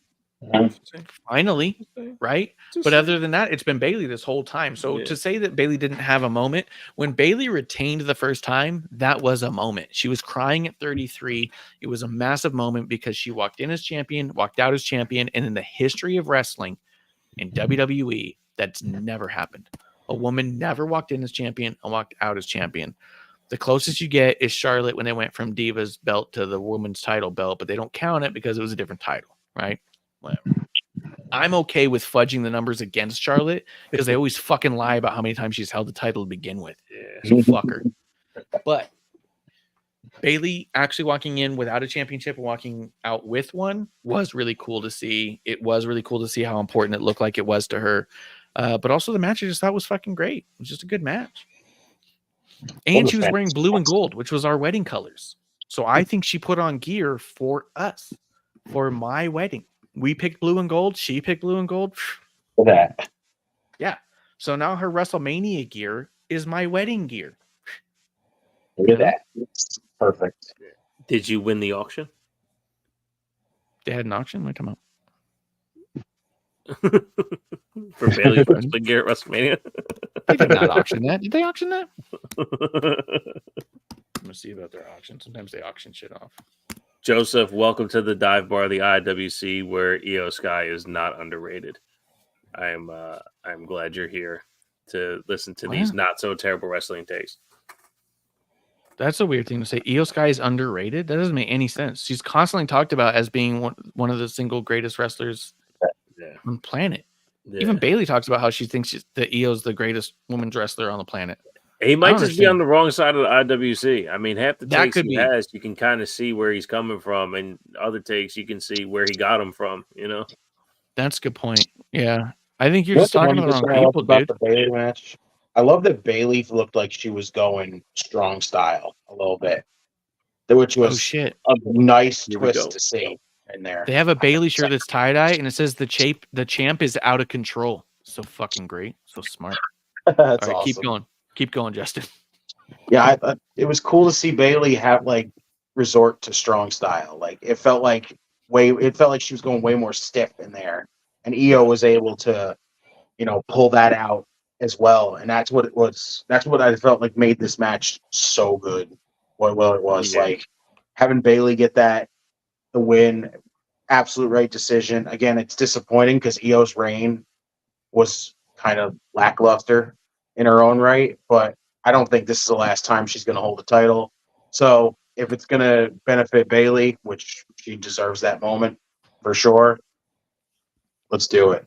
Finally, right? But other than that, it's been Bailey this whole time. So to say that Bailey didn't have a moment, when Bailey retained the first time, that was a moment. She was crying at 33. It was a massive moment because she walked in as champion, walked out as champion, and in the history of wrestling in WWE, that's never happened. A woman never walked in as champion and walked out as champion. The closest you get is Charlotte when they went from Diva's belt to the women's title belt, but they don't count it because it was a different title, right? Whatever. I'm okay with fudging the numbers against Charlotte because they always fucking lie about how many times she's held the title to begin with. So fuck her. But Bailey actually walking in without a championship and walking out with one was really cool to see. It was really cool to see how important it looked like it was to her. But also the match I just thought was fucking great. It was just a good match. And she was wearing blue and gold, which was our wedding colors. So I think she put on gear for us, for my wedding. We picked blue and gold. She picked blue and gold. For that. Yeah. So now her WrestleMania gear is my wedding gear. Look at that. It's perfect. Did you win the auction? They had an auction? Like, come on. For Bailey's wrestling gear at WrestleMania? They did not auction that. Did they auction that? I'm gonna see about their auction. Sometimes they auction shit off. Joseph, welcome to the dive bar of the IWC, where Io Sky is not underrated. I'm glad you're here to listen to these not so terrible wrestling takes. That's a weird thing to say. Io Sky is underrated. That doesn't make any sense. She's constantly talked about as being one of the single greatest wrestlers on the planet. Yeah. Even Bailey talks about how she thinks that Io's the greatest women's wrestler on the planet. He might just be on the wrong side of the IWC. I mean, half the takes he has, you can kind of see where he's coming from, and other takes you can see where he got them from. You know, that's a good point. Yeah, I think you're just talking to the wrong people, dude. The Bailey match. I love that Bailey looked like she was going strong style a little bit, which was a nice twist to see in there. They have a Bailey shirt that's tie dye, and it says the champ is out of control. So fucking great, so smart. That's all right, awesome. Keep going, Justin. Yeah, it was cool to see Bailey have resort to strong style. Like it felt like she was going way more stiff in there, and Io was able to, pull that out as well. And that's what it was. That's what I felt like made this match so good. Well, it was like having Bailey get the win, absolute right decision. Again, it's disappointing because Io's reign was kind of lackluster in her own right, but I don't think this is the last time she's going to hold the title. So if it's going to benefit Bailey, which she deserves that moment for sure, let's do it.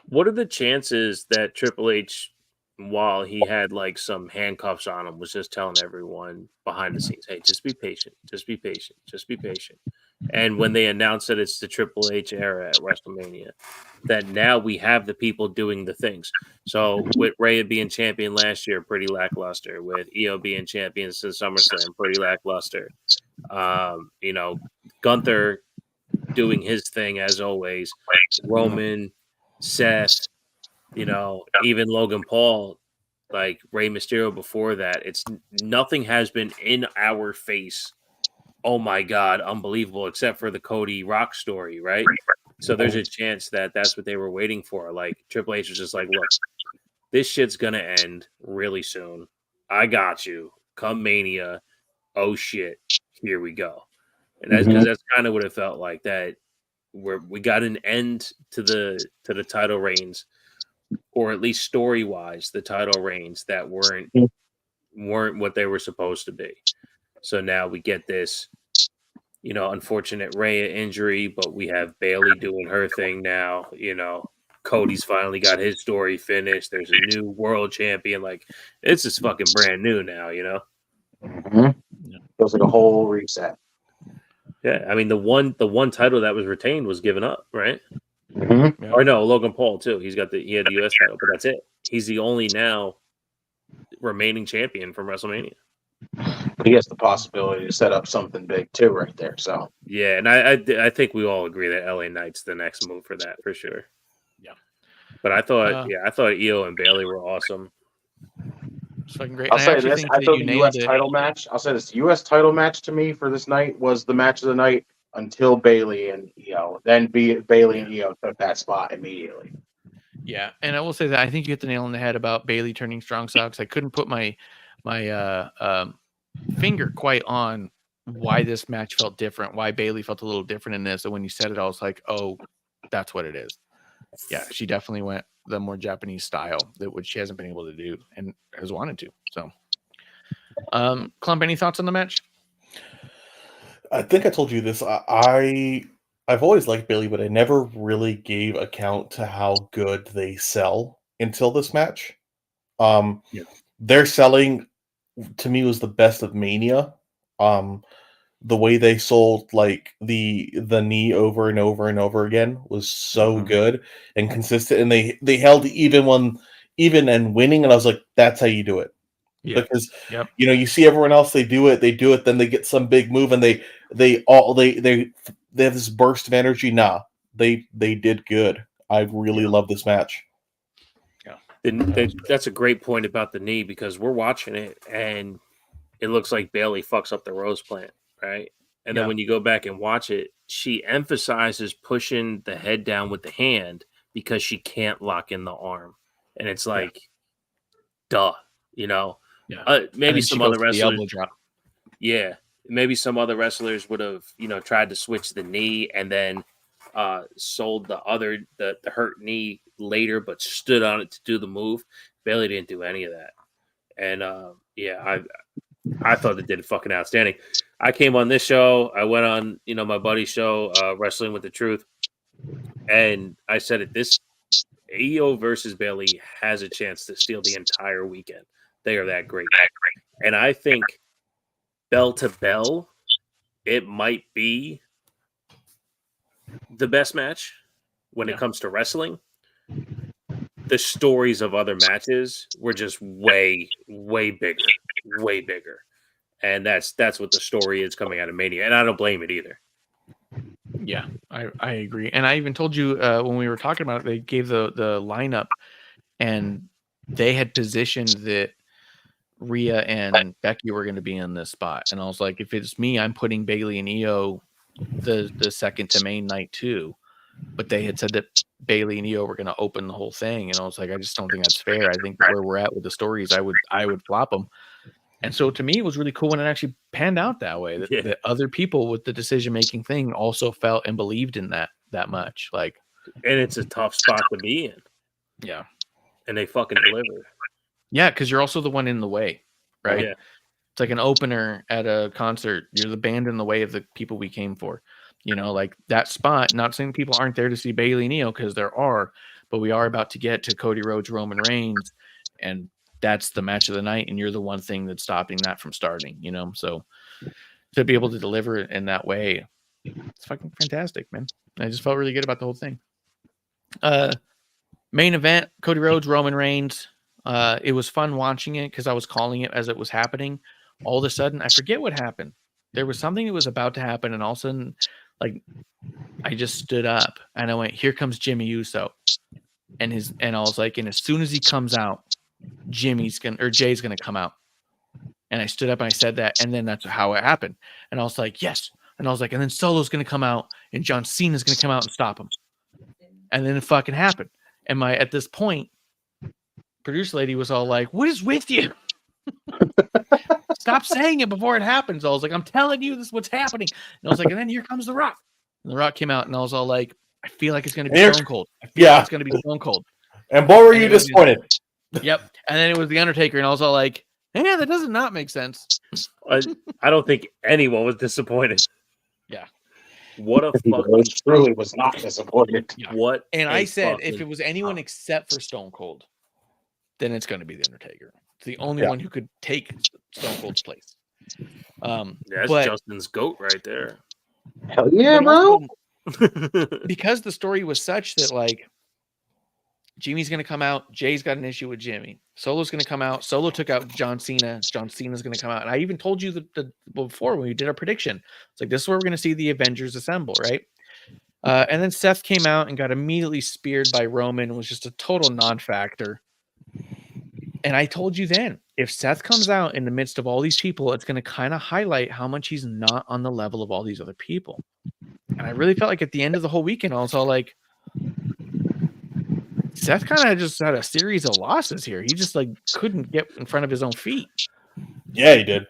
What are the chances that Triple H, while he had some handcuffs on him, was just telling everyone behind the scenes, hey, just be patient, just be patient, just be patient. And when they announced that it's the Triple H era at WrestleMania, that now we have the people doing the things. So with Rhea being champion last year, pretty lackluster. With Io being champion since SummerSlam, pretty lackluster. Gunther doing his thing as always. Roman, Seth, even Logan Paul, like Rey Mysterio before that. It's nothing has been in our face. Oh my God, unbelievable, except for the Cody Rock story, right? So there's a chance that that's what they were waiting for. Like Triple H was just like, look, this shit's going to end really soon. I got you. Come Mania. Oh shit. Here we go. And that's because that's kind of what it felt like, that we got an end to the title reigns, or at least story-wise, the title reigns that weren't what they were supposed to be. So now we get this, unfortunate Rhea injury, but we have Bailey doing her thing now. Cody's finally got his story finished. There's a new world champion. Like, it's just fucking brand new now, Feels like a whole reset. Yeah, I mean the one title that was retained was given up, right? Mm-hmm. Yeah. Or no, Logan Paul too. He had the US title, but that's it. He's the only now remaining champion from WrestleMania. But he has the possibility to set up something big too, right there. So Yeah, and I think we all agree that LA Knight's the next move for that for sure. Yeah. But I thought Io and Bailey were awesome. It's fucking great. I'll And say actually this: think I that thought you the U.S. nailed it. title match. I'll say this: the U.S. title match to me for this night was the match of the night until Bailey and Io. Then Bailey and Io took that spot immediately. Yeah, and I will say that I think you hit the nail on the head about Bailey turning strong socks. I couldn't put my finger quite on why this match felt different, why Bailey felt a little different in this. And when you said it, I was like, oh, that's what it is. Yeah, she definitely went the more Japanese style, which she hasn't been able to do and has wanted to. So, Clump, any thoughts on the match? I think I told you this. I've always liked Bailey, but I never really gave account to how good they sell until this match. Their selling to me was the best of Mania. The way they sold like the knee over and over and over again was so good and consistent, and they held even and winning, and I was like, that's how you do it. Yeah. Because you see everyone else, they do it, then they get some big move and they have this burst of energy. Nah, they did good. I really love this match. Yeah. That's a great point about the knee, because we're watching it and it looks like Bailey fucks up the rose plant, right? And then when you go back and watch it, she emphasizes pushing the head down with the hand because she can't lock in the arm. And it's like, duh, Yeah. Maybe some other wrestlers. Drop. Yeah. Maybe some other wrestlers would have, tried to switch the knee and then sold the hurt knee later, but stood on it to do the move. Bailey didn't do any of that. And I thought they did fucking outstanding. I came on this show. I went on, my buddy's show, Wrestling with the Truth. And I said it, this Io versus Bailey has a chance to steal the entire weekend. They are that great. And I think bell to bell, it might be the best match when it comes to wrestling. The stories of other matches were just way, way bigger. And that's what the story is coming out of Mania. And I don't blame it either. Yeah, I agree. And I even told you when we were talking about it, they gave the lineup and they had positioned that Rhea and Becky were going to be in this spot. And I was like, if it's me, I'm putting Bailey and Io the second to main night too. But they had said that Bailey and Io were going to open the whole thing. And I was like, I just don't think that's fair. I think that where we're at with the stories, I would flop them. And so to me, it was really cool when it actually panned out that way. That other people with the decision-making thing also felt and believed in that much. Like, and it's a tough spot to be in. Yeah. And they fucking deliver. Yeah, because you're also the one in the way, right? Yeah. It's like an opener at a concert. You're the band in the way of the people we came for. Like that spot, not saying people aren't there to see Bailey and Io, because there are, but we are about to get to Cody Rhodes, Roman Reigns, and that's the match of the night, and you're the one thing that's stopping that from starting, So to be able to deliver it in that way, it's fucking fantastic, man. I just felt really good about the whole thing. Main event, Cody Rhodes, Roman Reigns. It was fun watching it because I was calling it as it was happening. All of a sudden, I forget what happened. There was something that was about to happen, and all of a sudden, like, I just stood up and I went, "Here comes Jimmy Uso," and I was like, and as soon as he comes out, Jay's gonna come out. And I stood up and I said that, and then that's how it happened. And I was like, yes. And I was like, and then Solo's gonna come out, and John Cena's gonna come out and stop him. And then it fucking happened. And at this point, producer lady was all like, "What is with you? Stop saying it before it happens." I was like, "I'm telling you, this is what's happening." And I was like, and then here comes The Rock. And The Rock came out, and I was all like, I feel like it's gonna be Stone Cold. I feel like it's gonna be Stone Cold. And boy, were you disappointed. Yep. And then it was The Undertaker, and I was all like, yeah, that does not make sense. I don't think anyone was disappointed. Yeah. What a He fucking truly was not disappointed. Yeah. what. And a I said, if fucking- it was anyone except for Stone Cold, then it's going to be the Undertaker. It's the only Yeah. one who could take Stone Cold's place. That's But Justin's goat right there. Hell yeah, but bro. also, because the story was such that like Jimmy's going to come out, Jay's got an issue with Jimmy. Solo's going to come out. Solo took out John Cena. John Cena's going to come out. And I even told you the before when we did our prediction. It's like this is where we're going to see the Avengers assemble, right? And then Seth came out and got immediately speared by Roman. Was just a total non-factor. And I told you then, if Seth comes out in the midst of all these people, it's going to kind of highlight how much he's not on the level of all these other people. And I really felt like at the end of the whole weekend, I was all like, Seth kind of just had a series of losses here. He just like couldn't get in front of his own feet. Yeah, he did.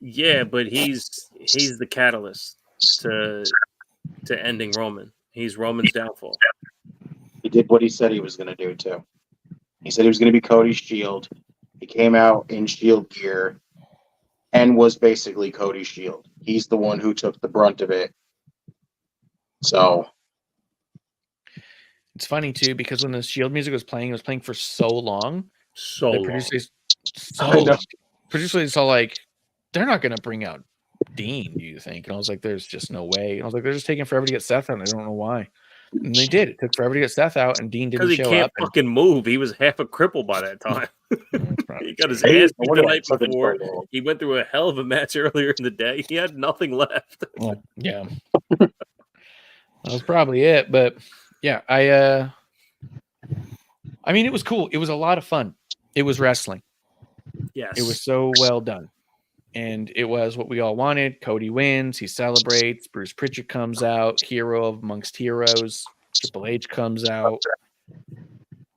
Yeah, but he's the catalyst to ending Roman. He's Roman's downfall. He did what he said he was going to do, too. He said he was going to be Cody's Shield. He came out in Shield gear and was basically Cody's Shield. He's the one who took the brunt of it. So, It's funny too, because when the Shield music was playing, it was playing for so long. So The long. producers saw like, they're not going to bring out Dean, do you think? And I was like, there's just no way. And I was like, they're just taking forever to get Seth out. And I don't know why. And they did. It took forever to get Seth out, and Dean didn't Because he show can't up. And fucking move. He was half a cripple by that time. He got his Hey, ass I beat wonder the why night it took him so before. long. He went through a hell of a match earlier in the day. He had nothing left. yeah, that was probably it. But yeah, I mean, it was cool. It was a lot of fun. It was wrestling. Yes. It was so well done. And it was what we all wanted. Cody wins. He celebrates. Bruce Pritchard comes out. Hero amongst heroes. Triple H comes out.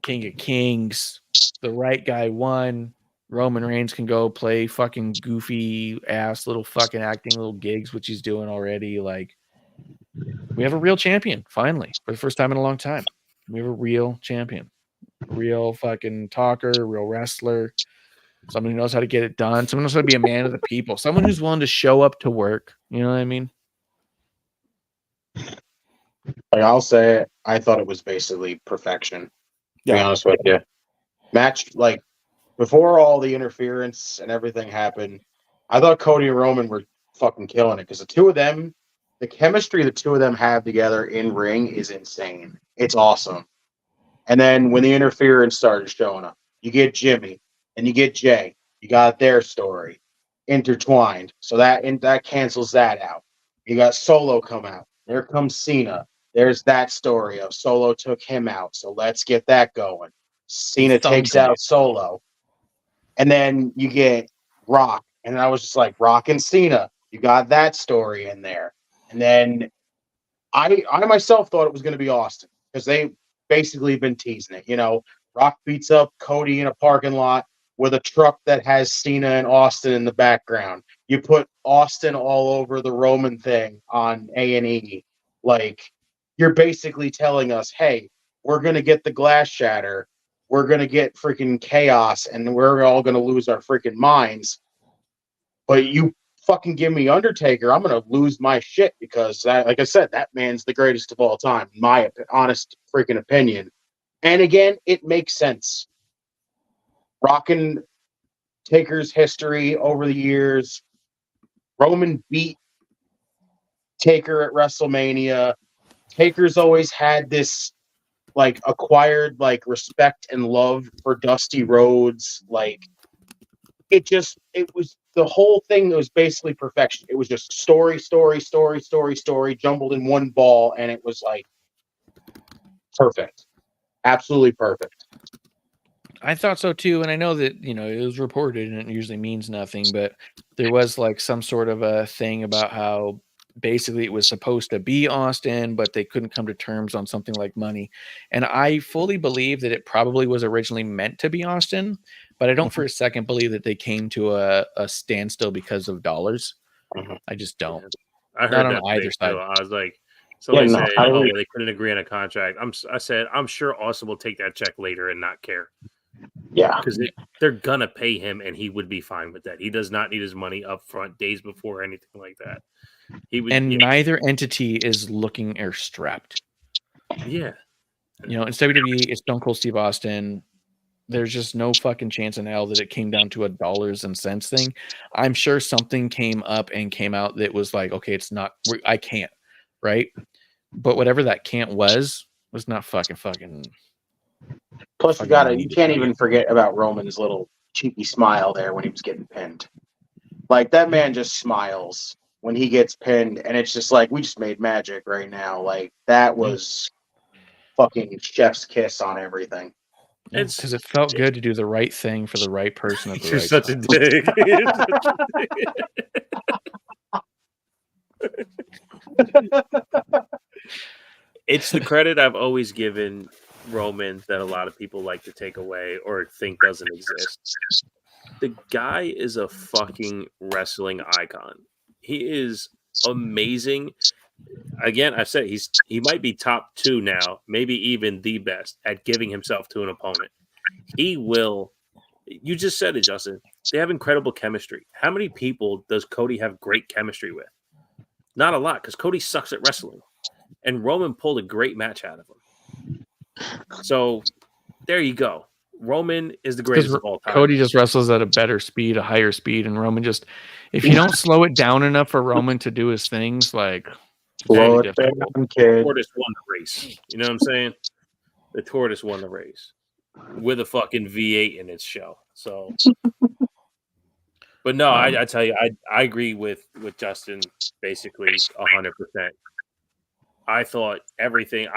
King of Kings. The right guy won. Roman Reigns can go play fucking goofy ass little fucking acting little gigs, which he's doing already. Like, we have a real champion, finally, for the first time in a long time. We have a real champion. Real fucking talker, real wrestler. Someone who knows how to get it done. Someone who knows how to be a man of the people. Someone who's willing to show up to work. You know what I mean? like, I'll say it, I thought it was basically perfection. To be Yeah. honest with you. Match, like, before all the interference and everything happened, I thought Cody and Roman were fucking killing it because the two of them, the chemistry the two of them have together in ring is insane. It's awesome. And then when the interference started showing up, you get Jimmy and you get Jay. You got their story intertwined, so that cancels that out. You got Solo come out. There comes Cena. There's that story of Solo took him out, so let's get that going. Cena takes out Solo. And then you get Rock. And I was just like, Rock and Cena. You got that story in there. And then I myself thought it was going to be Austin because they basically been teasing it. You know, Rock beats up Cody in a parking lot with a truck that has Cena and Austin in the background. You put Austin all over the Roman thing on A&E. Like, you're basically telling us, hey, we're going to get the glass shatter. We're going to get freaking chaos, and we're all going to lose our freaking minds. But you fucking give me Undertaker, I'm going to lose my shit because, like I said, that man's the greatest of all time, in my honest freaking opinion. And again, it makes sense. Rockin' Taker's history over the years. Roman beat Taker at WrestleMania. Taker's always had this like acquired like respect and love for Dusty Rhodes. Like it was the whole thing that was basically perfection. It was just story jumbled in one ball, and it was like perfect. Absolutely perfect. I thought so too, and I know that it was reported, and it usually means nothing, but there was like some sort of a thing about how basically it was supposed to be Austin, but they couldn't come to terms on something like money. And I fully believe that it probably was originally meant to be Austin, but I don't for a second believe that they came to a standstill because of dollars. I just don't. I heard Not on that either today, side. too. I was like, somebody Yeah, no, said, I they couldn't agree on a contract. I said, I'm sure Austin will take that check later and not care. Yeah. Because they're gonna pay him, and he would be fine with that. He does not need his money up front days before or anything like that. He would, And neither entity is looking or strapped. yeah. You know, in WWE, it's Stone Cold Steve Austin. There's just no fucking chance in hell that it came down to a dollars and cents thing. I'm sure something came up and came out that was like, okay, it's not, I can't, right? But whatever that can't was not fucking. Plus, you can't even forget about Roman's little cheeky smile there when he was getting pinned. Like, that man just smiles when he gets pinned, and it's just like, we just made magic right now. Like, that was fucking chef's kiss on everything. Because it felt good to do the right thing for the right person at the You're right such time. a dick. You're such a dick. It's the credit I've always given Roman that a lot of people like to take away or think doesn't exist. The guy is a fucking wrestling icon. He is amazing. Again, I've said he might be top 2 now, maybe even the best at giving himself to an opponent. He will. You just said it, Justin. They have incredible chemistry. How many people does Cody have great chemistry with? Not a lot, because Cody sucks at wrestling. And Roman pulled a great match out of him. So there you go. Roman is the greatest of all time. Cody just wrestles at a better speed, a higher speed, and Roman just, if you don't slow it down enough for Roman to do his things, like, slow it down, kid. The tortoise won the race. You know what I'm saying? The tortoise won the race with a fucking V8 in its shell. So, but no, I tell you, I agree with Justin basically 100%. I thought everything.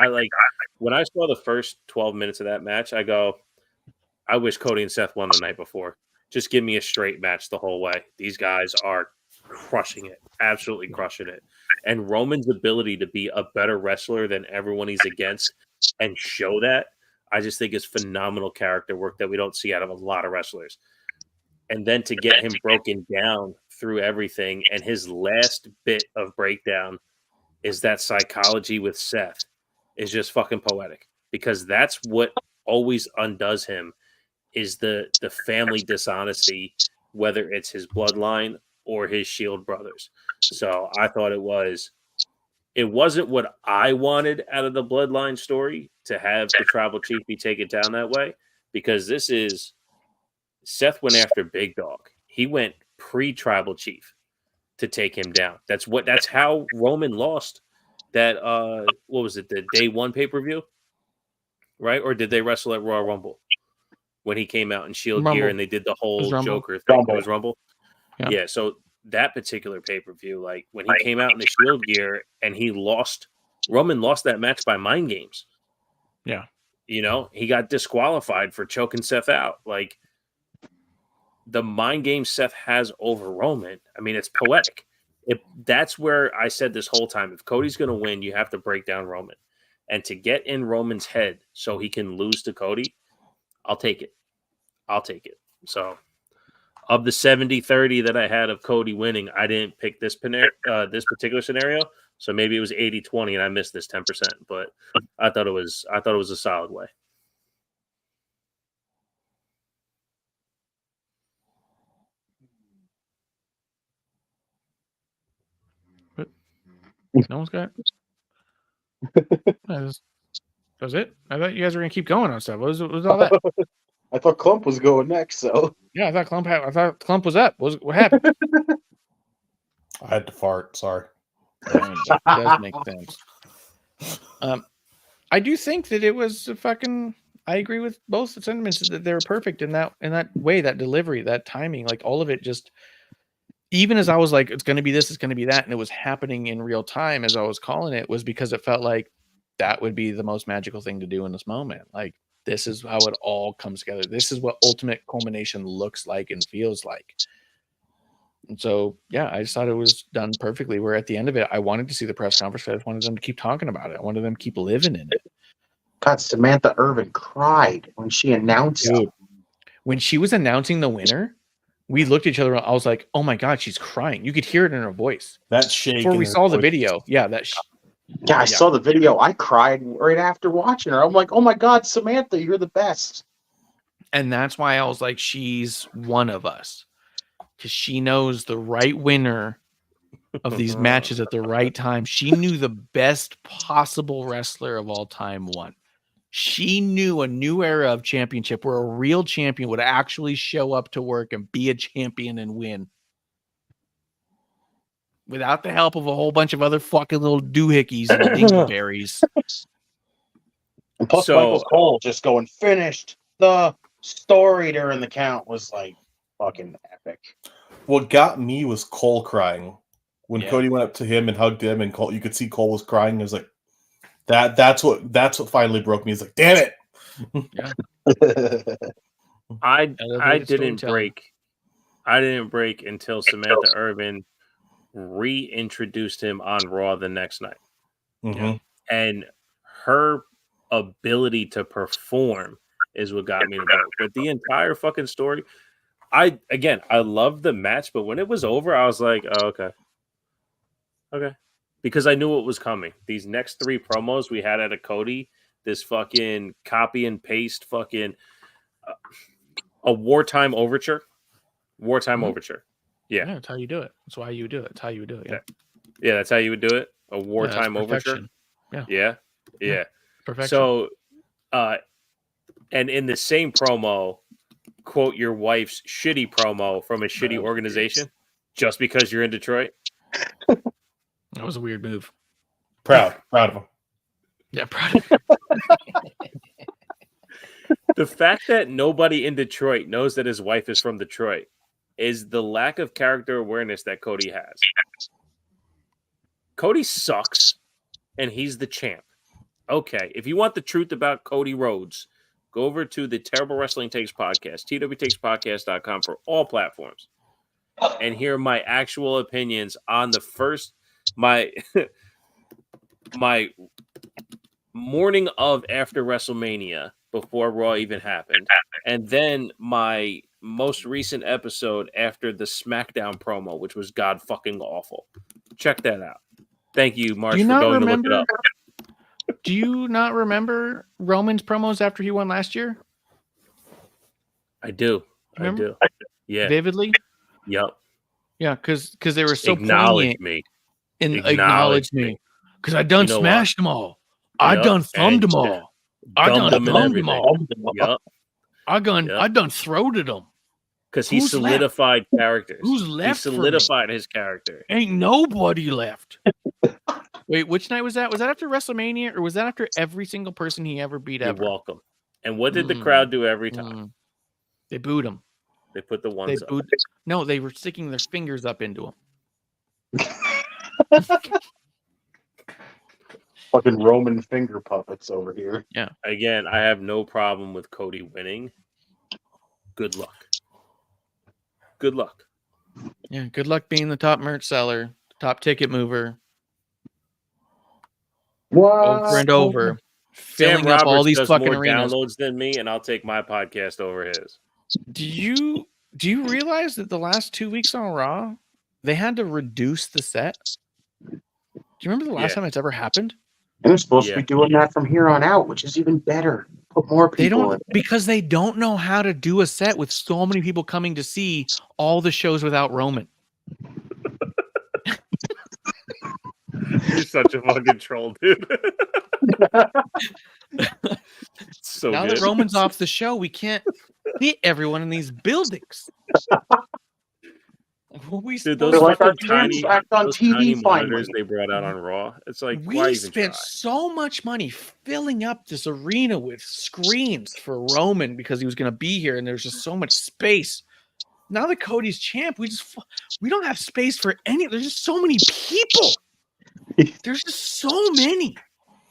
When I saw the first 12 minutes of that match, I go, I wish Cody and Seth won the night before. Just give me a straight match the whole way. These guys are crushing it, absolutely crushing it. And Roman's ability to be a better wrestler than everyone he's against and show that, I just think is phenomenal character work that we don't see out of a lot of wrestlers. And then to get him broken down through everything, and his last bit of breakdown is that psychology with Seth is just fucking poetic, because that's what always undoes him is the family dishonesty, whether it's his bloodline or his Shield brothers. So I thought it wasn't what I wanted out of the bloodline story to have the tribal chief be taken down that way, because this is Seth went after Big Dog. He went pre-tribal chief to take him down. That's how Roman lost that what was it, the day 1 pay-per-view? Right? Or did they wrestle at Royal Rumble when he came out in Shield gear and they did the whole Joker thing? It was Rumble. Yeah, so that particular pay-per-view, like when he came out in the Shield gear and Roman lost that match by mind games. Yeah. You know, he got disqualified for choking Seth out. Like, the mind game Seth has over Roman, I mean, it's poetic. That's where I said this whole time, if Cody's going to win, you have to break down Roman. And to get in Roman's head so he can lose to Cody, I'll take it. So, of the 70-30 that I had of Cody winning, I didn't pick this particular scenario. So maybe it was 80-20 and I missed this 10%, but I thought it was a solid way. No one's got that was it. I thought you guys were gonna keep going on stuff. What was all that? I thought Clump was going next, so yeah, I thought Clump was up. What happened? I had to fart. Sorry. That does make sense. I do think that it was I agree with both the sentiments that they were perfect in that way, that delivery, that timing, like all of it. Just even as I was like, it's going to be this, it's going to be that, and it was happening in real time as I was calling it, was because it felt like that would be the most magical thing to do in this moment. Like, this is how it all comes together. This is what ultimate culmination looks like and feels like. And so, yeah, I just thought it was done perfectly. Where at the end of it, I wanted to see the press conference. I just wanted them to keep talking about it. I wanted them to keep living in it. God, Samantha Irvin cried when she announced it. When she was announcing the winner, we looked at each other. I was like, "Oh my God, she's crying." You could hear it in her voice. That shake. Before we saw the video, I saw the video. I cried right after watching her. I'm like, "Oh my God, Samantha, you're the best." And that's why I was like, she's one of us. Because she knows the right winner of these matches at the right time. She knew the best possible wrestler of all time won. She knew a new era of championship where a real champion would actually show up to work and be a champion and win. Without the help of a whole bunch of other fucking little doohickeys and dingleberries. And plus, Michael Cole just going finished the story during the count was like fucking epic. What got me was Cole crying when Yeah. Cody went up to him and hugged him, and Cole, you could see Cole was crying. It was like that's what finally broke me. It's like, damn it. I Elevated didn't storytelling. break. I didn't break until Samantha Irvin reintroduced him on Raw the next night. Mhm. And her ability to perform is what got me to break. But the entire fucking story, I loved the match, but when it was over, I was like, oh, okay. Because I knew what was coming. These next 3 promos we had out of Cody, this fucking copy and paste fucking a wartime overture. Overture. Yeah, that's how you do it. That's why you do it. That's how you would do it. Yeah. Yeah, that's how you would do it. A wartime perfection. overture. Yeah. Perfection. So, and in the same promo, quote your wife's shitty promo from a shitty organization, just because you're in Detroit. That was a weird move. Proud of him. Yeah, proud of him. The fact that nobody in Detroit knows that his wife is from Detroit is the lack of character awareness that Cody has. Cody sucks, and he's the champ. Okay, if you want the truth about Cody Rhodes, go over to the Terrible Wrestling Takes podcast, twtakes.podcast.com for all platforms, and hear my actual opinions on the first, my morning of after WrestleMania, before Raw even happened, and then my most recent episode after the SmackDown promo, which was god fucking awful. Check that out. Thank you, Marsh, for going to look it up. Do you not remember Roman's promos after he won last year? I do. Remember? I do. Yeah. Vividly? Yep. Yeah, because they were so Acknowledge poignant. me. And acknowledge me. Because I done smashed them all. I done thumbed them all. I done thumbed them all. Yep. I done throated them. Because he solidified characters. Who's left? He solidified his character. Ain't nobody left. Wait, which night was that? Was that after WrestleMania, or was that after every single person he ever beat ever? You're welcome. And what did the crowd do every time? They booed him. They put the ones up. No, they were sticking their fingers up into him. Fucking Roman finger puppets over here. Yeah. Again, I have no problem with Cody winning. Good luck. Good luck. Yeah, good luck being the top merch seller, top ticket mover. What? Over and over. Filling Sam up all Roberts these does fucking more arenas. downloads than me, and I'll take my podcast over his. Do you realize that the last 2 weeks on Raw, they had to reduce the set? Do you remember the last time it's ever happened? And they're supposed to be doing that from here on out, which is even better. Put more people in. Because they don't know how to do a set with so many people coming to see all the shows without Roman. You're such a fucking troll, dude. So now good. that Roman's off the show, we can't fit everyone in these buildings. Dude, those like our tiny, on those TV tiny finally. monitors they brought out on Raw. It's like, why We even spent try? so much money filling up this arena with screens for Roman because he was going to be here, and there's just so much space. Now that Cody's champ, we don't have space for any. There's just so many people. There's just so many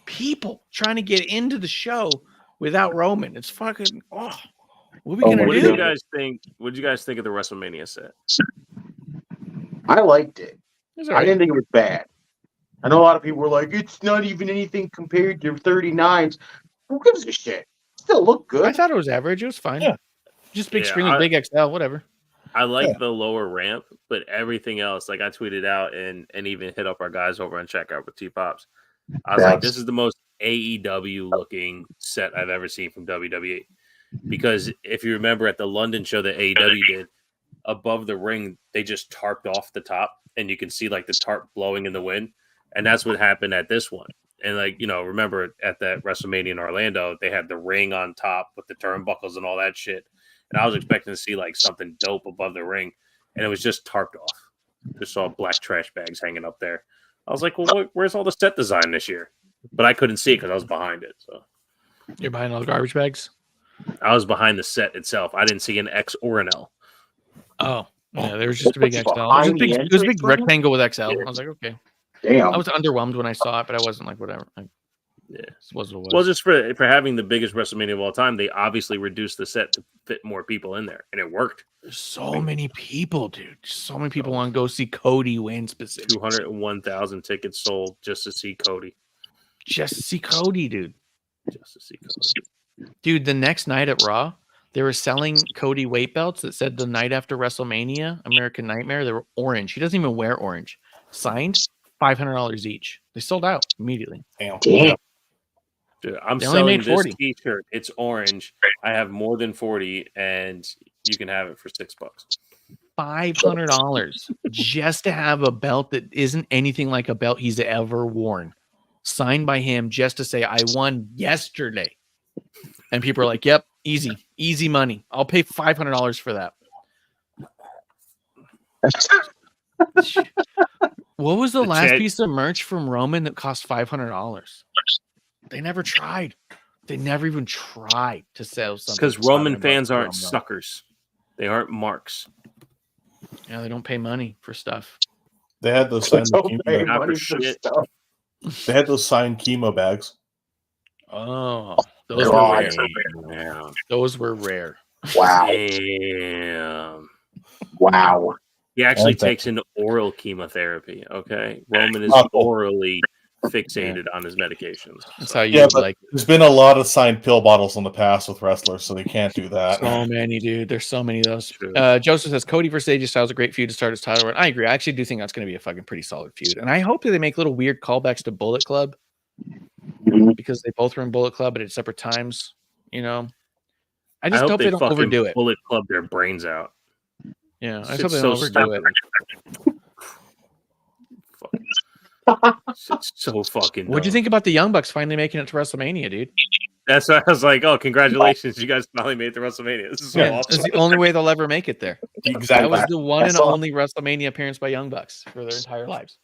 people trying to get into the show without Roman. It's fucking. What are we gonna do? What did you guys think? What did you guys think of the WrestleMania set? I liked it. Right. I didn't think it was bad. I know a lot of people were like, it's not even anything compared to 39s. Who gives a shit? Still look good. I thought it was average. It was fine. Yeah. Just big screen with big XL, whatever. I like the lower ramp, but everything else, like I tweeted out and even hit up our guys over on Checkout with T-Pops. I was like, this is the most AEW looking set I've ever seen from WWE. because if you remember at the London show that AEW did, above the ring they just tarped off the top, and you can see like the tarp blowing in the wind, and that's what happened at this one. And like remember at that WrestleMania in Orlando, they had the ring on top with the turnbuckles and all that shit, and I was expecting to see like something dope above the ring, and it was just tarped off. Just saw black trash bags hanging up there. I was like, well, where's all the set design this year? But I couldn't see it because I was behind it. So You're behind all the garbage bags? I was behind the set itself. I didn't see an X or an L. Oh, yeah, there was just a big XL. It was a big rectangle with XL. I was like, okay. Damn. I was underwhelmed when I saw it, but I wasn't like, whatever. Yeah, was what it was. Well, just for having the biggest WrestleMania of all time, they obviously reduced the set to fit more people in there, and it worked. There's so many people, dude. So many people want to go see Cody win specifically. 201,000 tickets sold just to see Cody. Just to see Cody, dude. Just to see Cody. Dude, the next night at Raw, they were selling Cody weight belts that said the night after WrestleMania, American Nightmare. They were orange. He doesn't even wear orange. Signed, $500 each. They sold out immediately. Damn. Dude, I'm They only selling made this 40. T-shirt. It's orange. I have more than 40, and you can have it for $6. $500 just to have a belt that isn't anything like a belt he's ever worn, signed by him, just to say, I won yesterday. And people are like, yep, easy money. I'll pay $500 for that. What was the last piece of merch from Roman that cost $500? They never tried. They never even tried to sell something. Because Roman fans aren't suckers. They aren't marks. Yeah, they don't pay money for stuff. They had those signed They They had those signed chemo bags. Oh, those were God. rare. Damn. Those were rare. Wow. Damn. Wow. He actually Okay. takes an oral chemotherapy. Okay, Roman is Oh. orally fixated on his medications. That's how you Yeah, but like. there's been a lot of signed pill bottles in the past with wrestlers, so they can't do that. So many, dude. There's so many of those. True. Joseph says Cody versus AJ Styles is a great feud to start his title run. I agree. I actually do think that's going to be a fucking pretty solid feud, and I hope that they make little weird callbacks to Bullet Club because they both were in Bullet Club, but at separate times. I just hope they don't fucking overdo it. Bullet Club their brains out. Yeah, I just Shit's hope they so don't overdo it. It's so fucking. What'd you dumb. think about the Young Bucks finally making it to WrestleMania, dude? That's why I was like, "Oh, congratulations! You guys finally made it to WrestleMania. This is so Yeah, awesome." it's the only way they'll ever make it there. Exactly. That was the one and I saw- only WrestleMania appearance by Young Bucks for their entire lives.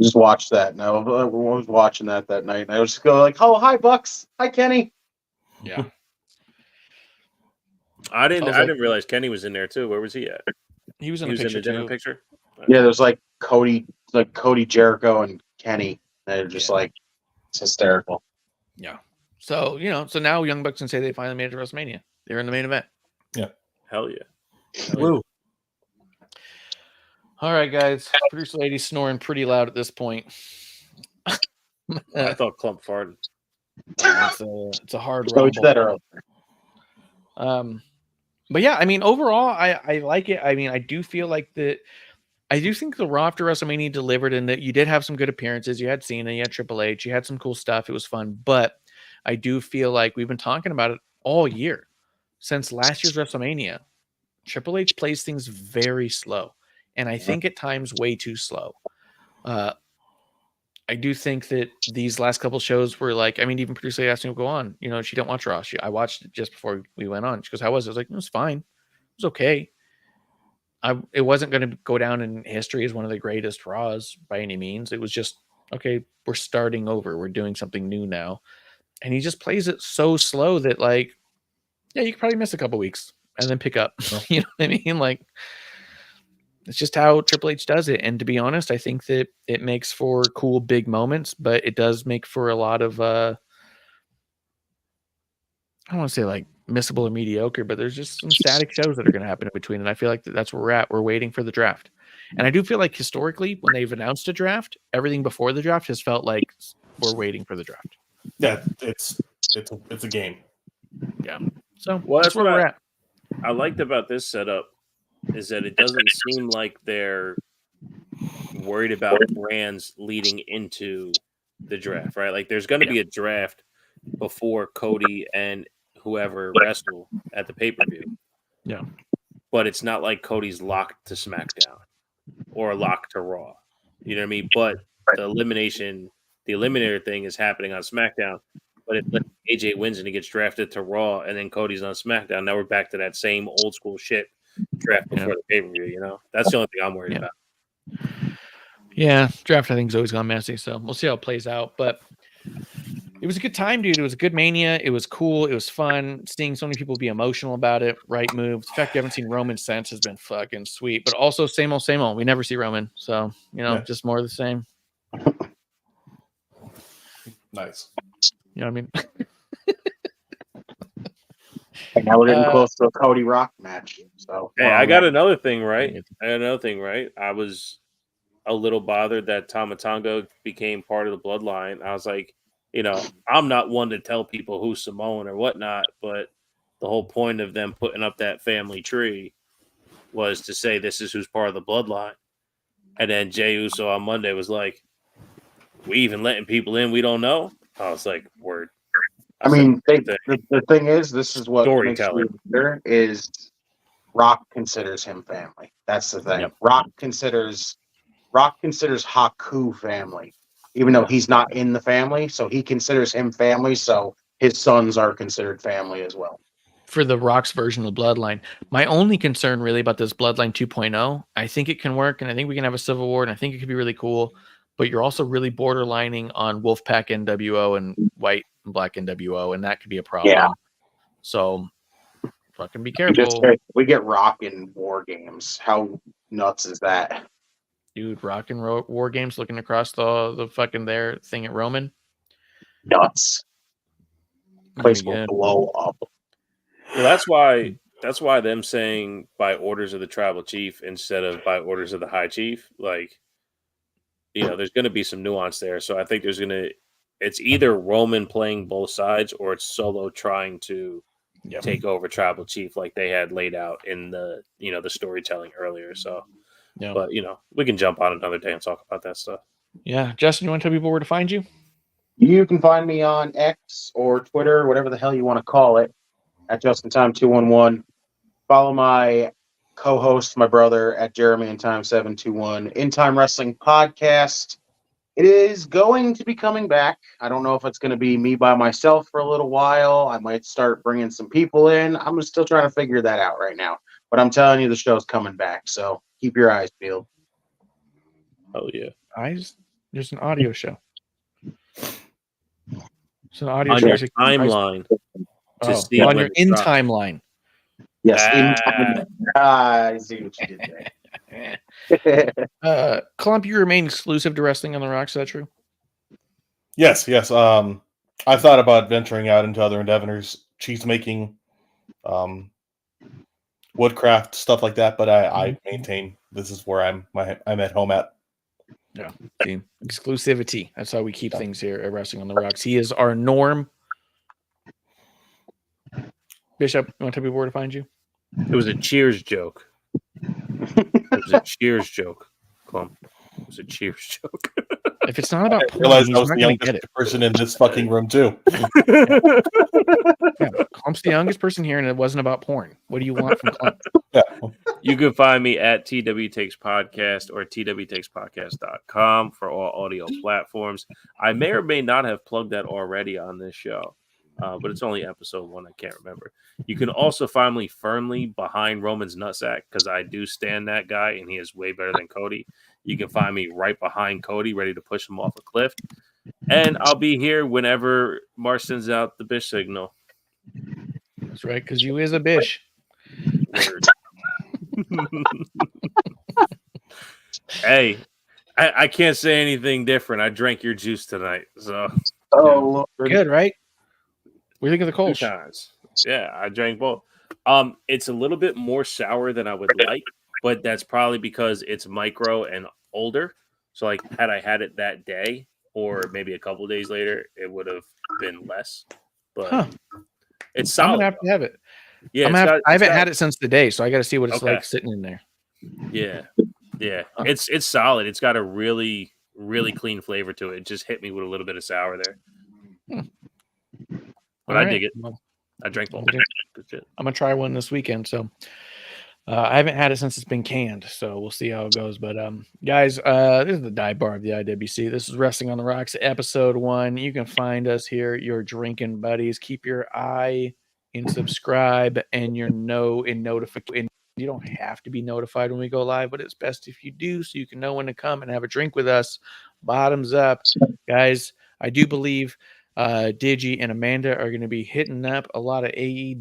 Just watched that. No, I was watching that night. And I was just going like, "Oh, hi, Bucks. Hi, Kenny." Yeah. I I didn't was like- realize Kenny was in there too. Where was he at? He was in He the was in picture a different too. picture. Yeah, there's like Cody, Jericho, and Kenny. They're just like, it's hysterical. Yeah. So, so now Young Bucks can say they finally made it to WrestleMania. They're in the main event. Hell yeah. Woo. All right, guys. Producer lady snoring pretty loud at this point. I thought Clump farted. It's a hard So it's rumble. that early. But yeah, I mean, overall, I like it. I mean, I do feel like I do think the Raw after WrestleMania delivered in that you did have some good appearances. You had Cena, you had Triple H, you had some cool stuff. It was fun. But I do feel like we've been talking about it all year since last year's WrestleMania. Triple H plays things very slow. And I think at times way too slow. I do think that these last couple shows were like, I mean, even producer asked me to go on. She don't watch Raw. I watched it just before we went on. She goes, how was it? I was like, it was fine. It was okay. It wasn't going to go down in history as one of the greatest Raws by any means. It was just, okay, we're starting over. We're doing something new now. And he just plays it so slow that like, yeah, you could probably miss a couple weeks and then pick up. You know what I mean? Like, it's just how Triple H does it. And to be honest, I think that it makes for cool, big moments, but it does make for a lot of, I don't want to say like missable or mediocre, but there's just some static shows that are going to happen in between. And I feel like that's where we're at. We're waiting for the draft. And I do feel like historically, when they've announced a draft, everything before the draft has felt like we're waiting for the draft. Yeah, it's a game. Yeah. So Well, that's that's where what we're at. I liked about this setup is that it doesn't seem like they're worried about brands leading into the draft, right? Like there's going to be a draft before Cody and whoever wrestle at the pay-per-view. Yeah. But it's not like Cody's locked to SmackDown or locked to Raw. You know what I mean? But the eliminator thing is happening on SmackDown. But if AJ wins and he gets drafted to Raw and then Cody's on SmackDown, now we're back to that same old school shit draft before the pay-per-view, you know? That's the only thing I'm worried about. Yeah, draft I think has always gone messy, so we'll see how it plays out. But it was a good time, dude. It was a good Mania. It was cool. It was fun seeing so many people be emotional about it. Right moves. The fact you haven't seen Roman since has been fucking sweet. But also same old, same old. We never see Roman, so just more of the same. Nice. You know what I mean? And now we're getting close to a Cody Rock match. So hey, I got another thing right. I was a little bothered that Tama Tonga became part of the bloodline. I was like, I'm not one to tell people who's Samoan or whatnot, but the whole point of them putting up that family tree was to say this is who's part of the bloodline. And then Jey Uso on Monday was like, we even letting people in we don't know? I was like, word. I mean, the thing is, this is what makes me wonder is Rock considers him family. That's the thing. Yep. Rock considers Haku family, even though he's not in the family. So he considers him family. So his sons are considered family as well. For the Rock's version of the Bloodline. My only concern really about this Bloodline 2.0, I think it can work, and I think we can have a civil war, and I think it could be really cool, but you're also really borderlining on Wolfpack NWO and White and Black NWO, and that could be a problem. Yeah. So fucking be careful. We get Rock in War Games. How nuts is that? Dude, Rock and War Games looking across the fucking their thing at Roman. Nuts. Place will blow up. Well, that's why them saying by orders of the tribal chief instead of by orders of the high chief, like, there's going to be some nuance there. So I think it's either Roman playing both sides or it's Solo trying to take over tribal chief like they had laid out in the storytelling earlier. So, but we can jump on another day and talk about that stuff. Yeah. Justin, you want to tell people where to find you? You can find me on X or Twitter, whatever the hell you want to call it, at JustinTime211. Follow my co-host, my brother, at JeremyInTime721. In Time Wrestling Podcast. It is going to be coming back. I don't know if it's going to be me by myself for a little while. I might start bringing some people in. I'm still trying to figure that out right now. But I'm telling you, the show's coming back. So keep your eyes peeled. Oh, yeah. There's an audio show. It's an audio on show. Your timeline. To see on your in timeline. Yes, in timeline. I see what you did there. Clump, you remain exclusive to Wrestling on the Rocks. Is that true? Yes. I thought about venturing out into other endeavors, cheese making, woodcraft, stuff like that. But I maintain this is where I'm at home at. Yeah, see, exclusivity. That's how we keep things here at Wrestling on the Rocks. He is our norm. Bishop, you want to tell people where to find you? It was a Cheers joke. It was a Cheers joke. Clump. It was a Cheers joke. If it's not about porn, I realized I was the youngest person in this fucking room too. Yeah, Clump's the youngest person here, and it wasn't about porn. What do you want from Clump? Yeah. You can find me at TW Takes Podcast or twtakespodcast.com for all audio platforms. I may or may not have plugged that already on this show, but it's only episode 1. I can't remember. You can also find me firmly behind Roman's nutsack because I do stand that guy, and he is way better than Cody. You can find me right behind Cody, ready to push him off a cliff. And I'll be here whenever Mars sends out the Bish signal. That's right, because you is a Bish. Hey, I can't say anything different. I drank your juice tonight, so good, right? What do you think of the Kolsch? 2 times. Yeah, I drank both. It's a little bit more sour than I would like, but that's probably because it's micro and older. So, like, had I had it that day or maybe a couple days later, it would have been less. But it's solid. I'm gonna have to have it. Yeah, I haven't had it since the day, so I got to see what it's like sitting in there. Yeah. It's solid. It's got a really, really clean flavor to it. It just hit me with a little bit of sour there. But I dig it. Well, I drank both. Good shit. I'm gonna try one this weekend. So I haven't had it since it's been canned, so we'll see how it goes. But guys, this is the dive bar of the IWC. This is Wrestling on the Rocks, episode 1. You can find us here, your drinking buddies. Keep your eye and subscribe and your notification. You don't have to be notified when we go live, but it's best if you do, so you can know when to come and have a drink with us. Bottoms up, guys. I do believe Digi and Amanda are going to be hitting up a lot of AE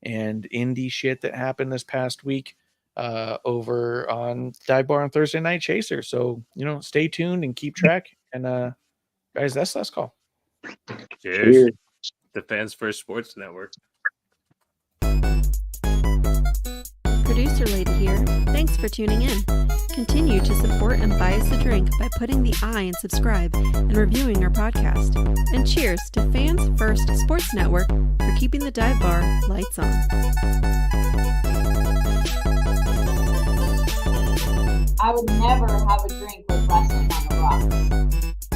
and indie shit that happened this past week over on Dive Bar on Thursday Night Chaser. So, stay tuned and keep track. And guys, that's last call. Cheers. The Fans First Sports Network. Producer Lady here. Thanks for tuning in. Continue to support and buy us a drink by putting the I in subscribe and reviewing our podcast. And cheers to Fans First Sports Network for keeping the dive bar lights on. I would never have a drink with Wrestling on the Rocks.